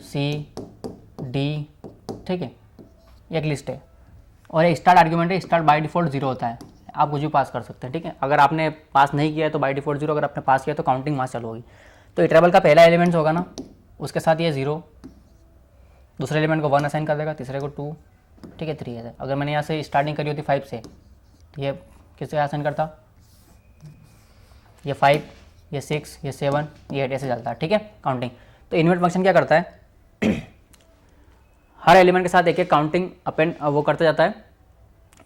C D। ठीक है, ये एक लिस्ट है और ये स्टार्ट आर्ग्यूमेंट है। स्टार्ट बाय डिफ़ॉल्ट 0 होता है, आप कुछ भी पास कर सकते हैं। ठीक है, अगर आपने पास नहीं किया है तो बाय डिफ़ॉल्ट 0, अगर आपने पास किया तो काउंटिंग वहाँ चालू होगी। तो इटरेबल का पहला एलिमेंट्स होगा ना, उसके साथ ये 0, दूसरे एलिमेंट को 1 असाइन कर देगा, तीसरे को 2, ठीक है 3 है। अगर मैंने यहाँ से स्टार्टिंग करी होती 5 से, तो ये किससे असाइन करता, ये 5, ये 6, ये 7, ये 8 ऐसे चलता है। ठीक है, काउंटिंग। तो इन्वर्ट फंक्शन क्या करता है हर एलिमेंट के साथ एक एक काउंटिंग अपेंड वो करता जाता है,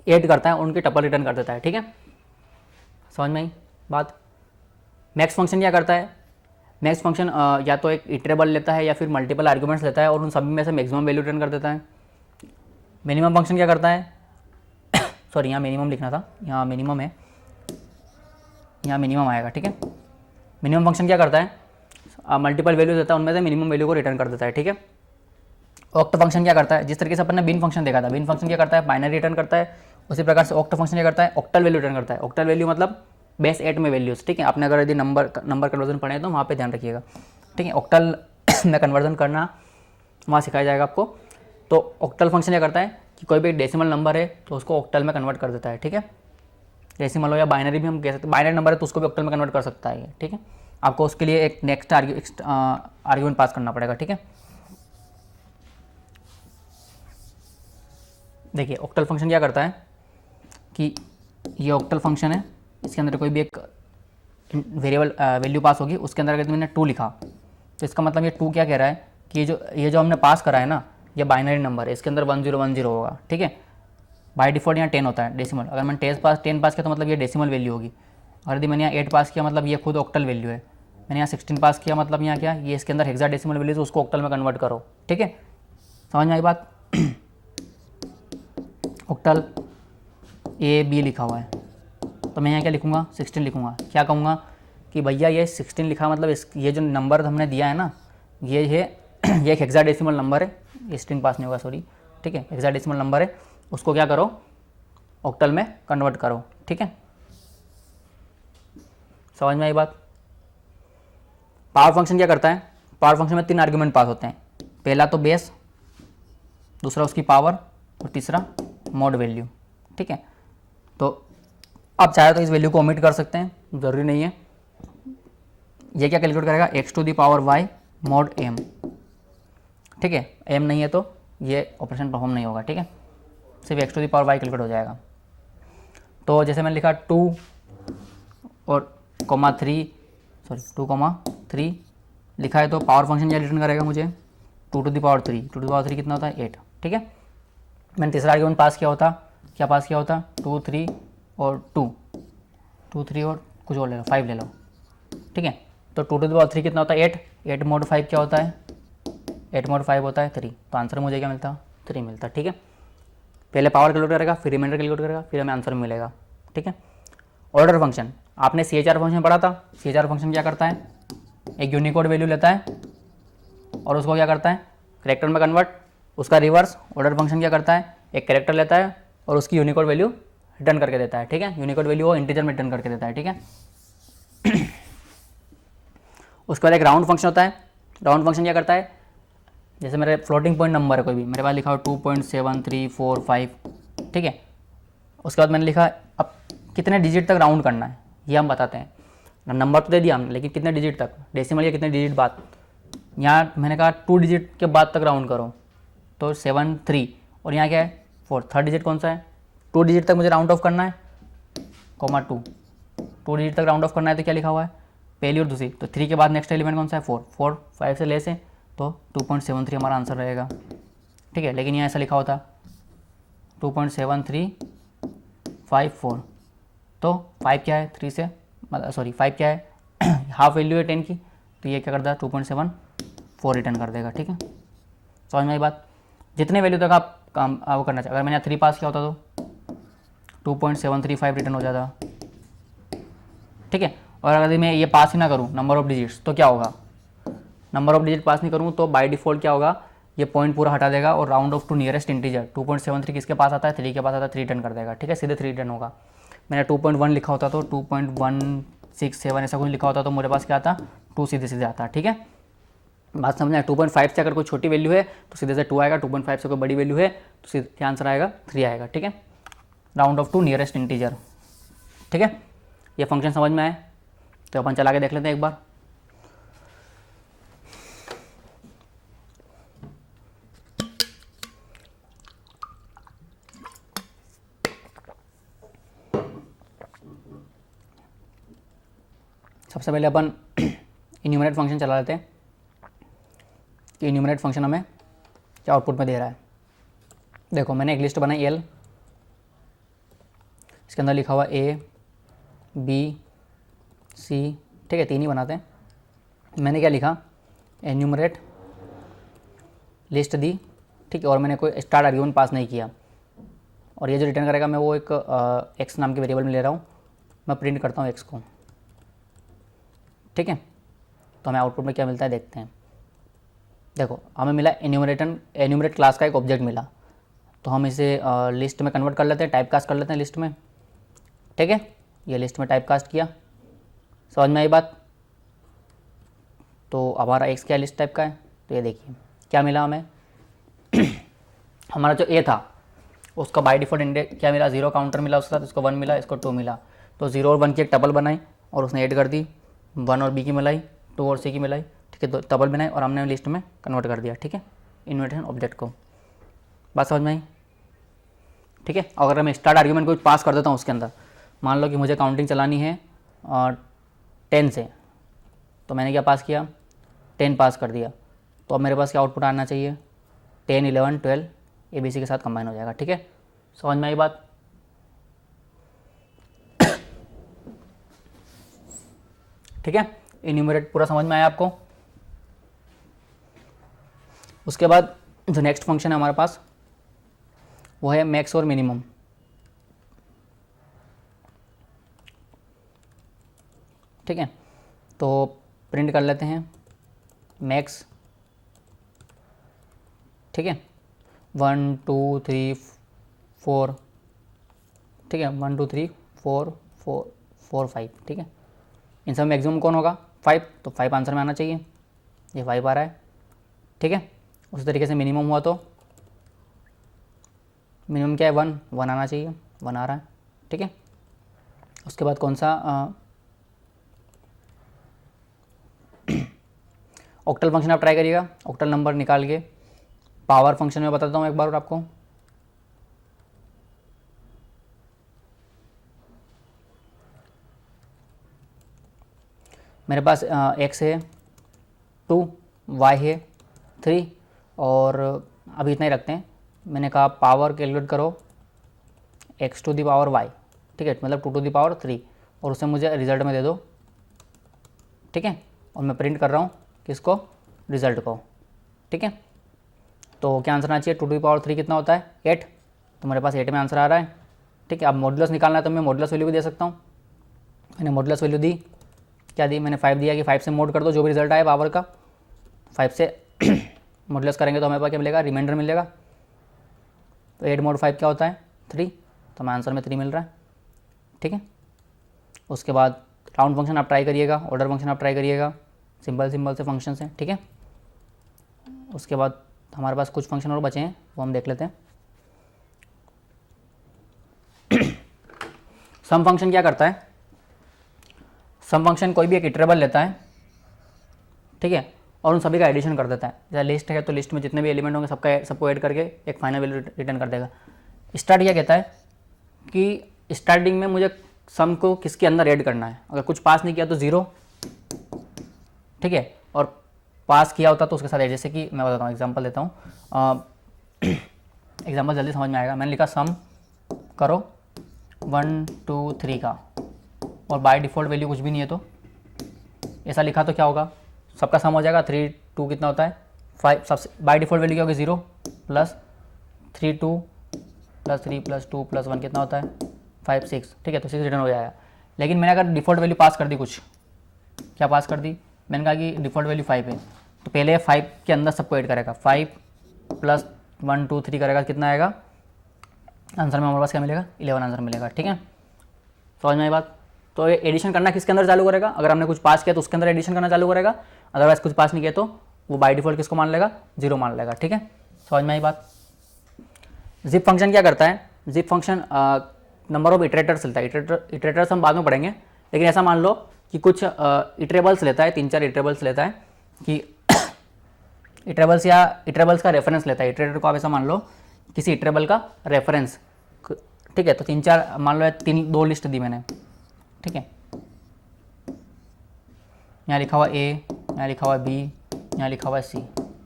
ऐड करता है, उनकी टपल रिटर्न कर देता है। ठीक है, समझ में आई बात। मैक्स फंक्शन क्या करता है, मैक्स फंक्शन या तो एक इटरेबल लेता है या फिर मल्टीपल आर्ग्यूमेंट्स लेता है और उन सभी में से मैक्सिमम वैल्यू रिटर्न कर देता है। मिनिमम फंक्शन क्या करता है सॉरी यहाँ मिनिमम लिखना था, यहाँ मिनिमम है, यहाँ मिनिमम आएगा। ठीक है, मिनिमम फंक्शन क्या करता है मल्टीपल वैल्यूज देता है, उनमें से मिनिमम वैल्यू को रिटर्न कर देता है। ठीक है, ऑक्ट फंक्शन क्या करता है, जिस तरीके से अपन ने बिन फंक्शन देखा था, बिन फंक्शन क्या करता है बाइनरी रिटर्न करता है, उसी प्रकार से ऑक्ट फंक्शन क्या करता है ऑक्टल वैल्यू रिटर्न करता है। ऑक्टल वैल्यू मतलब बेस 8 में वैल्यूज। ठीक है, आपने अगर यदि नंबर कन्वर्जन पढ़े तो वहाँ पे ध्यान रखिएगा। ठीक है, ऑक्टल में कन्वर्जन करना वहाँ सिखाया जाएगा आपको। तो ऑक्टल फंक्शन क्या करता है कि कोई भी डेसिमल नंबर है तो उसको ऑक्टल में कन्वर्ट कर देता है। ठीक है, डेसिमल हो या बाइनरी भी हम कह सकते हैं, बाइनरी नंबर है तो उसको भी ऑक्टल में कन्वर्ट कर सकता है। ठीक है, आपको उसके लिए एक नेक्स्ट आर्ग्यूमेंट पास करना पड़ेगा। ठीक है, देखिए ऑक्टल फंक्शन क्या करता है कि ये ऑक्टल फंक्शन है, इसके अंदर कोई भी एक वेरिएबल वैल्यू पास होगी, उसके अंदर अगर मैंने 2 लिखा तो इसका मतलब ये 2 क्या कह रहा है कि ये जो हमने पास करा है ना, ये बाइनरी नंबर है, इसके अंदर 1010 होगा। ठीक है, बाय डिफॉल्ट यहाँ 10 होता है डेसिमल। अगर मैंने 10 पास किया तो मतलब ये डेसिमल वैल्यू होगी। और यदि मैंने यहाँ 8 पास किया मतलब ये खुद ऑक्टल वैल्यू है। मैंने यहाँ 16 पास किया मतलब यहाँ क्या, ये इसके अंदर हेक्साडेसिमल वैल्यू है, उसको ऑक्टल में कन्वर्ट करो। ठीक है, समझ में आई बात। ऑक्टल A B लिखा हुआ है तो मैं यहाँ क्या लिखूँगा 16 लिखूँगा। क्या कहूँगा कि भैया ये 16 लिखा मतलब ये जो नंबर हमने दिया है ना, ये है ये एक हेक्साडेसिमल नंबर है, ये स्ट्रिंग पास नहीं होगा सॉरी। ठीक है, हेक्साडेसिमल नंबर है, उसको क्या करो ऑक्टल में कन्वर्ट करो। ठीक है, समझ में आई बात। पावर फंक्शन क्या करता है, पावर फंक्शन में 3 आर्ग्यूमेंट पास होते हैं, पहला तो बेस, दूसरा उसकी पावर और तीसरा मॉड वैल्यू। ठीक है, तो आप चाहे तो इस वैल्यू को ओमिट कर सकते हैं, ज़रूरी नहीं है। ये क्या कैलकुलेट करेगा x⁴y mod m। ठीक है, m नहीं है तो ये ऑपरेशन परफॉर्म नहीं होगा। ठीक है, सिर्फ x⁴y कैलकुलेट हो जाएगा। तो जैसे मैंने लिखा 2 और 2,3 लिखा है तो पावर फंक्शन क्या रिटर्न करेगा मुझे 2⁴ कितना होता है 8। ठीक है, मैंने तीसरा आर्ग्यूमेंट पास किया होता, क्या पास किया होता 2 3 और 2 3 और कुछ और ले लो 5 ले लो। ठीक है, तो 2⁴ कितना होता है 8 mod 5 क्या होता है 8 mod 5 होता है 3। तो आंसर मुझे क्या मिलता 3 मिलता। ठीक है, पहले पावर कैलकुलेट करेगा, फिर रिमाइंडर कैलकुलेट करेगा, फिर हमें आंसर मिलेगा। ठीक है, ऑर्डर फंक्शन आपने CHR फंक्शन पढ़ा था। CHR फंक्शन क्या करता है, एक यूनिकोड वैल्यू लेता है और उसको क्या करता है कैरेक्टर में कन्वर्ट। उसका रिवर्स ऑर्डर फंक्शन क्या करता है, एक कैरेक्टर लेता है और उसकी यूनिकोड वैल्यू रिटर्न करके देता है। ठीक है, यूनिकोड वैल्यू वो इंटीजर में रिटर्न करके देता है। ठीक है, उसके बाद एक राउंड फंक्शन होता है। राउंड फंक्शन क्या करता है, जैसे मेरे फ्लोटिंग पॉइंट नंबर है कोई भी, मेरे पास लिखा हो 2.7345, ठीक है। उसके बाद मैंने लिखा अब कितने डिजिट तक राउंड करना है ये हम बताते हैं। नंबर तो दे दिया हमने, लेकिन कितने डिजिट तक, डेसिमल या कितने डिजिट बाद। यहाँ मैंने कहा 2 डिजिट के बाद तक राउंड करो, तो 73, और यहाँ क्या है 4, थर्ड डिजिट कौन सा है, 2 डिजिट तक मुझे राउंड ऑफ करना है, कॉमा 2 डिजिट तक राउंड ऑफ करना है, तो क्या लिखा हुआ है पहली और दूसरी, तो 3 के बाद नेक्स्ट एलिमेंट कौन सा है 4, 5 से लेस है, तो 2.73 हमारा आंसर रहेगा, ठीक है। लेकिन यहाँ ऐसा लिखा होता 2.7354, तो 5 क्या है 3 से, सॉरी 5 क्या है हाफ वैल्यू है 10 की, तो ये क्या करता है 2.74 रिटर्न कर देगा, ठीक है। समझ में आई बात। जितने वैल्यू तक आप काम वो करना चाहिए, अगर मैंने 3 पास किया होता तो 2.735 रिटर्न हो जाता, ठीक है। और अगर मैं ये पास ही ना करूँ नंबर ऑफ डिजिट्स, तो क्या होगा, नंबर ऑफ डिजिट पास नहीं करूँ तो बाय डिफ़ॉल्ट क्या होगा, ये पॉइंट पूरा हटा देगा और round off to nearest integer 2.73 किसके पास आता है 3 के पास आता है, 3 रिटर्न कर देगा, ठीक है, सीधे 3 रिटर्न होगा। मैंने 2.1 लिखा होता तो 2.167 ऐसा कुछ लिखा होता तो मेरे पास क्या आता 2 सीधे सीधे आता, ठीक है। बात समझना है। 2.5 से अगर कोई छोटी वैल्यू है तो सीधे से 2 आएगा, 2.5 से कोई बड़ी वैल्यू है तो सीधे आंसर आएगा 3 आएगा, ठीक है। Round off to nearest integer, ठीक है। ये फंक्शन समझ में आए तो अपन चला के देख लेते हैं एक बार। सबसे पहले अपन इन्यूमरेट फंक्शन चला लेते हैं कि इन्यूमरेट फंक्शन हमें क्या आउटपुट में दे रहा है। देखो मैंने एक लिस्ट बनाई एल, इसके अंदर लिखा हुआ ए बी सी, ठीक है, 3 ही बनाते हैं। मैंने क्या लिखा एन्यूमरेट लिस्ट दी, ठीक है, और मैंने कोई स्टार्ट आर्ग्यूमेंट पास नहीं किया, और ये जो रिटर्न करेगा मैं वो एक एक्स नाम के वेरिएबल में ले रहा हूँ, मैं प्रिंट करता हूँ एक्स को, ठीक है। तो हमें आउटपुट में क्या मिलता है देखते हैं। देखो हमें मिला एन्यूमरेट क्लास का एक ऑब्जेक्ट मिला, तो हम इसे लिस्ट में कन्वर्ट कर लेते हैं, टाइप कास्ट कर लेते हैं लिस्ट में, ठीक है। ये लिस्ट में टाइप कास्ट किया, समझ में आई बात। तो हमारा एक्स क्या लिस्ट टाइप का है, तो ये देखिए क्या मिला हमें हमारा जो ए था उसका बाय डिफॉल्ट इंडेक्स क्या मिला, 0 काउंटर मिला, उसके साथ इसको 1 मिला, इसको 2 मिला, तो 0 और 1 की एक टपल बनाई और उसने ऐड कर दी, 1 और बी की मिलाई, 2 और सी की मिलाई, ठीक है, तो टपल बनाई और हमने लिस्ट में कन्वर्ट कर दिया, ठीक है, इन्वर्टेशन ऑब्जेक्ट को। बात समझ में आई, ठीक है। अगर मैं स्टार्ट आर्ग्यूमेंट को पास कर देता हूँ उसके अंदर, मान लो कि मुझे काउंटिंग चलानी है 10 से, तो मैंने क्या पास किया 10 पास कर दिया, तो अब मेरे पास क्या आउटपुट आना चाहिए 10 11 12 ABC के साथ कंबाइन हो जाएगा, ठीक है। समझ में आई बात। ठीक है, इन्यूमरेट पूरा समझ में आया आपको। उसके बाद जो नेक्स्ट फंक्शन है हमारे पास वो है मैक्स और मिनिमम, ठीक है। तो प्रिंट कर लेते हैं मैक्स, ठीक है, 1 2 3 4, ठीक है, 1 2 3 4 4 4 5, ठीक है। इन सब मैक्सिमम कौन होगा 5, तो 5 आंसर में आना चाहिए, ये 5 आ रहा है, ठीक है। उसी तरीके से मिनिमम हुआ तो मिनिमम क्या है 1 आना चाहिए, 1 आ रहा है, ठीक है। उसके बाद कौन सा ऑक्टल फंक्शन आप ट्राई करिएगा, ऑक्टल नंबर निकाल के पावर फंक्शन में बताता हूँ एक बार और आपको। मेरे पास x है 2, y है 3, और अभी इतना ही रखते हैं। मैंने कहा पावर कैलकुलेट करो x to the power y, ठीक है, मतलब 2 टू दी पावर 3, और उसे मुझे रिजल्ट में दे दो, ठीक है। और मैं प्रिंट कर रहा हूँ किसको, रिजल्ट को, ठीक है। तो क्या आंसर आना चाहिए 2 टू दी पावर 3 कितना होता है 8, तो मेरे पास 8 में आंसर आ रहा है, ठीक है। अब मॉडुलस निकालना है तो मैं मॉडुलस वैल्यू भी दे सकता हूँ। मैंने मॉडुलस वैल्यू दी, क्या दी मैंने 5 दिया कि 5 से मोड कर दो जो भी रिजल्ट आए पावर का, 5 से मॉडुलस करेंगे तो हमें पास क्या मिलेगा, रिमाइंडर मिलेगा। तो 8 mod 5 क्या होता है 3, तो हमें आंसर में 3 मिल रहा है, ठीक है। उसके बाद राउंड फंक्शन आप ट्राई करिएगा, ऑर्डर फंक्शन आप ट्राई करिएगा, सिंपल से फंक्शन है, ठीक है। उसके बाद तो हमारे पास कुछ फंक्शन और बचे हैं, वो हम देख लेते हैं। सम फंक्शन क्या करता है, सम फंक्शन कोई भी एक इटरेबल लेता है, ठीक है, और उन सभी का एडिशन कर देता है। जैसे लिस्ट है तो लिस्ट में जितने भी एलिमेंट होंगे सबको ऐड करके एक फाइनल वैल्यू रिटर्न कर देगा। स्टार्ट क्या कहता है कि स्टार्टिंग में मुझे सम को किसके अंदर ऐड करना है, अगर कुछ पास नहीं किया तो 0, ठीक है, और पास किया होता तो उसके साथ ऐड। जैसे कि मैं बताता हूँ, एग्जांपल देता हूँ, एग्जांपल जल्दी समझ में आएगा। मैंने लिखा सम करो 1 2 3 का, और बाय डिफ़ॉल्ट वैल्यू कुछ भी नहीं है, तो ऐसा लिखा तो क्या होगा, सबका सम हो जाएगा। 3 2 कितना होता है 5, सबसे बाय डिफ़ॉल्ट वैल्यू क्या होगी 0 प्लस 3 2 प्लस 3 प्लस 2 प्लस 1 कितना होता है 5 6, ठीक है, तो 6 रिटर्न हो जाएगा। लेकिन मैंने अगर डिफ़ॉल्ट वैल्यू पास कर दी, कुछ क्या पास कर दी, मैंने कहा कि डिफ़ॉल्ट वैल्यू 5 है, तो पहले 5 के अंदर सबको ऐड करेगा, 5 प्लस 1 2 3 करेगा, कितना आएगा आंसर में हमारे पास क्या मिलेगा 11 आंसर मिलेगा, ठीक है, समझ में आई बात। तो ये एडिशन करना किसके अंदर चालू करेगा, अगर हमने कुछ पास किया तो उसके अंदर एडिशन करना चालू करेगा, अदरवाइज कुछ पास नहीं किया तो वो बाय डिफ़ॉल्ट किसको मान लेगा 0 मान लेगा, ठीक है, समझ में आई बात। जिप फंक्शन क्या करता है, जिप फंक्शन नंबर ऑफ इटरेटर्स लेता है। इटरेटर्स हम बाद में पढ़ेंगे, लेकिन ऐसा मान लो कि कुछ इटरेबल्स लेता है, 3-4 इटरेबल्स लेता है कि इटरेबल्स या इटरेबल्स का रेफरेंस लेता है। इटरेटर को आप ऐसा मान लो किसी इटरेबल का रेफरेंस, ठीक है, तो 3-4 मान लो 2 लिस्ट दी मैंने, ठीक है, यहाँ लिखा हुआ A, यहाँ लिखा हुआ B, यहाँ लिखा हुआ C,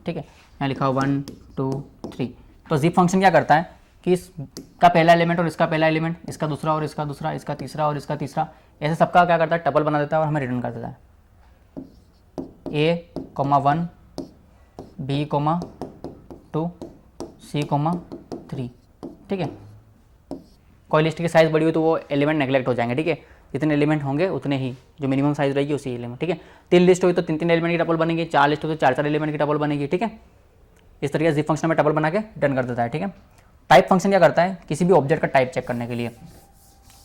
ठीक है, यहाँ लिखा हुआ 1 2 3। तो जिप फंक्शन क्या करता है कि इसका पहला एलिमेंट और इसका पहला एलिमेंट, इसका दूसरा और इसका दूसरा, इसका तीसरा और इसका तीसरा, ऐसे सबका क्या करता है टपल बना देता है और हमें रिटर्न कर देता है A, 1 B, 2 C, 3, ठीक है। कोई लिस्ट की साइज़ बड़ी हुई तो वो एलिमेंट नेगलेक्ट हो जाएंगे, ठीक है, जितने एलिमेंट होंगे उतने ही, जो मिनिमम साइज़ रहेगी उसी एलिमेंट, ठीक है। 3 लिस्ट हुई तो 3-3 एलिमेंट की टपल बनेगी, 4 लिस्ट हुई तो 4-4 एलिमेंट की टपल बनेगी, ठीक है। इस तरीके से जिप फंक्शन में टपल बना के रिटर्न कर देता है, ठीक है। टाइप फंक्शन क्या करता है, किसी भी ऑब्जेक्ट का टाइप चेक करने के लिए।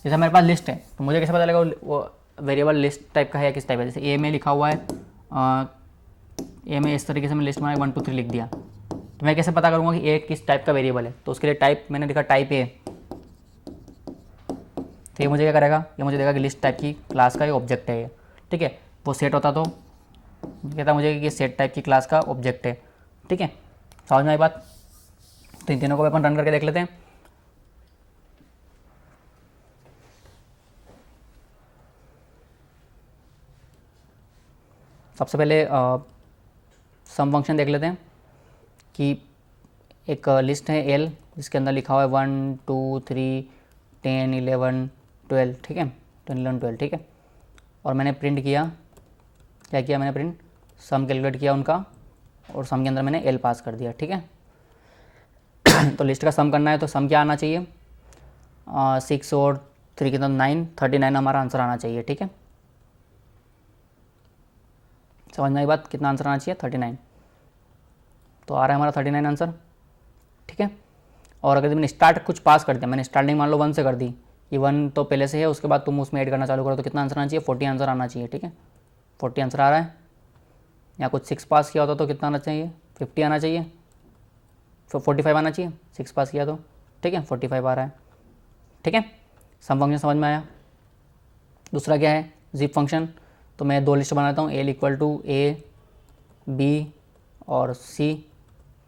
जैसे मेरे पास लिस्ट है तो मुझे कैसे पता लगेगा वो वेरिएबल लिस्ट टाइप का है या किस टाइप है। जैसे ए में लिखा हुआ है, ए में इस तरीके से मैं लिस्ट में 1 2 3 लिख दिया, तो मैं कैसे पता करूँगा कि ए किस टाइप का वेरिएबल है, तो उसके लिए टाइप मैंने लिखा टाइप ए, तो ये मुझे क्या करेगा, ये मुझे देगा कि लिस्ट टाइप की क्लास का ये ऑब्जेक्ट है ये, ठीक है। वो सेट होता तो कहता मुझे कि सेट टाइप की क्लास का ऑब्जेक्ट है, ठीक है, समझ में आई बात। तो इन तीनों को अपन रन करके देख लेते हैं। सबसे पहले सम फंक्शन देख लेते हैं कि एक लिस्ट है एल जिसके अंदर लिखा हुआ है 1 2 3 10 11 12, ठीक है, 10 11 12, ठीक है, और मैंने प्रिंट किया, क्या किया मैंने प्रिंट, सम कैलकुलेट किया उनका, और सम के अंदर मैंने एल पास कर दिया, ठीक है। तो लिस्ट का सम करना है तो सम क्या आना चाहिए, 6 और 3 के अंदर 9, 39 हमारा आंसर आना चाहिए, ठीक है, समझना ये बात, कितना आंसर आना चाहिए 39, तो आ रहा है हमारा 39 आंसर, ठीक है। और अगर मैंने स्टार्ट कुछ पास कर दिया, मैंने स्टार्टिंग मान लो 1 से कर दी, ये 1 तो पहले से है, उसके बाद तुम उसमें ऐड करना चालू करो तो कितना आंसर आना चाहिए 40 आंसर आना चाहिए, ठीक है, 40 आंसर आ रहा है। या कुछ 6 पास किया होता तो कितना आना चाहिए 50 आना चाहिए, 45 आना चाहिए, 6 पास किया तो, ठीक है, 45 आ रहा है, ठीक है। सम फंक्शन समझ में आया। दूसरा क्या है जिप फंक्शन, तो मैं 2 लिस्ट बनाता हूँ, l equal to a b और सी,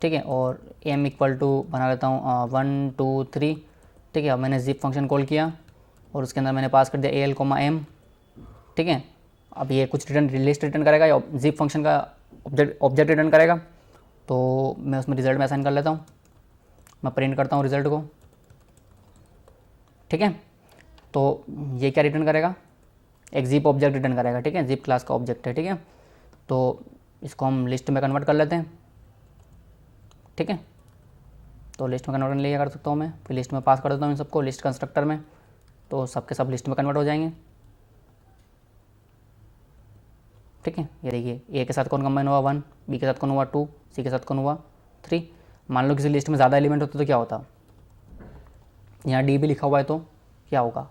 ठीक है, और एम इक्वल टू बना लेता हूँ 1 2 3, ठीक है। मैंने जिप फंक्शन कॉल किया और उसके अंदर मैंने पास कर दिया एल कोमा एम, ठीक है। अब ये कुछ लिस्ट रिटर्न करेगा या जिप फंक्शन का ऑब्जेक्ट रिटर्न करेगा, तो मैं उसमें रिजल्ट में असाइन कर लेता हूँ, मैं प्रिंट करता हूँ रिजल्ट को, ठीक है। तो ये क्या रिटर्न करेगा, एक जिप ऑब्जेक्ट रिटर्न करेगा, ठीक है, जिप क्लास का ऑब्जेक्ट है, ठीक है। तो इसको हम लिस्ट में कन्वर्ट कर लेते हैं, ठीक है। तो लिस्ट में कन्वर्ट करने लिए कर सकता हूँ मैं, फिर लिस्ट में पास कर देता हूँ इन सबको लिस्ट कंस्ट्रक्टर में, तो सबके सब लिस्ट में कन्वर्ट हो जाएंगे, ठीक है। ये देखिए ए के साथ कौन कंबाइन हुआ 1, बी के साथ कौन हुआ 2, सी के साथ कौन हुआ 3। मान लो किसी लिस्ट में ज़्यादा एलिमेंट होते तो क्या होता, यहाँ डी भी लिखा हुआ है तो क्या होगा,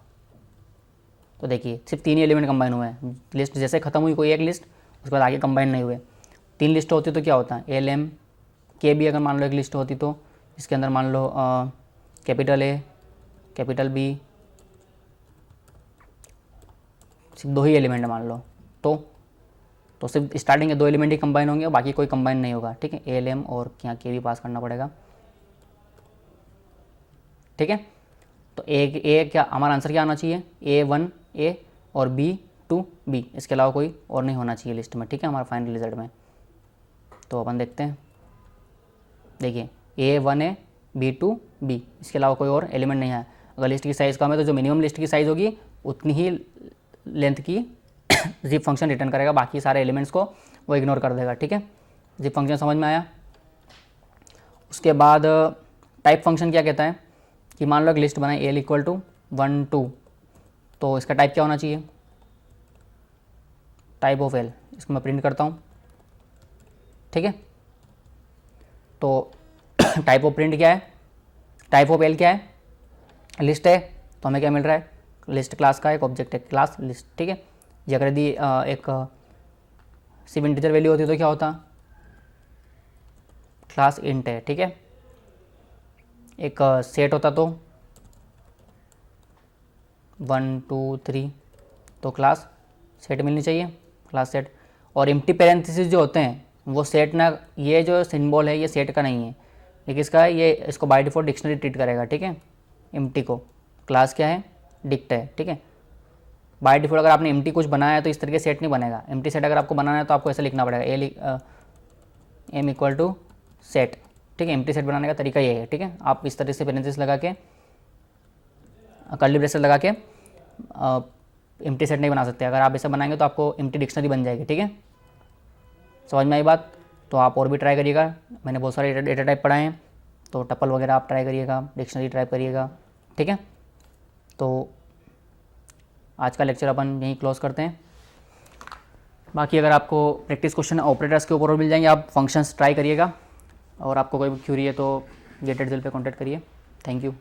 तो देखिए सिर्फ 3 ही एलिमेंट कंबाइन हुए हैं, लिस्ट जैसे ख़त्म हुई कोई एक लिस्ट उसके बाद आगे कंबाइन नहीं हुए, 3 लिस्ट होती तो क्या होता है एल एम के भी अगर मान लो एक लिस्ट होती तो इसके अंदर मान लो कैपिटल ए, कैपिटल बी, सिर्फ 2 ही एलिमेंट मान लो तो सिर्फ स्टार्टिंग के 2 एलिमेंट ही कंबाइन होंगे और बाकी कोई कंबाइन नहीं होगा, ठीक है। ए एल एम और यहाँ के भी पास करना पड़ेगा, ठीक है। तो ए क्या हमारा आंसर क्या आना चाहिए, A1 A और B2 B, इसके अलावा कोई और नहीं होना चाहिए लिस्ट में, ठीक है, हमारा फाइनल रिजल्ट में। तो अपन देखते हैं, देखिए A1 A B2 B, इसके अलावा कोई और एलिमेंट नहीं है। अगर लिस्ट की साइज़ कम है तो जो मिनिमम लिस्ट की साइज़ होगी उतनी ही लेंथ की जिप फंक्शन रिटर्न करेगा, बाकी सारे एलिमेंट्स को वो इग्नोर कर देगा, ठीक है। जिप फंक्शन समझ में आया। उसके बाद टाइप फंक्शन क्या कहता है कि मान लो एक लिस्ट बनाए एल इक्वल टू 1 2, तो इसका टाइप क्या होना चाहिए, टाइप ऑफ एल, इसको मैं प्रिंट करता हूँ, ठीक है। तो टाइप ऑफ प्रिंट क्या है, टाइप ऑफ एल क्या है, लिस्ट है, तो हमें क्या मिल रहा है, लिस्ट क्लास का एक ऑब्जेक्ट है, क्लास लिस्ट, ठीक है। ये अगर यदि एक सिर्फ इंटीजर वैल्यू होती तो क्या होता, क्लास इंट है, ठीक है। एक सेट होता तो 1 2 3, तो क्लास सेट मिलनी चाहिए, क्लास सेट। और एम्प्टी पैरेंथेसिस जो होते हैं वो सेट ना, ये जो सिंबल है ये सेट का नहीं है, लेकिन इसका ये इसको बाय डिफॉल्ट डिक्शनरी ट्रीट करेगा, ठीक है। एम्प्टी को क्लास क्या है, डिक्ट है, ठीक है। बाय डिफॉल्ट अगर आपने एम्प्टी कुछ बनाया है तो इस तरीके सेट नहीं बनेगा। एम्प्टी सेट अगर आपको बनाना है तो आपको ऐसा लिखना पड़ेगा एम इक्वल टू सेट, ठीक है। एम्प्टी सेट बनाने का तरीका ये है, ठीक है। आप इस तरह से पैरेंथेसिस लगा के कर्ली ब्रेसेस लगा के एम्प्टी सेट नहीं बना सकते। अगर आप ऐसा बनाएंगे तो आपको एम्प्टी डिक्शनरी बन जाएगी, ठीक है। समझ में आई बात। तो आप और भी ट्राई करिएगा, मैंने बहुत सारे डेटा टाइप पढ़ाए हैं, तो टपल वगैरह आप ट्राई करिएगा, डिक्शनरी ट्राई करिएगा, ठीक है। तो आज का लेक्चर अपन यहीं क्लोज करते हैं। बाकी अगर आपको प्रैक्टिस क्वेश्चन ऑपरेटर्स के ऊपर और मिल जाएंगे, आप फंक्शंस ट्राई करिएगा, और आपको कोई भी क्यूरी है तो गेटेड जेल पे कॉन्टैक्ट करिए। Thank you.